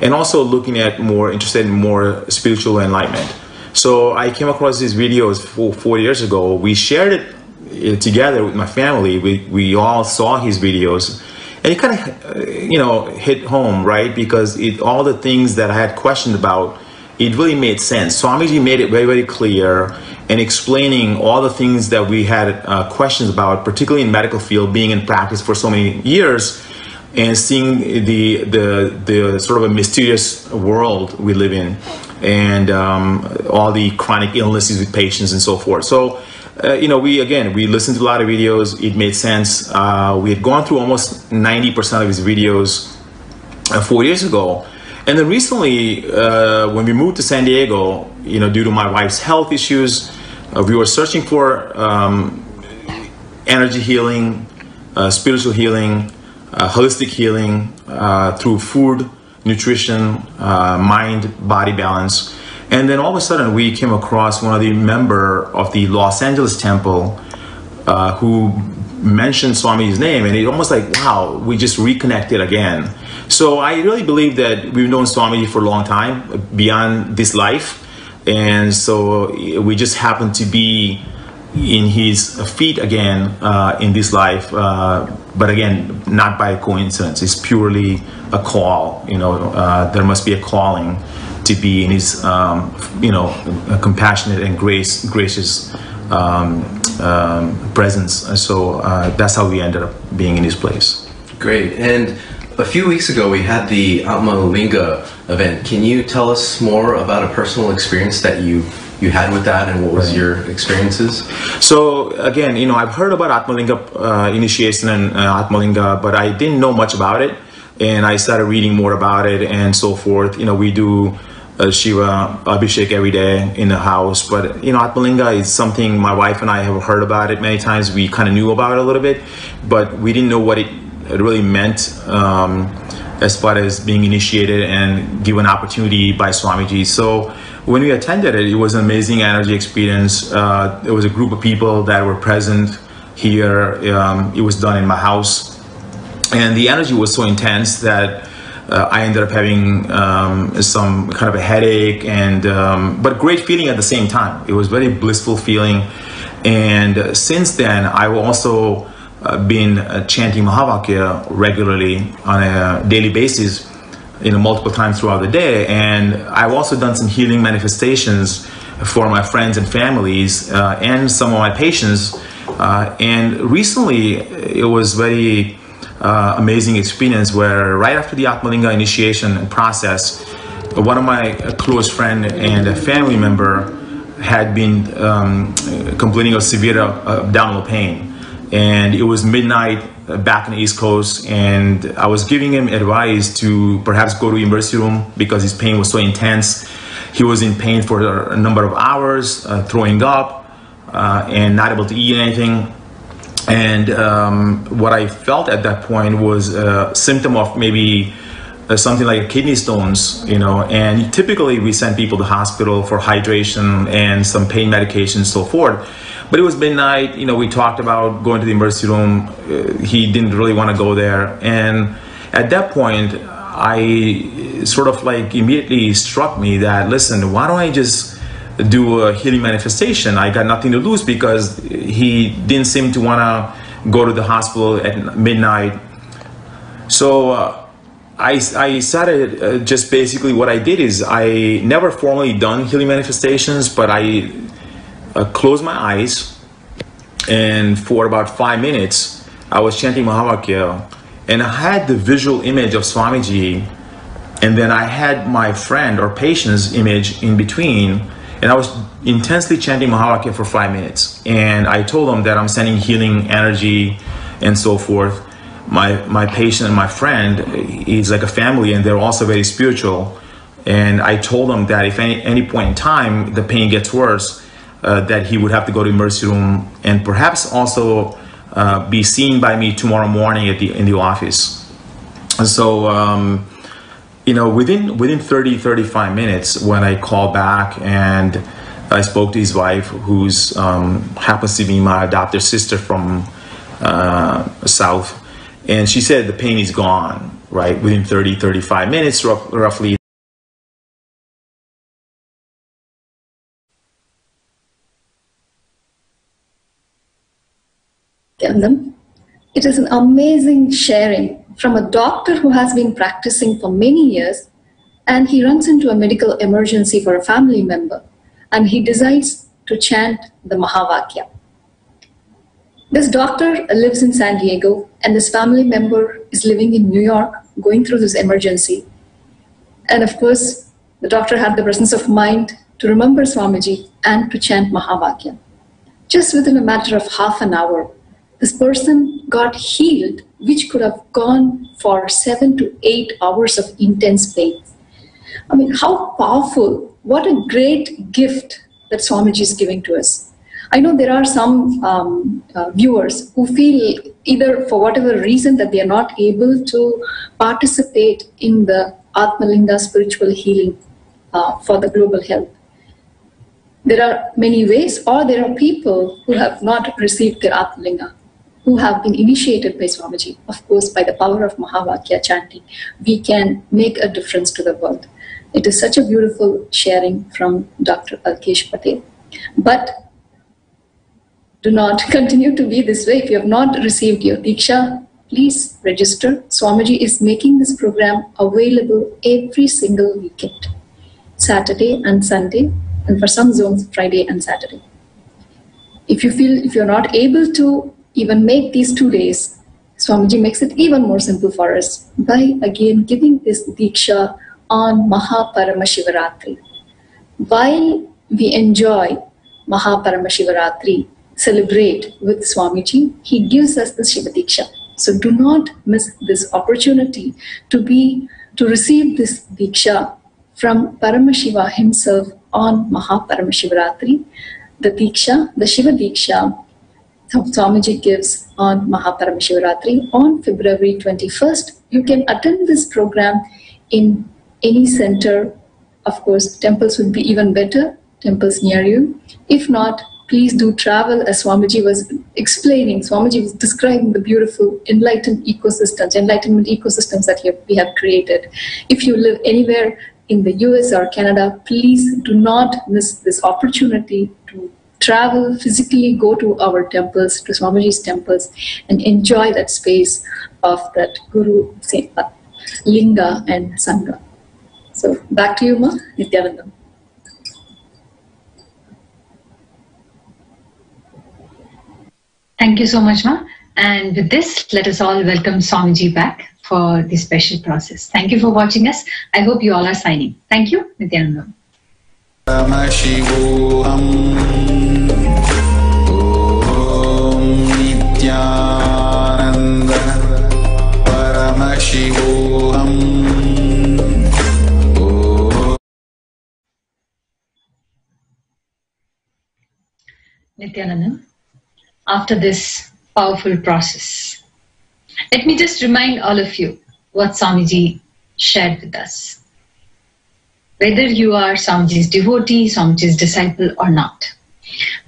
and also interested in more spiritual enlightenment. So I came across these videos 4 years ago. We shared it together with my family. We all saw his videos, and it kind of, hit home, right? Because all the things that I had questioned about, it really made sense. Swamiji made it very, very clear and explaining all the things that we had questions about, particularly in medical field, being in practice for so many years, and seeing the sort of a mysterious world we live in, and all the chronic illnesses with patients and so forth. So, we listened to a lot of videos. It made sense. We had gone through almost 90% of his videos 4 years ago. And then recently, when we moved to San Diego, due to my wife's health issues, we were searching for energy healing, spiritual healing, holistic healing through food, nutrition, mind-body balance. And then all of a sudden, we came across one of the members of the Los Angeles temple who mentioned Swamiji's name, and it almost like, wow, we just reconnected again. So I really believe that we've known Swamiji for a long time, beyond this life. And so we just happen to be in his feet again in this life. But again, not by coincidence. It's purely a call. There must be a calling to be in his, a compassionate and gracious presence. And so that's how we ended up being in his place. Great. And a few weeks ago, we had the Atmalinga event. Can you tell us more about a personal experience that you had with that, and what was your experiences? So again, I've heard about Atmalinga initiation and Atmalinga, but I didn't know much about it, and I started reading more about it and so forth. We do Shiva Abhishek every day in the house, but Atmalinga is something my wife and I have heard about it many times. We kind of knew about it a little bit, but we didn't know what it really meant as far as being initiated and given opportunity by Swamiji. So when we attended it, it was an amazing energy experience. There was a group of people that were present here. It was done in my house, and the energy was so intense that I ended up having some kind of a headache, and but great feeling at the same time. It was very blissful feeling. And since then, I've also been chanting Mahavakya regularly on a daily basis, multiple times throughout the day. And I've also done some healing manifestations for my friends and families and some of my patients. And recently, it was very amazing experience where right after the Atmalinga initiation process, one of my close friend and a family member had been complaining of severe abdominal pain. And it was midnight back on the East Coast, and I was giving him advice to perhaps go to emergency room because his pain was so intense. He was in pain for a number of hours, throwing up, and not able to eat anything. And what I felt at that point was a symptom of maybe something like kidney stones, and typically we send people to hospital for hydration and some pain medication and so forth. But it was midnight, we talked about going to the emergency room. He didn't really want to go there. And at that point, I sort of immediately struck me that, listen, why don't I just do a healing manifestation? I got nothing to lose because he didn't seem to want to go to the hospital at midnight. So I started just basically what I did is I never formally done healing manifestations, but I closed my eyes, and for about 5 minutes I was chanting Mahavakya, and I had the visual image of Swamiji, and then I had my friend or patient's image in between, and I was intensely chanting Mahavakya for 5 minutes. And I told them that I'm sending healing energy and so forth. My patient and my friend is like a family, and they're also very spiritual. And I told them that if any point in time the pain gets worse, that he would have to go to emergency room and perhaps also be seen by me tomorrow morning in the office. And so, within 30-35 minutes, when I called back and I spoke to his wife, who's happens to be my adopted sister from South, and she said the pain is gone, right? Within 30-35 minutes, roughly. It is an amazing sharing from a doctor who has been practicing for many years, and he runs into a medical emergency for a family member, and he decides to chant the Mahavakya. This doctor lives in San Diego, and this family member is living in New York, going through this emergency. And of course, the doctor had the presence of mind to remember Swamiji and to chant Mahavakya. Just within a matter of half an hour, this person got healed, which could have gone for 7 to 8 hours of intense pain. I mean, how powerful, what a great gift that Swamiji is giving to us. I know there are some viewers who feel either for whatever reason that they are not able to participate in the Atmalinga spiritual healing for the global health. There are many ways, or there are people who have not received their Atmalinga, who have been initiated by Swamiji. Of course, by the power of Mahavakya chanting, we can make a difference to the world. It is such a beautiful sharing from Dr. Alkesh Patel. But do not continue to be this way. If you have not received your Diksha, please register. Swamiji is making this program available every single weekend, Saturday and Sunday, and for some zones, Friday and Saturday. If you feel if you're not able to even make these 2 days, Swamiji makes it even more simple for us by again giving this Diksha on Mahaparamashiva-Ratri. While we enjoy Mahaparamashiva-Ratri, celebrate with Swamiji, he gives us the Shiva Diksha. So do not miss this opportunity to receive this Diksha from Paramashiva himself on Mahaparamashiva-Ratri. The Diksha, the Shiva Diksha, Swamiji gives on Mahaparamashiva-Ratri on February 21st. You can attend this program in any center. Of course, temples would be even better, temples near you. If not, please do travel, as Swamiji was explaining. Swamiji was describing the beautiful enlightenment ecosystems that we have created. If you live anywhere in the US or Canada, please do not miss this opportunity to travel, physically go to our temples, to Swamiji's temples, and enjoy that space of that Guru, Linga and Sangha. So back to you, Ma, Nithyananda. Thank you so much, Ma. And with this, let us all welcome Swamiji back for this special process. Thank you for watching us. I hope you all are signing. Thank you, Nithyananda. Paramashivam, Om Nithyananda, Paramashivam, Om. Nithyananda, after this powerful process, let me just remind all of you what Swamiji shared with us. Whether you are Swamiji's devotee, Swamiji's disciple or not.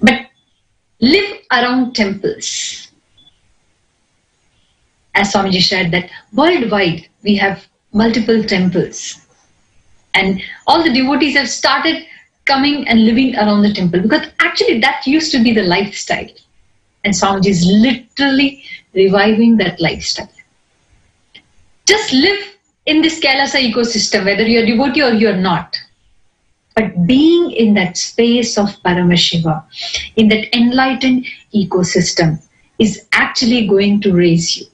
But live around temples. As Swamiji shared that worldwide we have multiple temples. And all the devotees have started coming and living around the temple, because actually that used to be the lifestyle. And Swamiji is literally reviving that lifestyle. Just live in this Kailasa ecosystem, whether you're a devotee or you're not. But being in that space of Paramashiva, in that enlightened ecosystem, is actually going to raise you.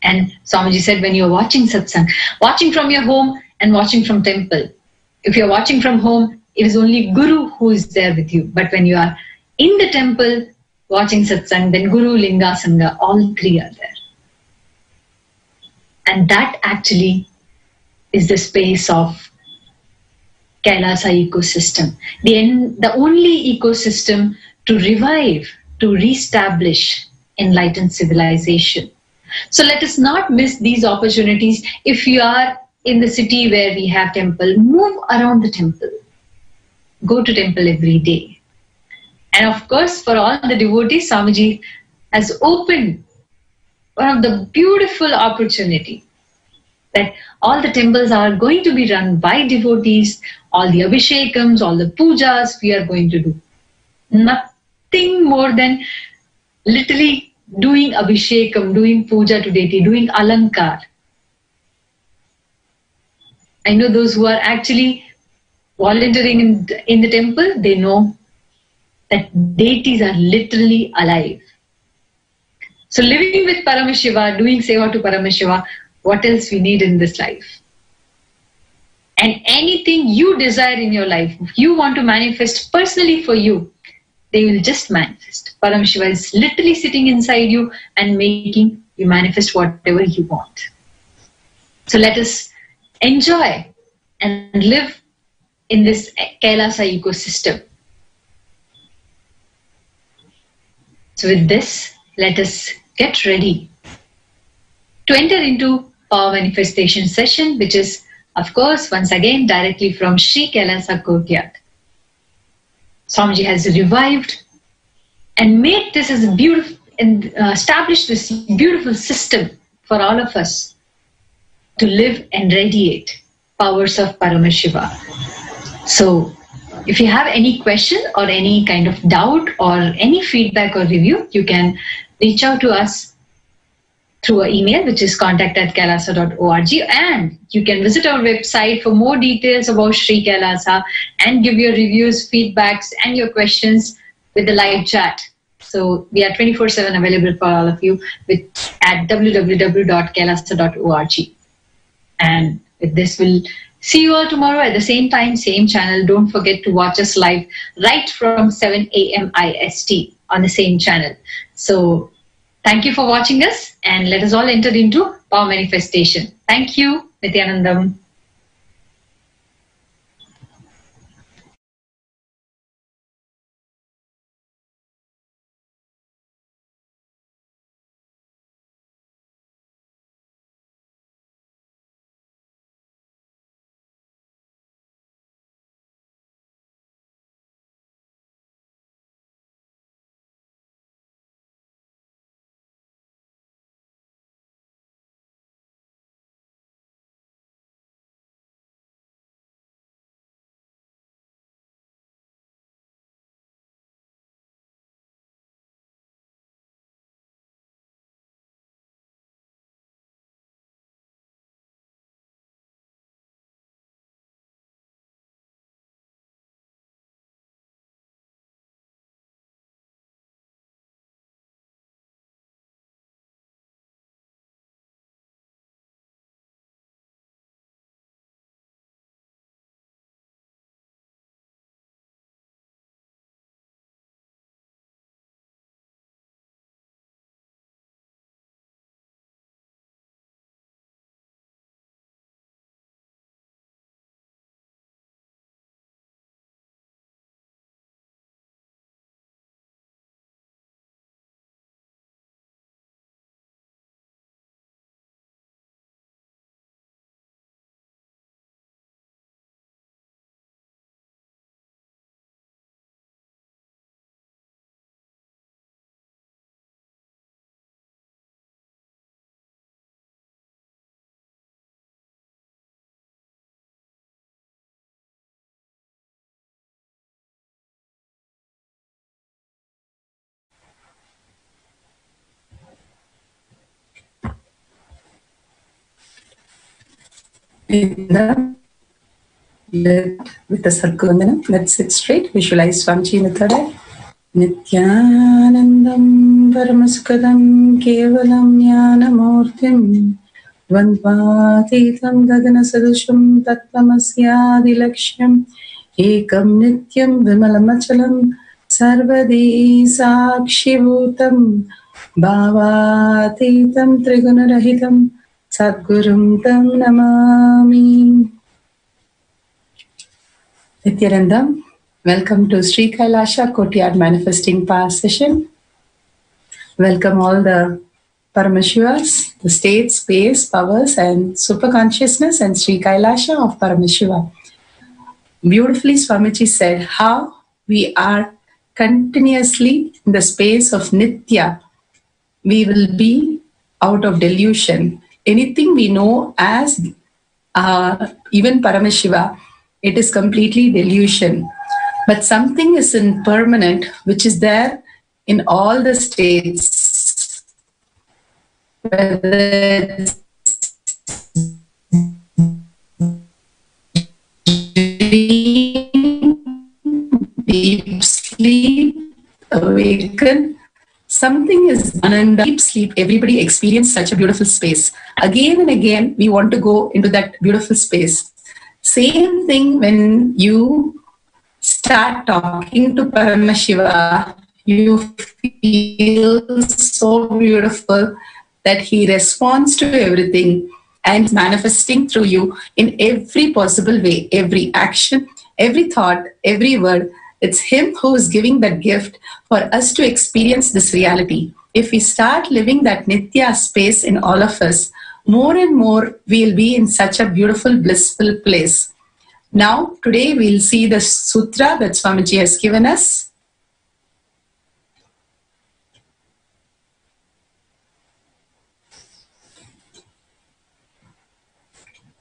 And Swamiji said, when you're watching satsang, watching from your home and watching from temple. If you're watching from home, it is only Guru who is there with you. But when you are in the temple watching satsang, then Guru, Linga, Sangha, all three are there. And that actually is the space of Kailasa ecosystem. The only ecosystem to revive, to reestablish enlightened civilization. So let us not miss these opportunities. If you are in the city where we have temple, move around the temple. Go to temple every day. And of course, for all the devotees, Swamiji has opened one of the beautiful opportunity that all the temples are going to be run by devotees, all the abhishekams, all the pujas we are going to do. Nothing more than literally doing abhishekam, doing puja to deity, doing alankar. I know those who are actually volunteering in the temple, they know that deities are literally alive. So living with Paramashiva, doing seva to Paramashiva, what else we need in this life? And anything you desire in your life, if you want to manifest personally for you, they will just manifest. Paramashiva is literally sitting inside you and making you manifest whatever you want. So let us enjoy and live in this Kailasa ecosystem. So with this, let us get ready to enter into power manifestation session, which is, of course, once again, directly from SHRIKAILASA courtyard. Swamiji has revived and made this as a beautiful, and established this beautiful system for all of us to live and radiate powers of Paramashiva. So if you have any question or any kind of doubt or any feedback or review, you can reach out to us through an email, which is contact@kailasa.org, and you can visit our website for more details about SHRIKAILASA and give your reviews, feedbacks, and your questions with the live chat. So we are 24/7 available for all of you at www.kailasa.org. And with this, we'll see you all tomorrow at the same time, same channel. Don't forget to watch us live right from 7 a.m. IST on the same channel. So thank you for watching us, and let us all enter into power manifestation. Thank you, Nithyanandam. With the Sargandana, let's sit straight. Visualize Swamiji in the third eye. Nithyanandam Paramasukadam Kevalam Jnanamurtim Dvandvatitam Gagana Sadusham Tattvamasya-Adilaksham Ekam Nityam Vimalamachalam Sarvadi Sakshibhutam Bhavatitam Trigunarahitam Sadgurum Tam Namami. Nithyanandam, welcome to SHRIKAILASA Courtyard Manifesting Power Session. Welcome all the Paramashivas, the state, space, powers and superconsciousness and SHRIKAILASA of Paramashiva. Beautifully Swamiji said how we are continuously in the space of Nitya. We will be out of delusion. Anything we know as even Paramashiva, it is completely delusion. But something is impermanent, which is there in all the states. Whether it's deep sleep, awaken, something is done in deep sleep. Everybody experiences such a beautiful space. Again and again, we want to go into that beautiful space. Same thing when you start talking to Paramashiva, you feel so beautiful that he responds to everything and manifesting through you in every possible way, every action, every thought, every word. It's him who is giving that gift for us to experience this reality. If we start living that Nitya space in all of us, more and more we'll be in such a beautiful, blissful place. Now, today we'll see the sutra that Swamiji has given us.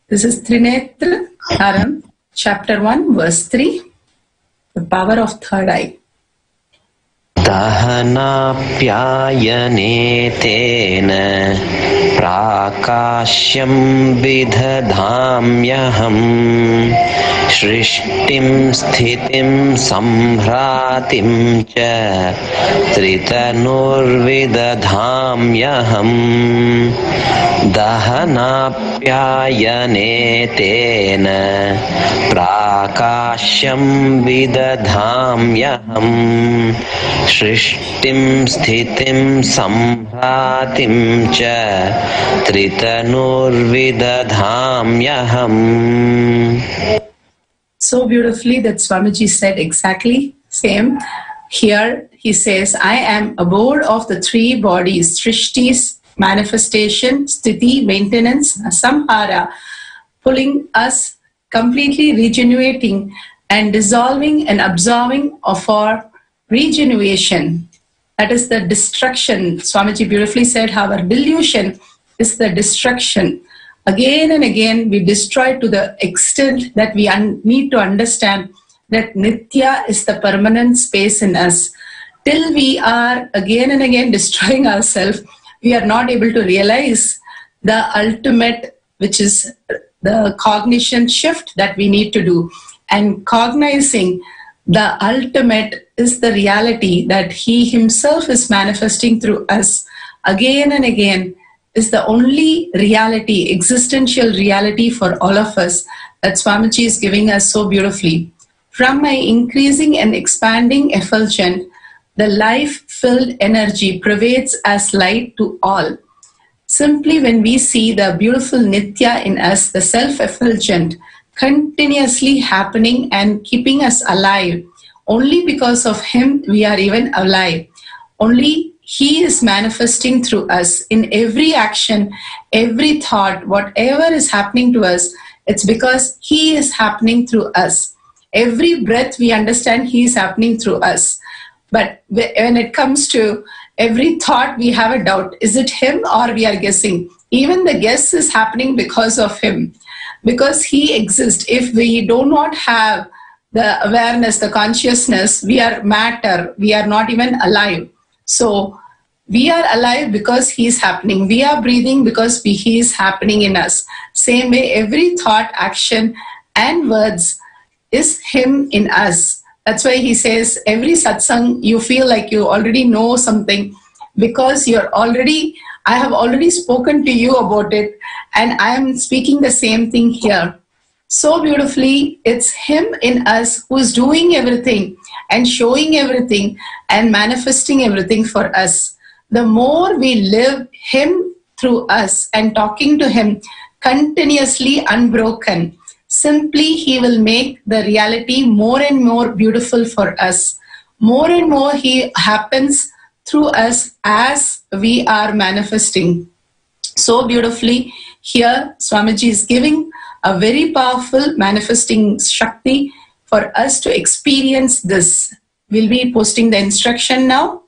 This is Trinetra Haram, chapter 1, verse 3, the power of third eye. Dahanapyayane tena prakashyam vidhadhamyaham shrishtim sthitim samhratim cha tritanurvidadhamyaham dahanapyayane tena prakashyam vidadhamyaham Shrishtim sthitim samhratim cha tritanurvidadhamyaham. So beautifully that Swamiji said exactly same. Here he says, I am abode of the three bodies, Srishti's manifestation, Sthiti, maintenance, Samhara, pulling us, completely regenerating and dissolving and absorbing of our regeneration. That is the destruction. Swamiji beautifully said how our delusion is the destruction. Again and again we destroy to the extent that we need to understand that Nitya is the permanent space in us. Till we are again and again destroying ourselves, we are not able to realize the ultimate, which is the cognition shift that we need to do. And cognizing the ultimate is the reality that he himself is manifesting through us again and again is the only reality, existential reality for all of us that Swamiji is giving us so beautifully. From my increasing and expanding effulgence, the life-filled energy pervades as light to all. Simply when we see the beautiful Nitya in us, the self-effulgent, continuously happening and keeping us alive, only because of him we are even alive. Only he is manifesting through us in every action, every thought, whatever is happening to us, it's because he is happening through us. Every breath we understand he is happening through us. But when it comes to every thought, we have a doubt. Is it him or we are guessing? Even the guess is happening because of him. Because he exists. If we do not have the awareness, the consciousness, we are matter. We are not even alive. So We are alive because He is happening. We are breathing because He is happening in us. Same way, every thought, action, and words is Him in us. That's why He says, every satsang, you feel like you already know something because I have already spoken to you about it, and I am speaking the same thing here. So beautifully, it's Him in us who is doing everything and showing everything and manifesting everything for us. The more we live Him through us and talking to Him continuously unbroken, simply He will make the reality more and more beautiful for us. More and more He happens through us as we are manifesting. So beautifully, here Swamiji is giving a very powerful manifesting Shakti for us to experience this. We'll be posting the instruction now.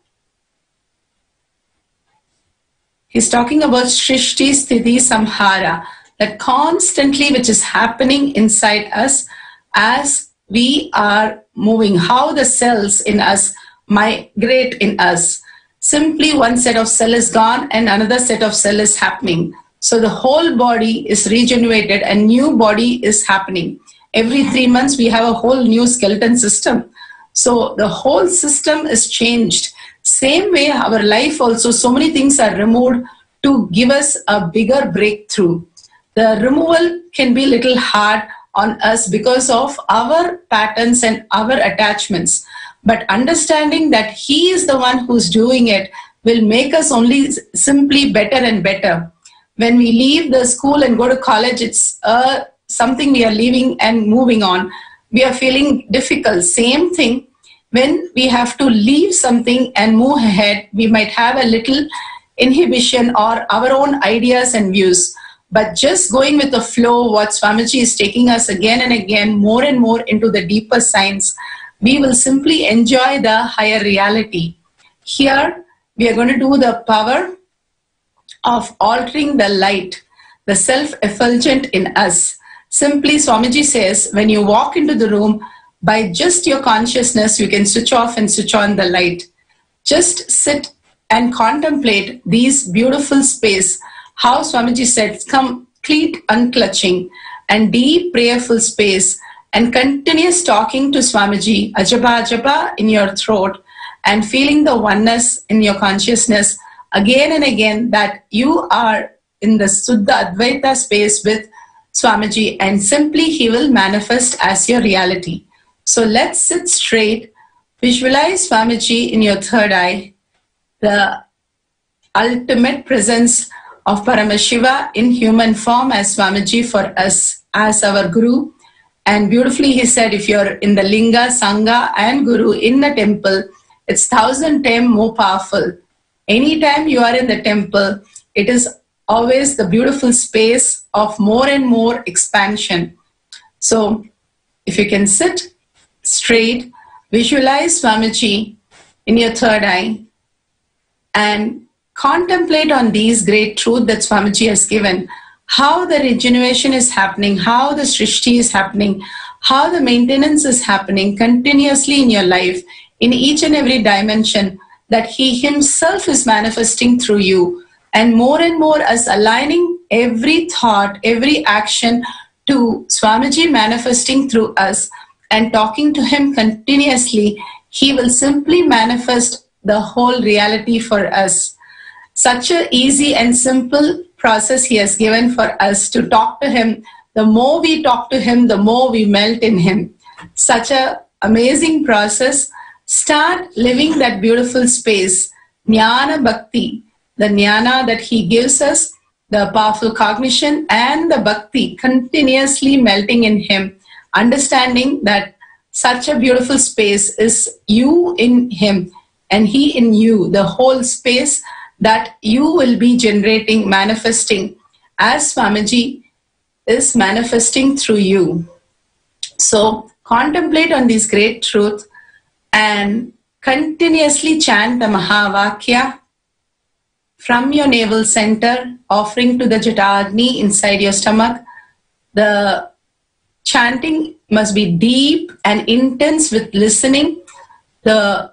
He's talking about Srishti Sthiti Samhara, that constantly which is happening inside us as we are moving, how the cells in us migrate in us. Simply one set of cell is gone and another set of cell is happening. So the whole body is regenerated and new body is happening. Every 3 months we have a whole new skeleton system. So the whole system is changed. Same way our life also, so many things are removed to give us a bigger breakthrough. The removal can be a little hard on us because of our patterns and our attachments. But understanding that He is the one who's doing it will make us only simply better and better. When we leave the school and go to college, it's something we are leaving and moving on. We are feeling difficult. Same thing, when we have to leave something and move ahead, we might have a little inhibition or our own ideas and views. But just going with the flow, what Swamiji is taking us again and again, more and more into the deeper science, we will simply enjoy the higher reality. Here, we are going to do the power of altering the light, the self-effulgent in us. Simply, Swamiji says, when you walk into the room, by just your consciousness, you can switch off and switch on the light. Just sit and contemplate these beautiful space. How Swamiji said, complete unclutching and deep prayerful space and continuous talking to Swamiji, ajapa ajapa in your throat, and feeling the oneness in your consciousness again and again, that you are in the Suddha Advaita space with Swamiji, and simply He will manifest as your reality. So let's sit straight, visualize Swamiji in your third eye, the ultimate presence of Paramashiva in human form as Swamiji for us, as our Guru. And beautifully He said, if you're in the Linga, Sangha and Guru in the temple, it's 1,000 times more powerful. Anytime you are in the temple, it is always the beautiful space of more and more expansion. So if you can sit straight, visualize Swamiji in your third eye and contemplate on these great truths that Swamiji has given, how the regeneration is happening, how the Srishti is happening, how the maintenance is happening continuously in your life, in each and every dimension, that He Himself is manifesting through you. And more as aligning every thought, every action to Swamiji manifesting through us and talking to Him continuously, He will simply manifest the whole reality for us. Such an easy and simple process He has given for us to talk to Him. The more we talk to Him, the more we melt in Him. Such an amazing process. Start living that beautiful space. Jnana Bhakti, the jnana that He gives us, the powerful cognition and the bhakti continuously melting in Him. Understanding that such a beautiful space is you in Him and He in you, the whole space that you will be generating, manifesting as Swamiji is manifesting through you. So contemplate on this great truth and continuously chant the Mahavakya from your navel center, offering to the Jatagni inside your stomach. The chanting must be deep and intense with listening. The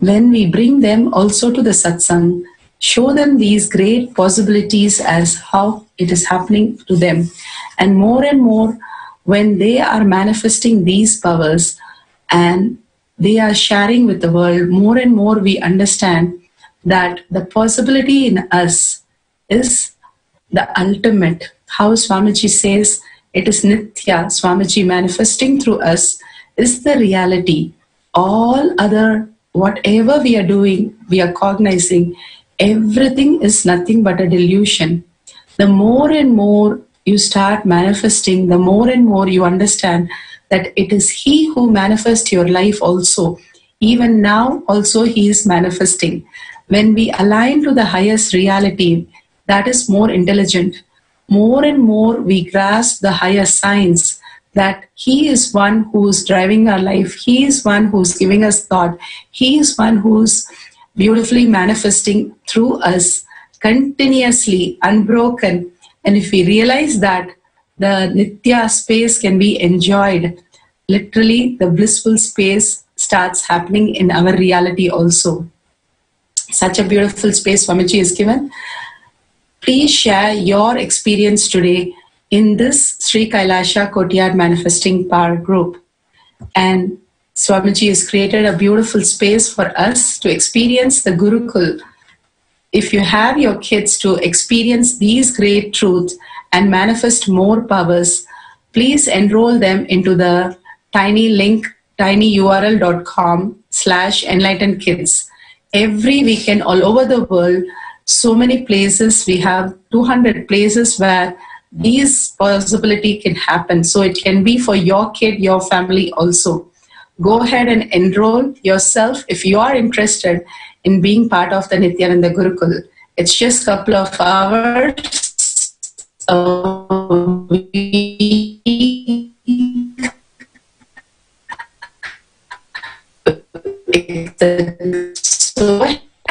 when we bring them also to the satsang, show them these great possibilities as how it is happening to them. And more, when they are manifesting these powers and they are sharing with the world, more and more we understand that the possibility in us is the ultimate. How Swamiji says, it is Nithya, Swamiji manifesting through us is the reality. All other, whatever we are doing, we are cognizing, everything is nothing but a delusion. The more and more you start manifesting, the more and more you understand that it is He who manifests your life also. Even now also He is manifesting. When we align to the highest reality, that is more intelligent, more and more we grasp the higher science that He is one who is driving our life. He is one who is giving us thought. He is one who is beautifully manifesting through us continuously, unbroken. And if we realize that the Nitya space can be enjoyed, literally the blissful space starts happening in our reality also. Such a beautiful space Swamiji is given. Please share your experience today in this SHRIKAILASA Courtyard Manifesting Power group. And Swamiji has created a beautiful space for us to experience the Gurukul. If you have your kids to experience these great truths and manifest more powers, please enroll them into the tiny link, tinyurl.com/enlightened kids. Every weekend all over the world, so many places, we have 200 places where these possibility can happen. So it can be for your kid, your family also. Go ahead and enroll yourself if you are interested in being part of the Nithyananda Gurukul. It's just a couple of hours a week.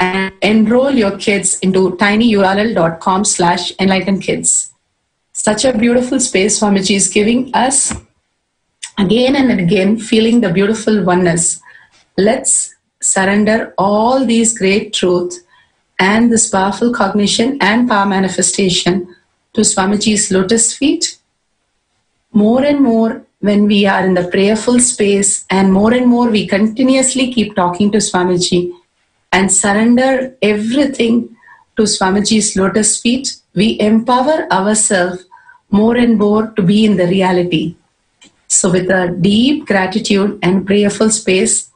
And enroll your kids into tinyurl.com/enlightened kids. Such a beautiful space Swamiji is giving us again and again, feeling the beautiful oneness. Let's surrender all these great truths and this powerful cognition and power manifestation to Swamiji's lotus feet. More and more when we are in the prayerful space and more we continuously keep talking to Swamiji and surrender everything to Swamiji's lotus feet, we empower ourselves more and more to be in the reality. So with a deep gratitude and prayerful space,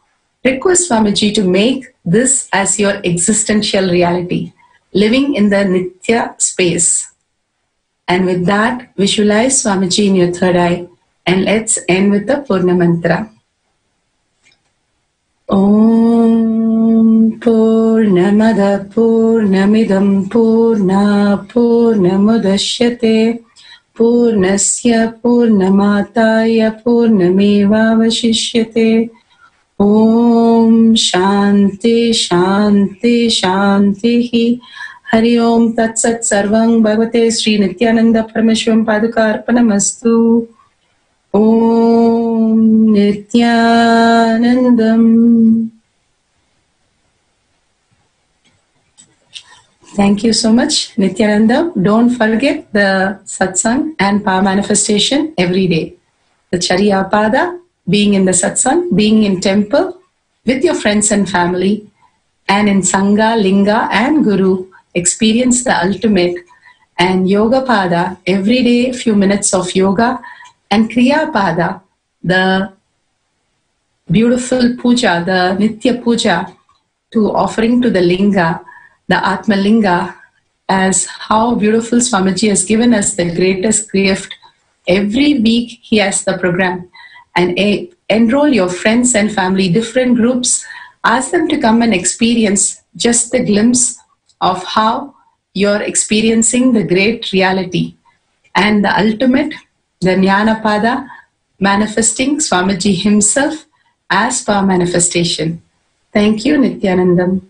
request Swamiji to make this as your existential reality, living in the Nitya space. And with that, visualize Swamiji in your third eye, and let's end with the Purna Mantra. Om Purnamada Purnamidam Purna Purnamudashyate Purnasya Purnamataya Purnamevavashishyate. Om Shanti Shanti Shanti. Hari Om Tat Sat Sarvang Bhagavate Sri Nithyananda Paramashivam Padukarpanamastu. Om Nithyanandam. Thank you so much, Nithyananda. Don't forget the satsang and power manifestation every day. The Charya Pada, being in the satsang, being in temple with your friends and family, and in Sangha, Linga and Guru, experience the ultimate. And Yoga Pada, every day few minutes of yoga, and Kriya Pada, the beautiful puja, the Nitya Puja, to offering to the Linga, the Atma Linga, as how beautiful Swamiji has given us the greatest gift. Every week he has the program. And enroll your friends and family, different groups, ask them to come and experience just the glimpse of how you're experiencing the great reality. And the ultimate, the Jnana Pada, manifesting Swamiji himself as power manifestation. Thank you, Nithyanandam.